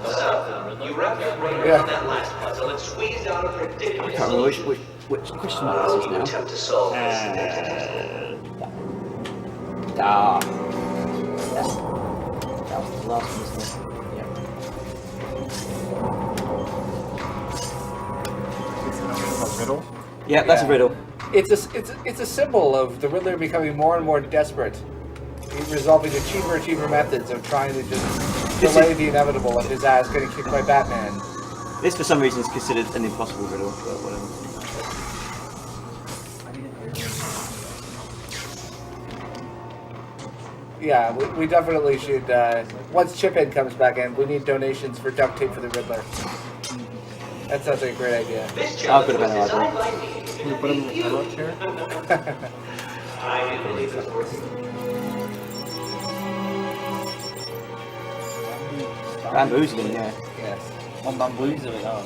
So, you wrapped your brain Yeah. around that last puzzle and squeezed out a I ridiculous can't remember which question mark this is now. attempt to solve this. That was the last one, wasn't it? A riddle? Yeah, that's a riddle. It's a symbol of the Riddler becoming more and more desperate. He's resolving cheaper methods of trying to just delay the inevitable of his ass getting kicked by Batman. This, for some reason, is considered an impossible riddle, but whatever. Yeah, we definitely should, once Chip-In comes back in, we need donations for duct tape for the Riddler. That sounds like a great idea. I'll put a better idea. Can you put him in the remote chair? I do believe it's worth it. Bamboozling, yeah. Yes. One bamboozling, oh.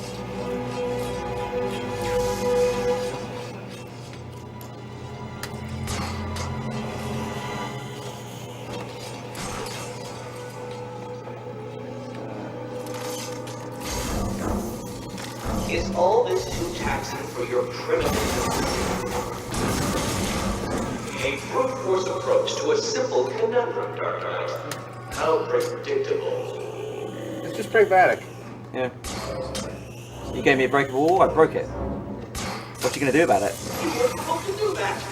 Is all this too taxing for your primitive? A brute force approach to a simple conundrum, Dark Knight. How predictable. It's just pragmatic. Yeah. You gave me a breakable wall, I broke it. What you gonna do about it? You were supposed to do that.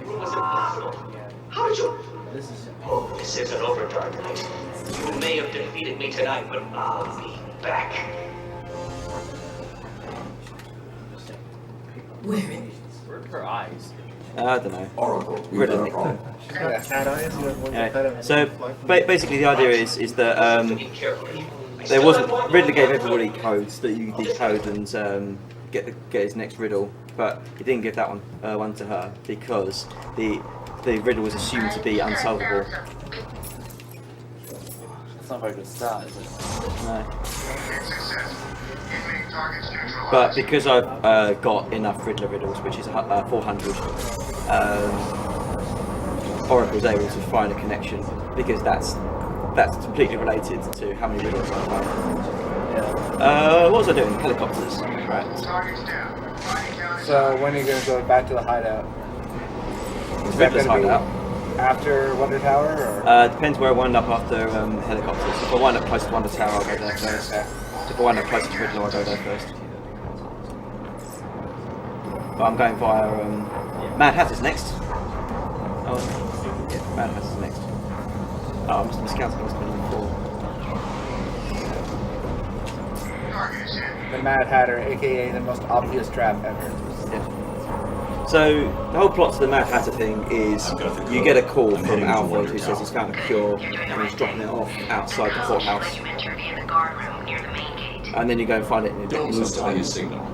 It was impossible. How did you? Oh, this isn't over, Dark Knight. You may have defeated me tonight, but I'll be back. Where'd her eyes? I don't know. Riddle nicked them. She's got cat eyes. You have one Yeah. kind of So basically, the idea is that there wasn't. Riddler gave everybody codes that you could decode and get his next riddle, but he didn't give that one to her because the riddle was assumed to be unsolvable. That's not a very good start, is it? No. But because I've got enough Riddler riddles, which is 400, Oracle's able to find a connection because that's completely related to how many riddles I find. What was I doing? Helicopters. Right. So when are you going to go back to the hideout? Is that Riddler's gonna be hideout. after Wonder Tower? Or? Depends where I wind up after helicopters. If I wind up close to Wonder Tower, I'll go there first. If I wind up close to Riddler, I'll go there first. But I'm going via Mad Hatter's next. Oh, yeah, Mad Hatter's next. Oh, I must have miscounted. I must have been before. The Mad Hatter, aka the most obvious trap ever. Yeah. So the whole plot to the Mad Hatter thing is you get a call from Alfred who says he's found a cure and he's dropping it off outside the courthouse. And then you go and find it. Don't lose time your signal.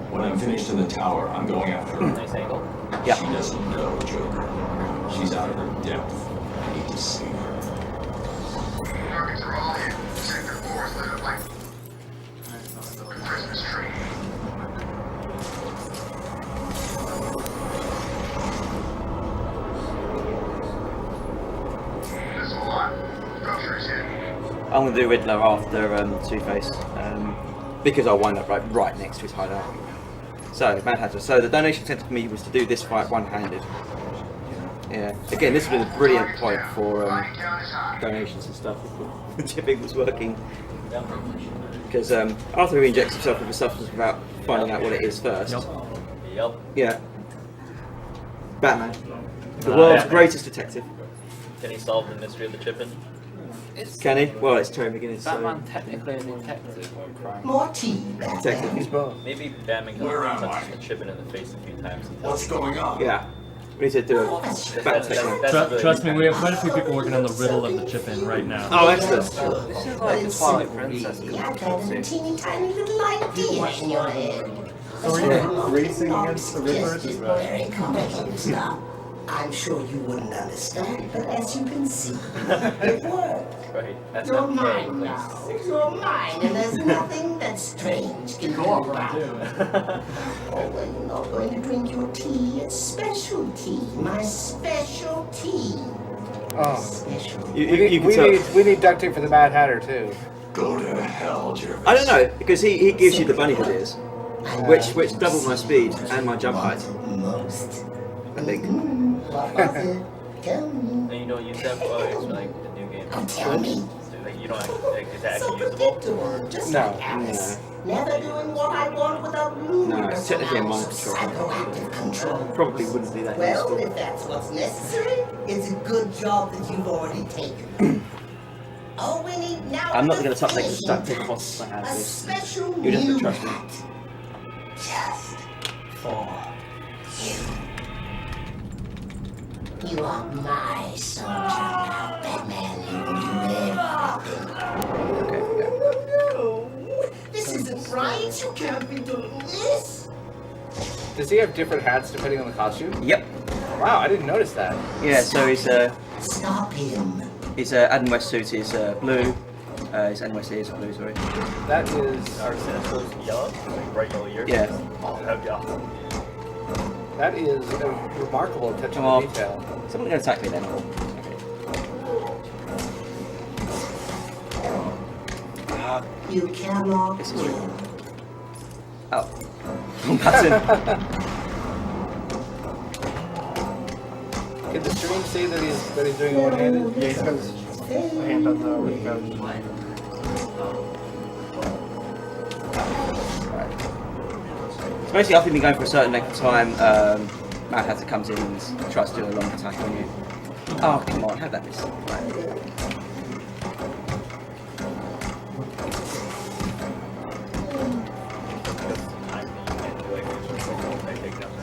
When I'm finished in the tower, I'm going after her. Nice angle. Yeah. She doesn't know, Joker. She's out of her depth. I need to save her. Targets are all hit. Sector 4 is lit up like a Christmas tree. Missile one. Structure is hit. I'm going to do Riddler after Two-Face because I'll wind up right next to his hideout. So, Mad Hatter. So the donation sent to me was to do this fight one-handed. Yeah. Again, this would be a brilliant point for donations and stuff if the chipping was working. Because after he injects himself with a substance without finding out what it is first. Yep. Yeah. Batman. The world's greatest detective. Can he solve the mystery of the chipping? Can he? Well, it's Terry McGinnis. Batman technically a detective or a crime. More tea, Detective. He's both. Maybe Batman can touch the chipping in the face a few times. What's going on? Yeah. We need to do a back technique. Trust me, we have quite a few people working on the riddle of the chip-in right now. Oh, excellent. This is like the Twilight Princess. I planted a teeny tiny little idea in your head. So are you racing against the Riddler? Very complicated stuff. I'm sure you wouldn't understand, but as you can see, it worked. Right. That's You're not mine now. You're mine, and there's nothing that strange can do about it. Oh, well, you're not going to drink your tea. It's special tea. My special tea. Oh. Special. We need duct tape for the Mad Hatter too. Go to hell, Jervis. I don't know, because he gives you the bunny hoodies, which double my speed and my jump height. Most. I think. What was it? Tell me. And you don't use that for like the new game. Tell me. So, like, you don't actually, like, is that actually usable? Just No. like Alice. Never doing what I want without luminous No, it's technically a mind amounts of control. psychoactive control. Probably wouldn't be that Well, useful. if that's what's necessary, it's a good job that you've already taken. All we need now I'm not is going to touch a the duct tape off my a hand. special You just have to new trust me. hat. Just for you. You are my soldier now, Batman. You will do everything. Okay, No, this isn't right. You can't be doing this. Does he have different hats depending on the costume? Yep. Wow, I didn't notice that. Yeah, so his Stop him. Adam West suit is blue. His Adam West ears are blue, sorry. That is Our Sinister's yellow, like bright yellow ears. Yeah. Oh, that'd be awesome. that is a remarkable attention Come to on. detail. Someone going to attack me then. You cannot This is win. Oh. That's it. Can the stream say that he's doing it one-handed? Yeah, he's got his hand on the wristband. So basically, after you've been going for a certain length of time, Mad Hatter comes in and tries to do a long attack on you. Oh, come on, have that miss. Right.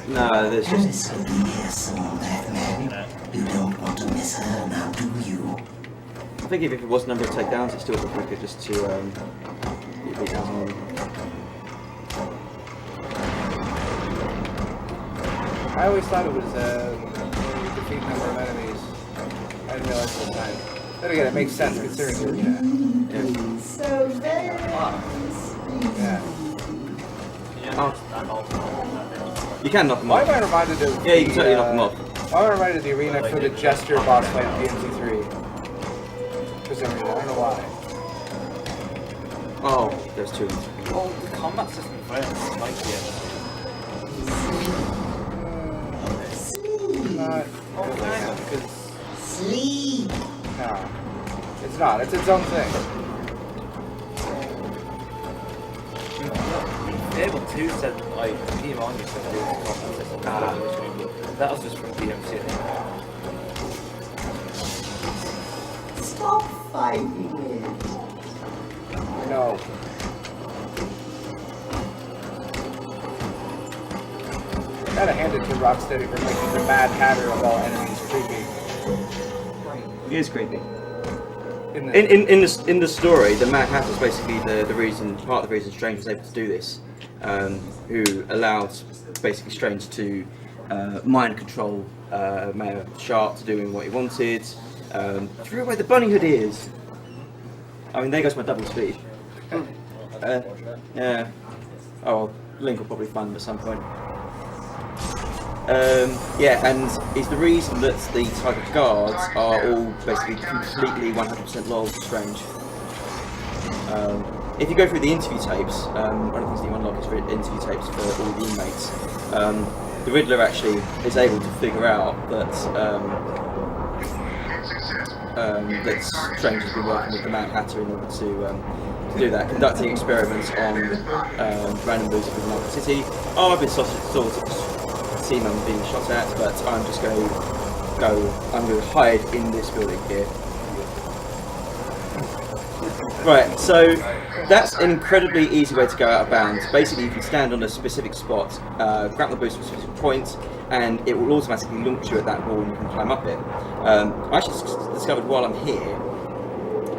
No, there's just... Alice will be here soon, Batman. You don't want to miss her, now do you? I think if it was a number of takedowns, it still would be quicker just to beat down on them. I always thought it was defeat number of enemies. I didn't realize at the time. Then again, it makes sense considering the arena. So very Yeah. You can knock them Why off. am I reminded of Yeah, you can totally knock them off. Why am I reminded of the arena for the Jester boss fight in DMC3? For some reason, I don't know why. Oh, there's two. Well, the combat system for it might be Not really, because sleep. no, it's not. It's its own thing. Able 2 said, like, Team on you said there was a combat system. That was just from DMC. Stop fighting it. No. Gotta hand it to Rocksteady for making the Mad Hatter of all enemies creepy. It is creepy. In In the story, the Mad Hatter is basically the reason, part of the reason Strange was able to do this, who allowed basically Strange to mind control Mayor Sharp to doing what he wanted, threw away the bunny hood ears. I mean, there goes my double speed. Yeah. Oh, Link will probably find them at some point. Yeah, and is the reason that the Tiger Guards are all basically completely 100% loyal to Strange. If you go through the interview tapes, one of the things that you unlock is interview tapes for all the inmates. The Riddler actually is able to figure out that that Strange has been working with the Mad Hatter in order to do that, conducting experiments on random losers within Arkham City. Oh, I've been sort of seen them being shot at, but I'm just going to hide in this building here. Right, so that's an incredibly easy way to go out of bounds. Basically, you can stand on a specific spot, grab the boost at a specific point, and it will automatically launch you at that wall and you can climb up it. I actually discovered while I'm here,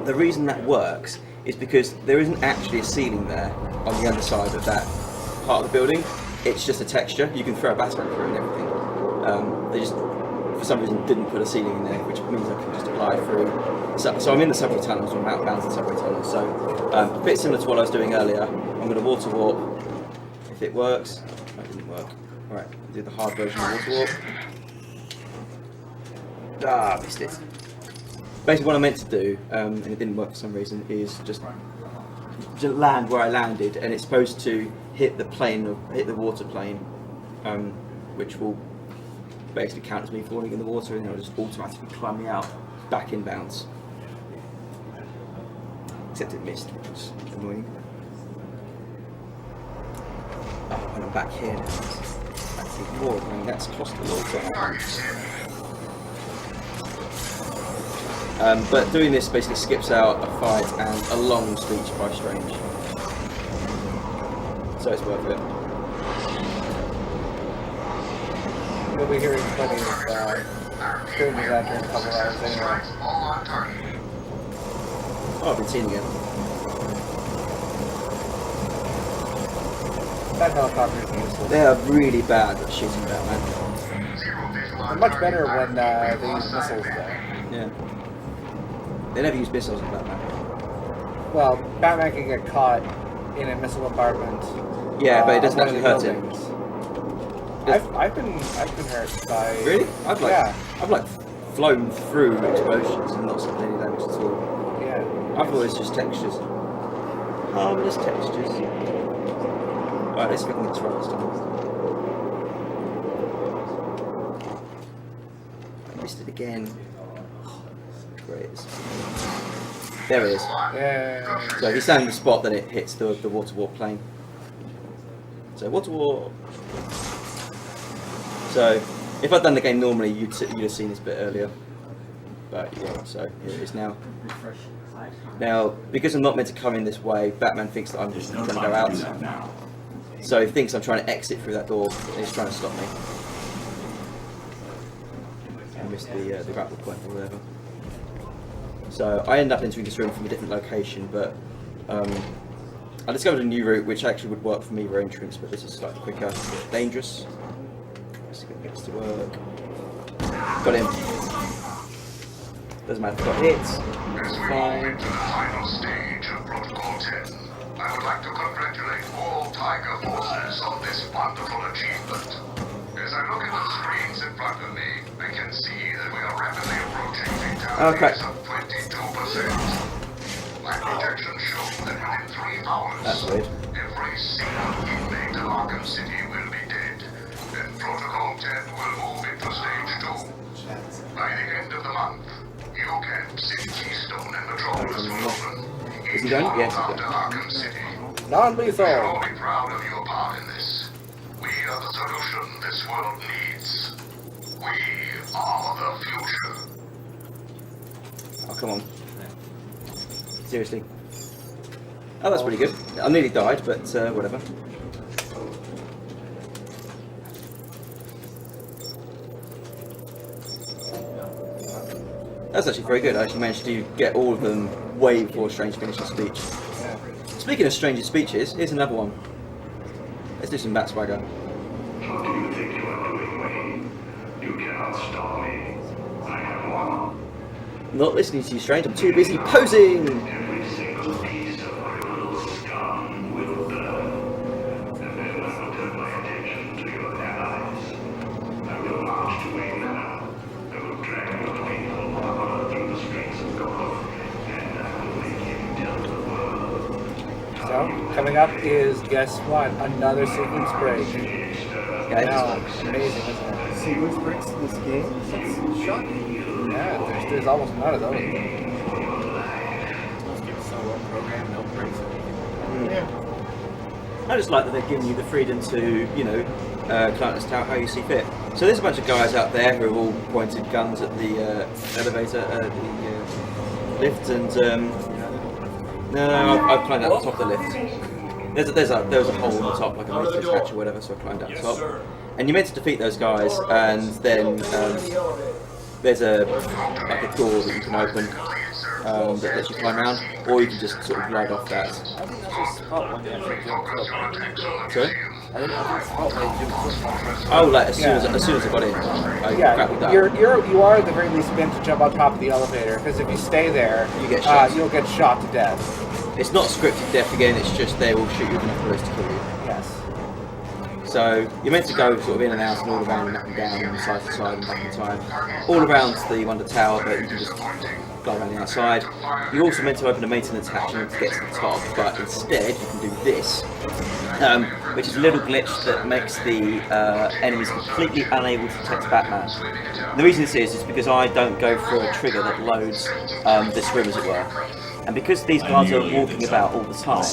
the reason that works is because there isn't actually a ceiling there on the underside of that part of the building. It's just a texture. You can throw a batarang through and everything. They just, for some reason, didn't put a ceiling in there, which means I can just apply through. So I'm in the subway tunnels, or I'm outbound in the subway tunnels. So a bit similar to what I was doing earlier. I'm going to water warp. If it works, no, it didn't work. All right, I'll do the hard version of water warp. Ah, missed it. Basically, what I meant to do, and it didn't work for some reason, is just land where I landed, and it's supposed to hit the plane, hit the water plane, which will basically count as me falling in the water, and it'll just automatically climb me out back in bounds. Except it missed, which was annoying. Oh, and I'm back here now. That's even more annoying. That's cost a lot. But doing this basically skips out a fight and a long speech by Strange. So it's worth it. You'll be hearing plenty of Strange's after in a couple hours anyway. Oh, I've been seeing again. That helicopter is useful. They are really bad at shooting Batman. They're much better when they use missiles though. Yeah. They never use missiles in Batman. Well, Batman can get caught in a missile compartment. Yeah, but it doesn't actually hurt him. I've been hurt by. Really? I've yeah. flown through explosions and not suffered any damage at all. Yeah. I thought it was just textures. Harmless textures. Right, let's see if we can get this right this time. I missed it again. Great. There it is. Yeah. So if you stand in the spot, then it hits the water warp plane. So water warp. So if I'd done the game normally, you'd have seen this bit earlier. But yeah, so here it is now. Now, because I'm not meant to come in this way, Batman thinks that I'm just trying to go out. So he thinks I'm trying to exit through that door, and he's trying to stop me. I missed the grapple point or whatever. So I ended up entering this room from a different location, but I discovered a new route which actually would work for me for entrance, but this is slightly quicker, dangerous. Let's see if we can get this to work. Got him. Doesn't matter if I got hits. It's fine. Final stage of Protocol 10. I would like to congratulate all Tiger forces on this wonderful achievement. As I look at the screens in front of me, I can see that we are rapidly approaching fatalities of 22%. My projections show that within 3 hours, That's weird. every single inmate of Arkham City will be dead, and Protocol 10 will move into stage 2. By the end of the month, you can see Keystone and Metropolis will open. Is he done? Yes, he's done. Arkham City. Non-lethal. We're all be proud of your part in this. We are the solution this world needs. We are the future. Oh, come on. Seriously. Oh, that's pretty good. I nearly died, but whatever. That's actually very good. I actually managed to get all of them way before Strange finished his speech. Speaking of Strange's speeches, here's another one. Let's do some bat swagger. What do you think you are doing, Wayne? You cannot stop me. I have won. Not listening to you, Strange. I'm too busy posing! Every single piece of criminal scum will burn. And then I will turn my attention to your allies. I will march to Wayne now. I will drag your painful armor through the streets of Gotham, and I will make him tell the world. So, coming up is, guess what? Another sequence break. Wow, amazing, isn't it? Sequence breaks in this game? That's shocking. Yeah, there's almost none of those. I just like that they're giving you the freedom to, you know, climb this tower how you see fit. So there's a bunch of guys out there who have all pointed guns at the elevator, the lift, and no, I've climbed out the top of the lift. There was a hole on the top, like a lift hatch or whatever, so I climbed out the top. And you're meant to defeat those guys, and then there's a door that you can open that lets you climb around, or you can just sort of glide off that. I think that's just spot when you actually jump up. Sorry? I think spot when you jump up. Oh, like as soon as I got in, I grappled that. You are at the very least meant to jump on top of the elevator, because if you stay there, you get shot. You'll get shot to death. It's not scripted death again. It's just they will shoot you with enough bullets to kill you. Yes. So you're meant to go sort of in and out and all around and up and down and side to side and back in time, all around the Wonder Tower, but you can just go around the outside. You're also meant to open a maintenance hatch to get to the top, but instead you can do this, which is a little glitch that makes the enemies completely unable to detect Batman. And the reason this is because I don't go through a trigger that loads this room, as it were. And because these guards are walking about all the time,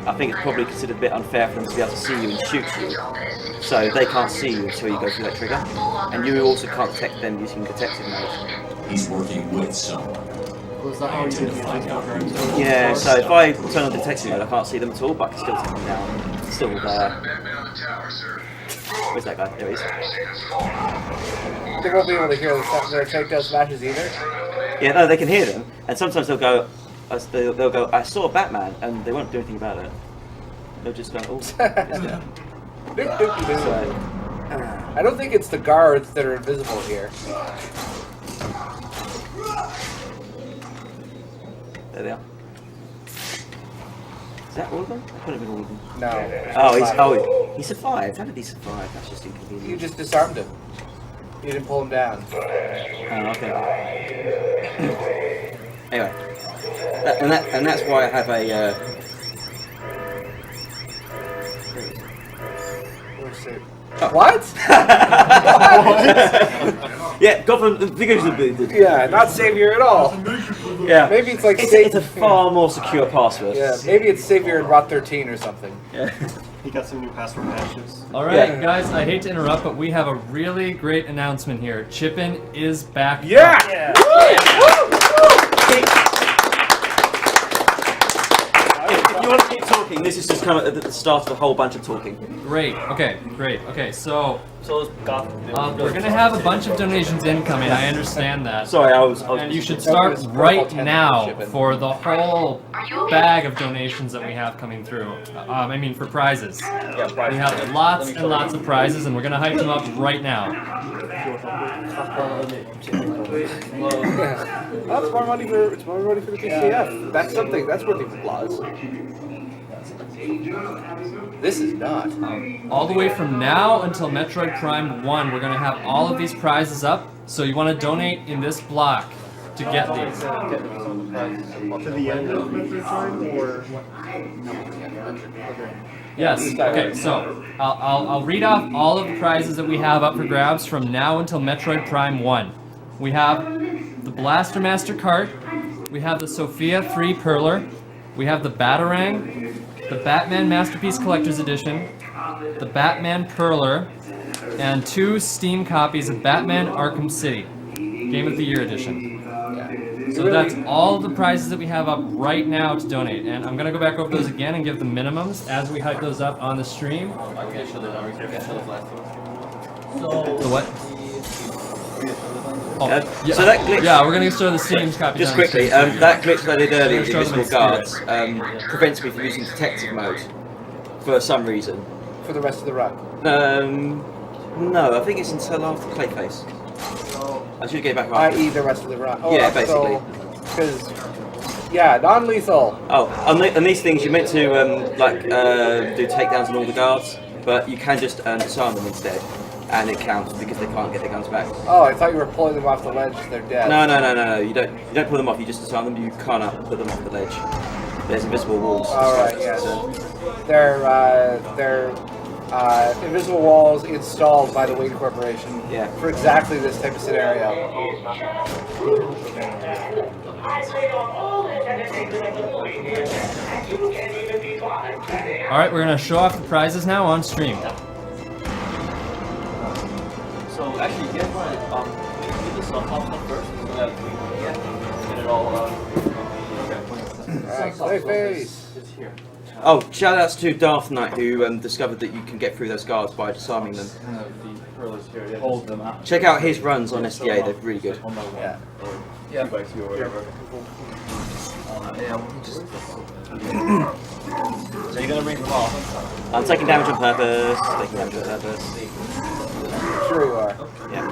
I think it's probably considered a bit unfair for them to be able to see you and shoot you. So they can't see you until you go through that trigger. And you also can't detect them using detective mode. He's working with someone. Was that how you did the Yeah, so if I turn on detective mode, I can't see them at all, but I can still take them down. It's still there. Where's that guy? There he is. They won't be able to hear the takedown smashes either. Yeah, no, they can hear them. And sometimes they'll go, I saw Batman, and they won't do anything about it. They'll just go, oh. I don't think it's the guards that are invisible here. There they are. Is that all of them? That could have been all of them. No. He survived. How did he survive? That's just inconvenient. You just disarmed him. You didn't pull him down. Oh, okay. Anyway. And that's why I have a. What? Yeah, Gotham figures a bit. Yeah, not Savior at all. Yeah, maybe it's like it's a far more secure password. Yeah, maybe it's Savior in Rot 13 or something. Yeah. He got some new password patches. Alright, guys, I hate to interrupt, but we have a really great announcement here. Chippin is back. Yeah! If you want to keep talking, talking. This is just kind of at the start of a whole bunch of talking. Great. Okay. Great. Okay. So So we're gonna have a bunch of donations incoming. I understand that. Sorry, I was and you should start right now for the whole bag of donations that we have coming through. I mean, for prizes. Yeah, prizes. We have lots and lots of prizes, and we're gonna hype them up right now. That's more money for the PCF. That's something. That's worthy of applause. This is not. All the way from now until Metroid Prime 1, we're gonna have all of these prizes up. So you want to donate in this block to get these. To the end of Metroid Prime, or? Yes. Okay. So I'll read off all of the prizes that we have up for grabs from now until Metroid Prime 1. We have the Blaster Master cart. We have the Sophia 3 Perler. We have the Batarang, the Batman Masterpiece Collector's Edition, the Batman Perler, and 2 Steam copies of Batman Arkham City, Game of the Year Edition. So that's all of the prizes that we have up right now to donate. And I'm going to go back over those again and give the minimums as we hype those up on the stream. The what? Oh, yeah. So that glitch. Yeah, we're going to show the Steam's copy. Just quickly, that glitch that I did earlier with invisible guards prevents me from using detective mode for some reason. For the rest of the run. No, I think it's until after Clayface. I should get back after. I.e. the rest of the run. Oh, yeah, basically. Because, yeah, non-lethal. Oh, on these things you're meant to do takedowns on all the guards, but you can just disarm them instead, and it counts because they can't get their guns back. Oh, I thought you were pulling them off the ledge. They're dead. No. You don't pull them off. You just disarm them. You can't put them off the ledge. There's invisible walls. All right. Yes. They're invisible walls installed by the Wayne Corporation. Yeah. For exactly this type of scenario. All right, we're gonna show off the prizes now on stream. So actually, you guys want to do the soft one first, so that we get it all. Alright, Clayface. It's here. Oh, shout outs to Darth Knight who discovered that you can get through those guards by disarming them. Hold them out. Check out his runs on SDA, they're really good. Yeah. Yeah. 2x2 or whatever. So you're gonna bring them off? I'm taking damage on purpose. Taking damage on purpose. Sure you are. Yeah.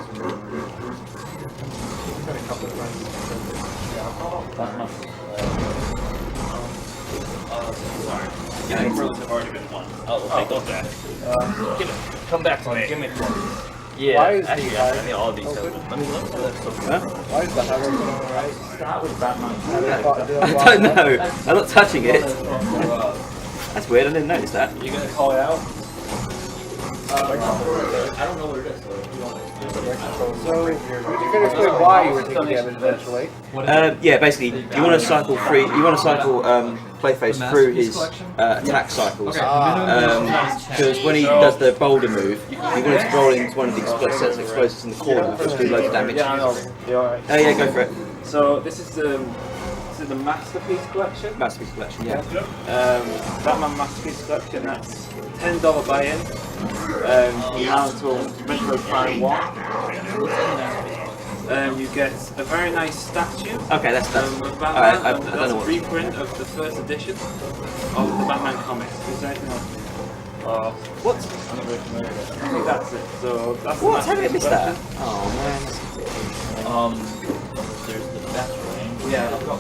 Sorry. Yeah, the pros have already been won. Oh, okay, go back. Give it. Come back to me. Give me one. Yeah, Why is actually, the I need all of these. Let me look for that stuff. Why is the hammer going alright? Start with Batman. I don't know. I'm not touching it. That's weird, I didn't notice that. You gonna call it out? I don't know what it is. So, you can explain why you were taking damage eventually. Yeah, basically, you want to cycle Clayface through his attack cycles. Because when he does the boulder move, you want him to roll into one of the sets of explosives in the corner, which do loads of damage. Yeah, I know. You're alright. Oh yeah, go for it. So this is the Masterpiece Collection. Masterpiece Collection, yeah. Batman Masterpiece Collection. That's $10 buy-in. Now until Metroid Prime 1. You get a very nice statue. Okay, that's of Batman. I don't That's know a what. reprint of the first edition of the Batman comics. Is there anything else? What? I'm not very familiar with it. I think that's it. So that's the What? How did I miss Masterpiece that? Collection. Oh man. There's the Batman. Yeah, I've got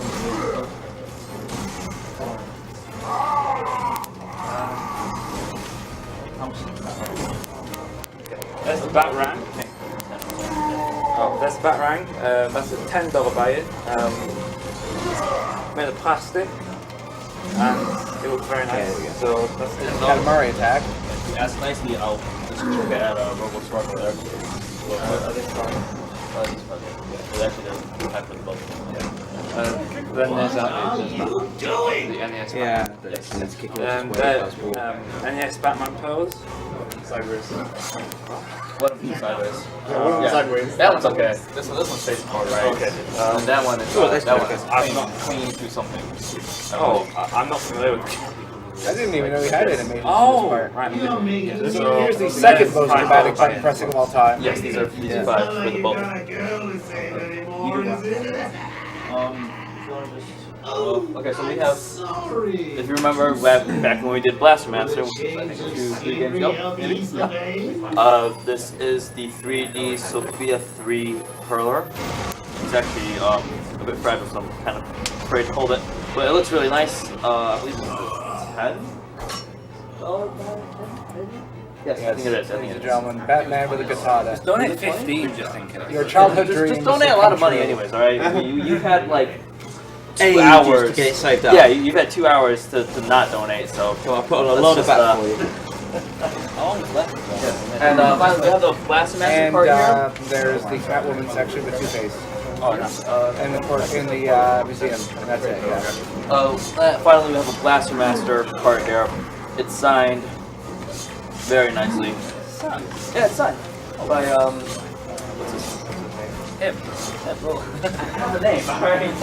There's the Batarang. Oh, that's the Batarang. That's a $10 buy-in. Made of plastic, and it looks very nice. So that's the Katamari attack. That's nicely. I'll just check it at RoboSparkle there. Are they fine? It actually doesn't type with both of them. Then there's that. The NES. Yeah. NES Batman pose. Sideways. One of these sideways. One sideways. That one's okay. This one's facing forward, right? Okay. And that one is. Sure, that's that one okay. is. I'm not clean to something. Oh, I'm not familiar with I didn't even know we had animations Oh, for this part. right. So, here's the second most dramatic button pressing of all time. Yes, these are 55 for the bulk. Okay, so we have. If you remember back when we did Blaster Master, I think 2-3 games ago, maybe. Yeah. This is the 3D Sophia 3 Hurler. It's actually a bit fragile, so I'm kind of afraid to hold it, but it looks really nice. I believe it's 10. Yes, I think it is. Ladies and gentlemen, Batman with a katana. Just donate 15 just in case. Your childhood dreams. Just donate a lot of money, anyways. All right. You've had like 2 Ages hours to get it saved up. Yeah, you've had 2 hours to not donate. So I put on a lot of that for you. How long is left? And finally, we have the Blaster Master card here. There's the Catwoman section with Two-Face. Oh, nice. And of course in the museum. And that's it. Yeah. Finally, we have a Blaster Master card here. It's signed very nicely. Yeah, it's signed by what's his name? Him. Well, the name. All right.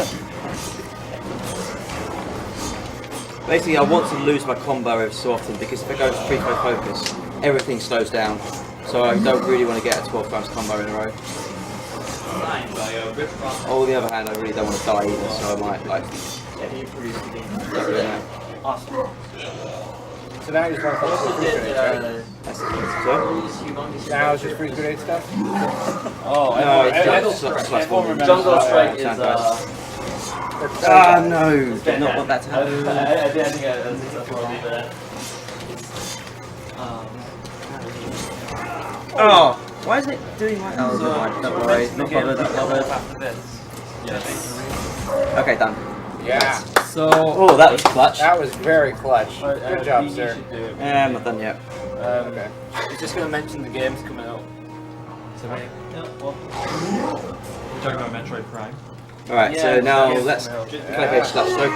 Basically, I want to lose my combo every so often because if I go free flow focus, everything slows down. So I don't really want to get a 12 times combo in a row. Signed by Rich Ross. On the other hand, I really don't want to die either, so I might like. Awesome. So now you just want to focus on free grenades, right? Now it's just free grenade stuff? Oh, Jungle Strike is no! Did not want that to happen. I think that's what I'll leave it at. Oh! Why is it doing my... Oh, don't worry. Not bothered, not bothered. Yes. Okay, done. Yeah. So... Oh, that was clutch. That was very clutch. Good job, sir. I'm not done yet. Okay. He's just going to mention the games coming out. So, Yeah, well. we're talking about Metroid Prime. Alright, Yeah, so now yeah. let's slow it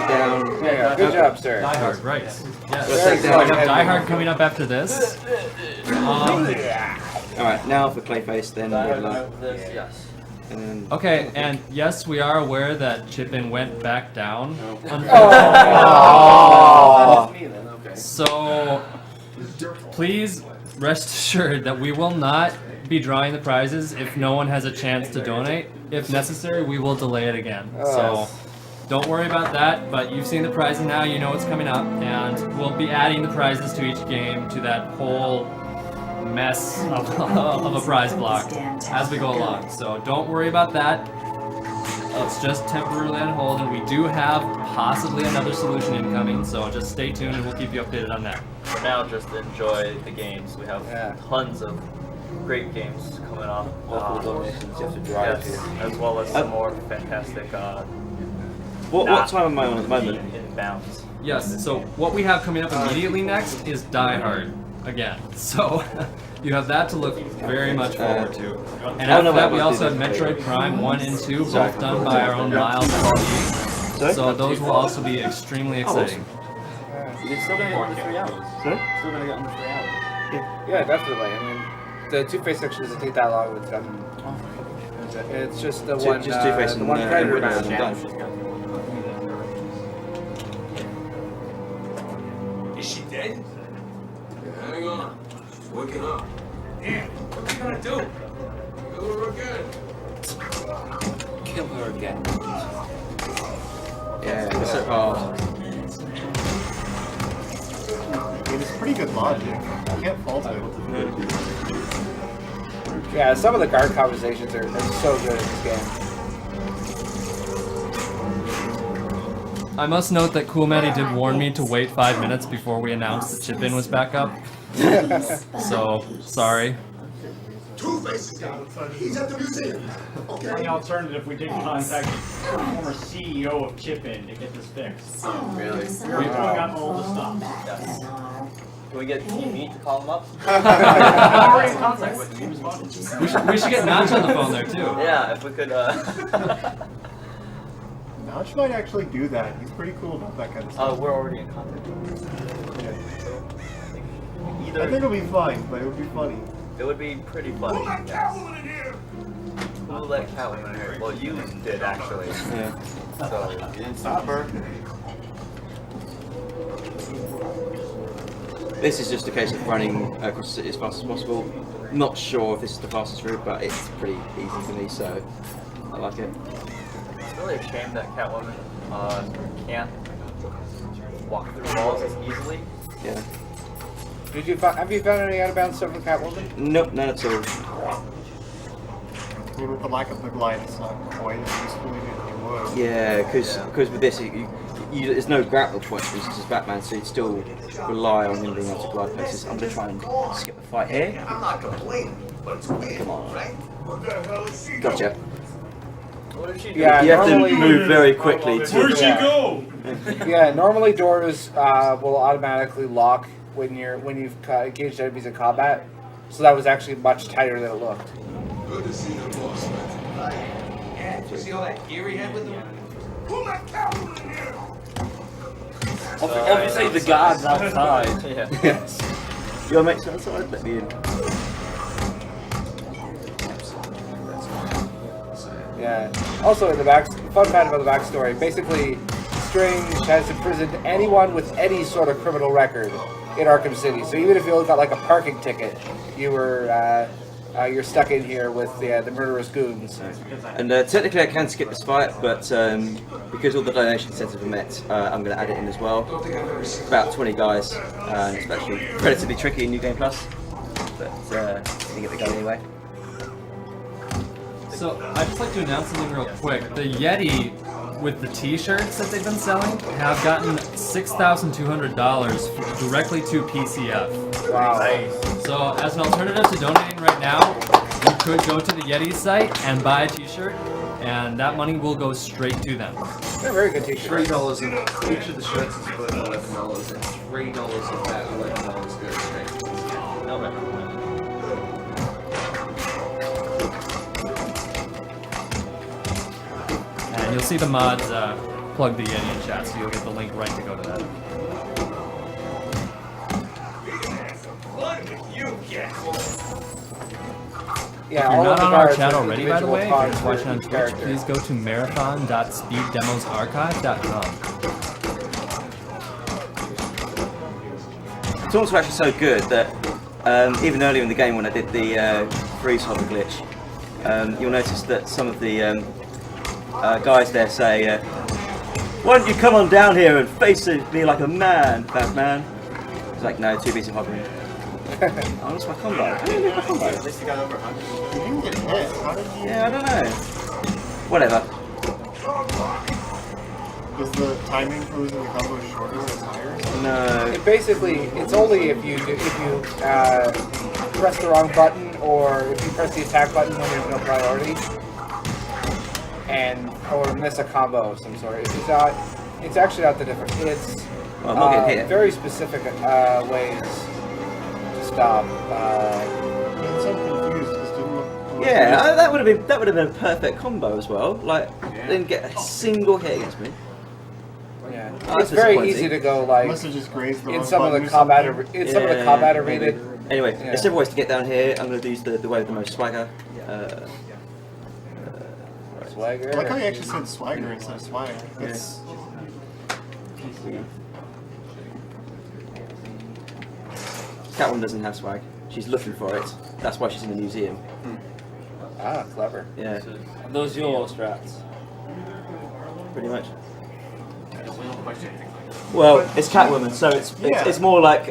down. Yeah, good job, sir. Die Hard, right. Yes. Very So we have Die Hard coming up after this. Alright, now for Clayface, then Riddler. Yes. And then... Okay, and yes, we are aware that Chippin went back down. Oh. That's me then, okay. So, please rest assured that we will not be drawing the prizes if no one has a chance to donate. If necessary, we will delay it again. So, don't worry about that, but you've seen the prizes now, you know what's coming up, and we'll be adding the prizes to each game to that whole mess of a prize block as we go along. So don't worry about that. It's just temporarily on hold, and we do have possibly another solution incoming, so just stay tuned and we'll keep you updated on that. For now, just enjoy the games. We have tons of great games coming up. Donations you have to drive yes, as well as some more fantastic what time am I on at the moment? Inbounds. Yes, so what we have coming up immediately next is Die Hard again. So you have that to look very much forward to. And after that, we also have Metroid Prime 1 and 2, both done by our own Miles and So those will also be extremely exciting. You're still gonna get under 3 hours. Sorry? Still gonna get under 3 hours. Yeah, definitely. I mean, the Two-Face section doesn't take that long with them. It's just the one, just Two-Face the one and Predator Riddler man. and done. Is she dead? Hang on. She's waking up. Damn, what's he gonna do? Kill her again. Kill her again. Yeah, it's so hard. It's pretty good logic. I can't fault it. Yeah, some of the guard conversations are so good in this game. I must note that Cool Matty did warn me to wait 5 minutes before we announced that Chip-In was back up. So, sorry. Two-Face is down. He's at the museum. Okay. The alternative, we did contact the former CEO of Chip-In to get this fixed. Really? We're pulling out all the stuff. Yes. Can we get me to call him up? I'm already in contact with him. He responded. We should get Notch on the phone there too. Yeah, if we could. Notch might actually do that. He's pretty cool about that kind of stuff. We're already in contact with him. Yeah. I think it'll be fine, but it would be funny. It would be pretty funny. Who let Catwoman in here? Who let Catwoman in here? Well, you did actually. Yeah. So you didn't stop her. This is just a case of running across the city as fast as possible. Not sure if this is the fastest route, but it's pretty easy for me, so I like it. It's really a shame that Catwoman can't walk through walls as easily. Yeah. Have you found any out of bounds stuff with Catwoman? Nope, none at all. I mean, with the lack of the glide, it's not quite as useful as it would. Yeah, because with this, there's no grapple point, for instance, as Batman, so you'd still rely on him being able to glide places. I'm going to try and skip the fight here. I'm not complaining, but it's weird, Come on. right? What the hell is she Gotcha. What did she do? Yeah, you have to normally- move very quickly to... Where'd she go? Yeah, normally doors will automatically lock when you've engaged enemies in combat. So that was actually much tighter than it looked. Good to see the boss, man. Yeah, you see all that gear he had with him? Who let Catwoman in here? Obviously the guards outside. Yeah. Yes. Your mates are outside, let me in. Yeah. Also, in the fun fact about the backstory, basically, Strange has imprisoned anyone with any sort of criminal record in Arkham City. So even if you got like a parking ticket, you're stuck in here with the murderous goons. And technically I can skip this fight, but because all the donation centers are met, I'm going to add it in as well. About 20 guys, and it's actually relatively tricky in New Game Plus, but I think get the go anyway. So I'd just like to announce something real quick. The Yeti with the t-shirts that they've been selling have gotten $6,200 directly to PCF. Wow. Nice. So as an alternative to donating right now, you could go to the Yeti site and buy a t-shirt, and that money will go straight to them. They're very good t-shirts. $3 in each of the shirts is worth $11, and $3 of that $11 goes straight. And you'll see the mods plug the Yeti in chat, so you'll get the link right to go to that. Yeah, If you're all of not the on our guards chat have already, by the individual way, if pods you're for watching on each Twitch, character. please go to marathon.speeddemosarchive.com. It's also actually so good that even earlier in the game when I did the freeze hover glitch, you'll notice that some of the guys there say, why don't you come on down here and face me like a man, Batman? It's like, no, too busy hovering. I lost my combo. I didn't lose my combo. At least you got over 100. You didn't get hit. How did you... Yeah, I don't know. Whatever. Was the timing for losing the combo shorter or higher? No. It's only if you press the wrong button or if you press the attack button when there's no priority, or miss a combo of some sort. It's actually not the difference. It's Well, I'm not getting hit. very specific ways to stop. I'm so confused. This didn't look... Yeah, that would have been a perfect combo as well. Like, didn't get a single hit against me. Yeah, Oh, it's very easy to go like Must have just grazed the in wrong some of the button or combat something. in some of the combat arena. maybe. Anyway, Yeah. there's several ways to get down here. I'm going to use the way with the most swagger. Swagger. I like how you actually said swagger instead of swag. That's... Catwoman doesn't have swag. She's looking for it. That's why she's in the museum. Ah, clever. Yeah. So, those YOLO straps. Pretty much. Well, it's Catwoman, so it's more like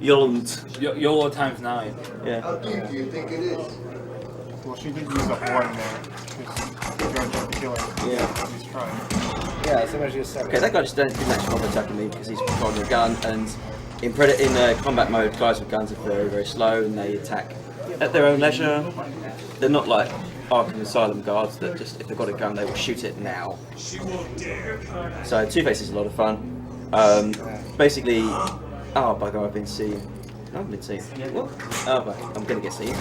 YOLO times 9. Yeah. How deep do you think it is? Well, she did use a horn there. Judge of the killing. Yeah. He's trying. Yeah, somebody just said Okay, that guy just didn't actually bother attacking me because he's holding a gun, and in combat mode, guys with guns are very, very slow and they attack at their own leisure. They're not like Arkham Asylum guards that just, if they've got a gun, they will shoot it now. So Two-Face is a lot of fun. Basically, oh bugger, I've been seen. I haven't been seen. What? Oh, but I'm gonna get seen.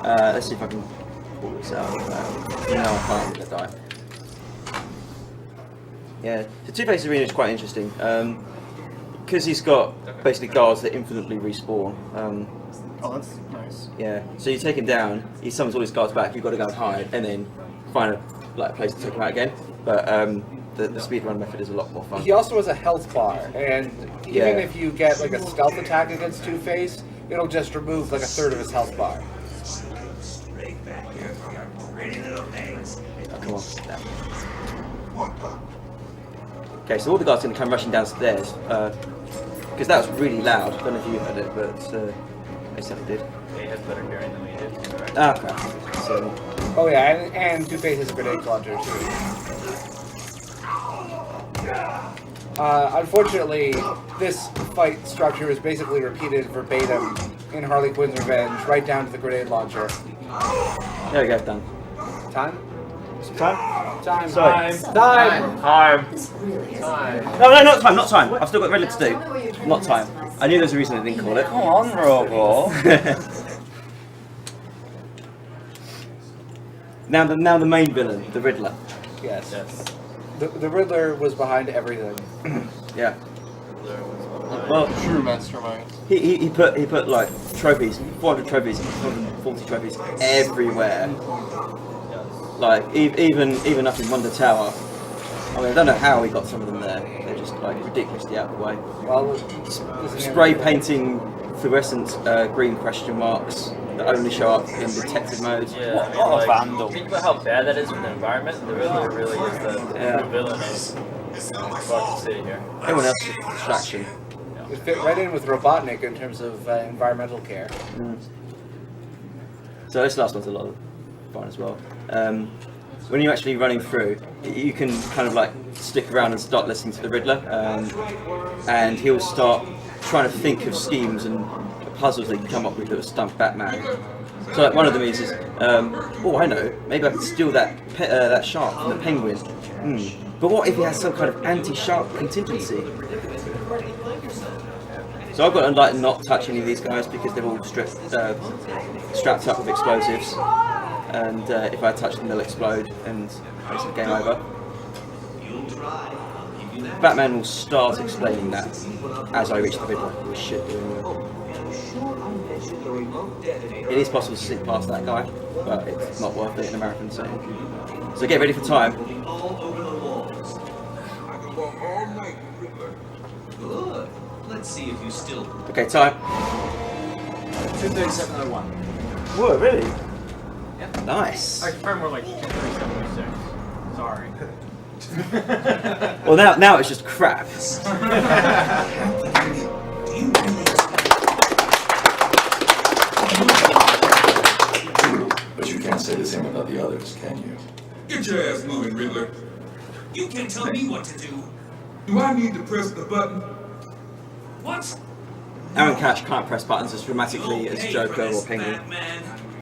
Let's see if I can pull this out. No, I can't. I'm gonna die. Yeah, the Two-Face arena is quite interesting because he's got basically guards that infinitely respawn. Oh, that's nice. Yeah, so you take him down, he summons all his guards back. You've got to go and hide, and then find a place to take him out again. But the speedrun method is a lot more fun. He also has a health bar, and even if you get like a stealth attack against Two-Face, it'll just remove like a third of his health bar. Oh, come on. Okay, so all the guys are going to come rushing downstairs, because that was really loud. I don't know if you heard it, but they certainly did. He has better hearing than we did. Right? Ah, crap. So, oh yeah, and Two-Face has a grenade launcher too. Unfortunately, this fight structure is basically repeated verbatim in Harley Quinn's Revenge, right down to the grenade launcher. There we go, done. Time? Time? Time. Sorry. Time. Time. No, not time, not time. I've still got Riddler to do. Not time. I knew there was a reason I didn't call it. Come on, Robo. Now the main villain, the Riddler. Yes. The Riddler was behind everything. Yeah. Well, true mastermind. He put like trophies, 400 trophies, 440 trophies everywhere. Like even up in Wonder Tower. I mean, I don't know how he got some of them there. They're just like ridiculously out of the way. Well, spray painting fluorescent green question marks that only show up in detective mode. Yeah, what a vandal. Think about how bad that is for the environment. The Riddler really is the true villain of Gotham City here. Everyone else is a distraction. It fit right in with Robotnik in terms of environmental care. So this last one's a lot of fun as well. When you're actually running through, you can kind of like stick around and start listening to the Riddler, and he'll start trying to think of schemes and puzzles they can come up with that will stump Batman. So like one of them is oh I know, maybe I could steal that that shark from the Penguin. But what if he has some kind of anti-shark contingency? So I've got to like not touch any of these guys because they're all strapped up with explosives, and if I touch them they'll explode and basically game over. Batman will start explaining that as I reach the Riddler. Oh shit, it is possible to slip past that guy, but it's not worth it in a marathon setting. So get ready for time. Good. Let's see if you still. Okay, time. 237.01. Whoa, really? Yeah. Nice. Actually, probably more like 237.06. Sorry. Well, now it's just crap. But you can't say the same about the others, can you? Get your ass moving, Riddler. You can't tell me what to do. Do I need to press the button? What? Aaron Cash can't press buttons as dramatically as Joker or Penguin. Batman.